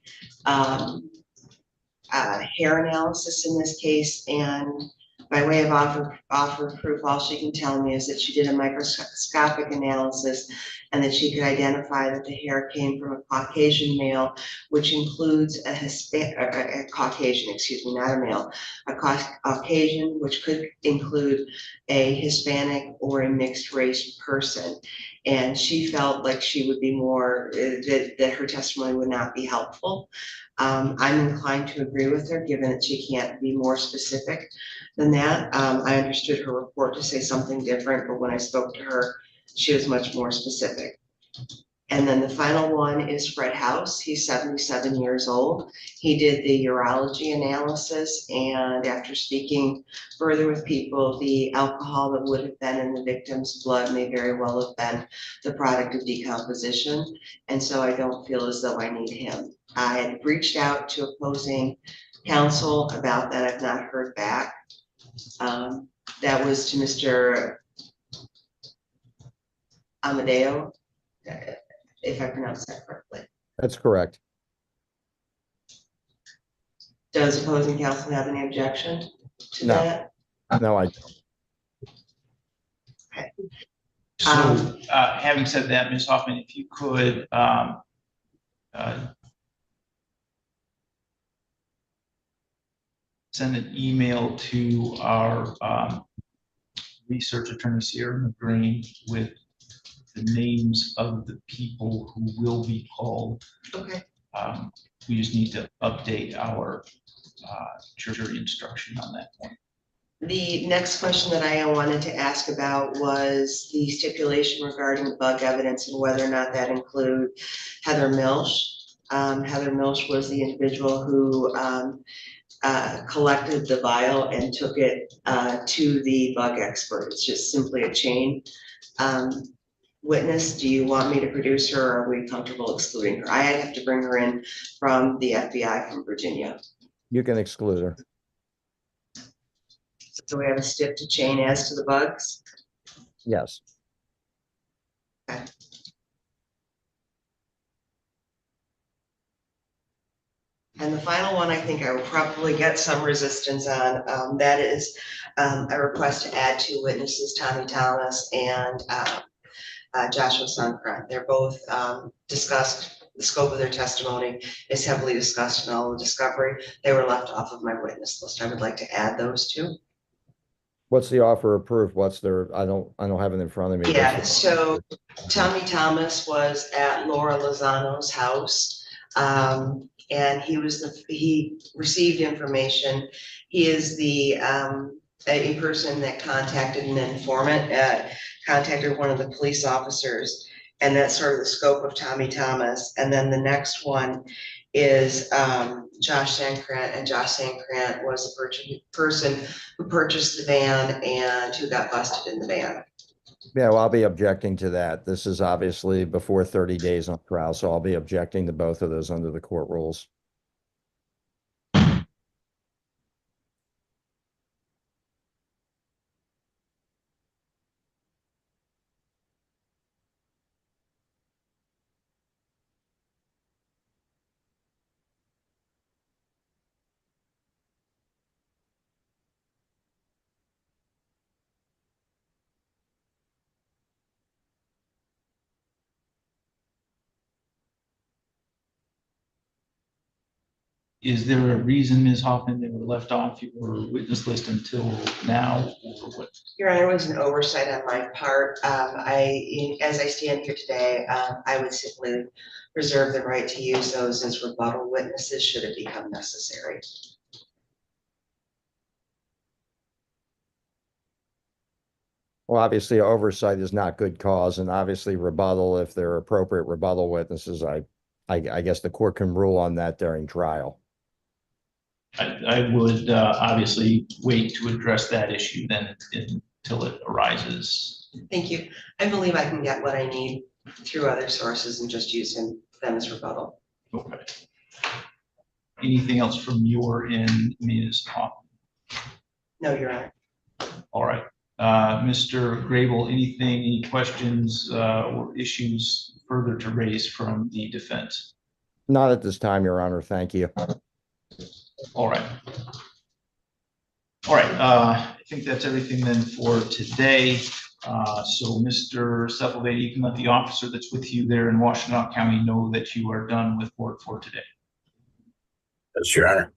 hair analysis in this case, and by way of offer of proof, all she can tell me is that she did a microscopic analysis and that she could identify that the hair came from a Caucasian male, which includes a Caucasian, excuse me, not a male, a Caucasian, which could include a Hispanic or a mixed race person. And she felt like she would be more, that her testimony would not be helpful. I'm inclined to agree with her, given that she can't be more specific than that. I understood her report to say something different, but when I spoke to her, she was much more specific. And then the final one is Fred House. He's 77 years old. He did the urology analysis, and after speaking further with people, the alcohol that would have been in the victim's blood may very well have been the product of decomposition. And so I don't feel as though I need him. I had reached out to opposing counsel about that. I've not heard back. That was to Mr. Amadeo, if I pronounced that correctly. That's correct. Does opposing counsel have any objection to No. that? No, I don't. Okay. So, having said that, Ms. Hoffman, if you could send an email to our research attorneys here in the green with the names of the people who will be called. Okay. We just need to update our jury instruction on that point. The next question that I wanted to ask about was the stipulation regarding bug evidence and whether or not that include Heather Milch. Heather Milch was the individual who collected the vial and took it to the bug expert. It's just simply a chain. Witness, do you want me to produce her, or are we comfortable excluding her? I have to bring her in from the FBI from Virginia. You can exclude her. So we have a stick to chain as to the bugs? Yes. Okay. And the final one, I think I will probably get some resistance on. That is a request to add two witnesses, Tommy Thomas and Joshua Sunkron. They're both discussed. The scope of their testimony is heavily discussed in all the discovery. They were left off of my witness list. I would like to add those two. What's the offer of proof? What's their, I don't have it in front of me. Yeah, so Tommy Thomas was at Laura Lozano's house and he received information. He is a person that contacted an informant, contacted one of the police officers, and that's sort of the scope of Tommy Thomas. And then the next one is Josh Sankrant, and Josh Sankrant was the person who purchased the van and who got busted in the van. Yeah, well, I'll be objecting to that. This is obviously before 30 days on trial, so I'll be objecting to both of those under the court rules. Is there a reason, Ms. Hoffman, they were left off your witness list until now, or what? Your Honor, it was an oversight on my part. As I stand here today, I would simply reserve the right to use those as rebuttal witnesses should it become necessary. Well, obviously, oversight is not good cause, and obviously rebuttal, if there are appropriate rebuttal witnesses, I guess the court can rule on that during trial. I would obviously wait to address that issue then until it arises. Thank you. I believe I can get what I need through other sources and just use them as rebuttal. Okay. Anything else from your end, Ms. Hoffman? No, Your Honor. All right. Mr. Grable, any questions or issues further to raise from the defense? Not at this time, Your Honor. Thank you. All right. All right. I think that's everything then for today. So Mr. Sepulveda, you can let the officer that's with you there in Washtenaw County know that you are done with work for today. Yes, Your Honor.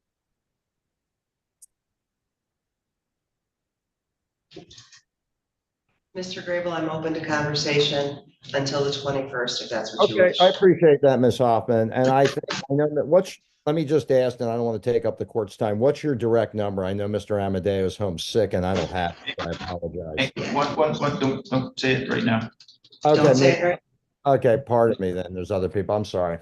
Mr. Grable, I'm open to conversation until the 21st, if that's what you Okay, wish. I appreciate that, Ms. Hoffman. And I know that let me just ask, and I don't want to take up the court's time. What's your direct number? I know Mr. Amadeo is home sick and I don't have it. I apologize. Hey, don't say it right now. Okay, Don't say it right. okay, pardon me then. There's other people. I'm sorry.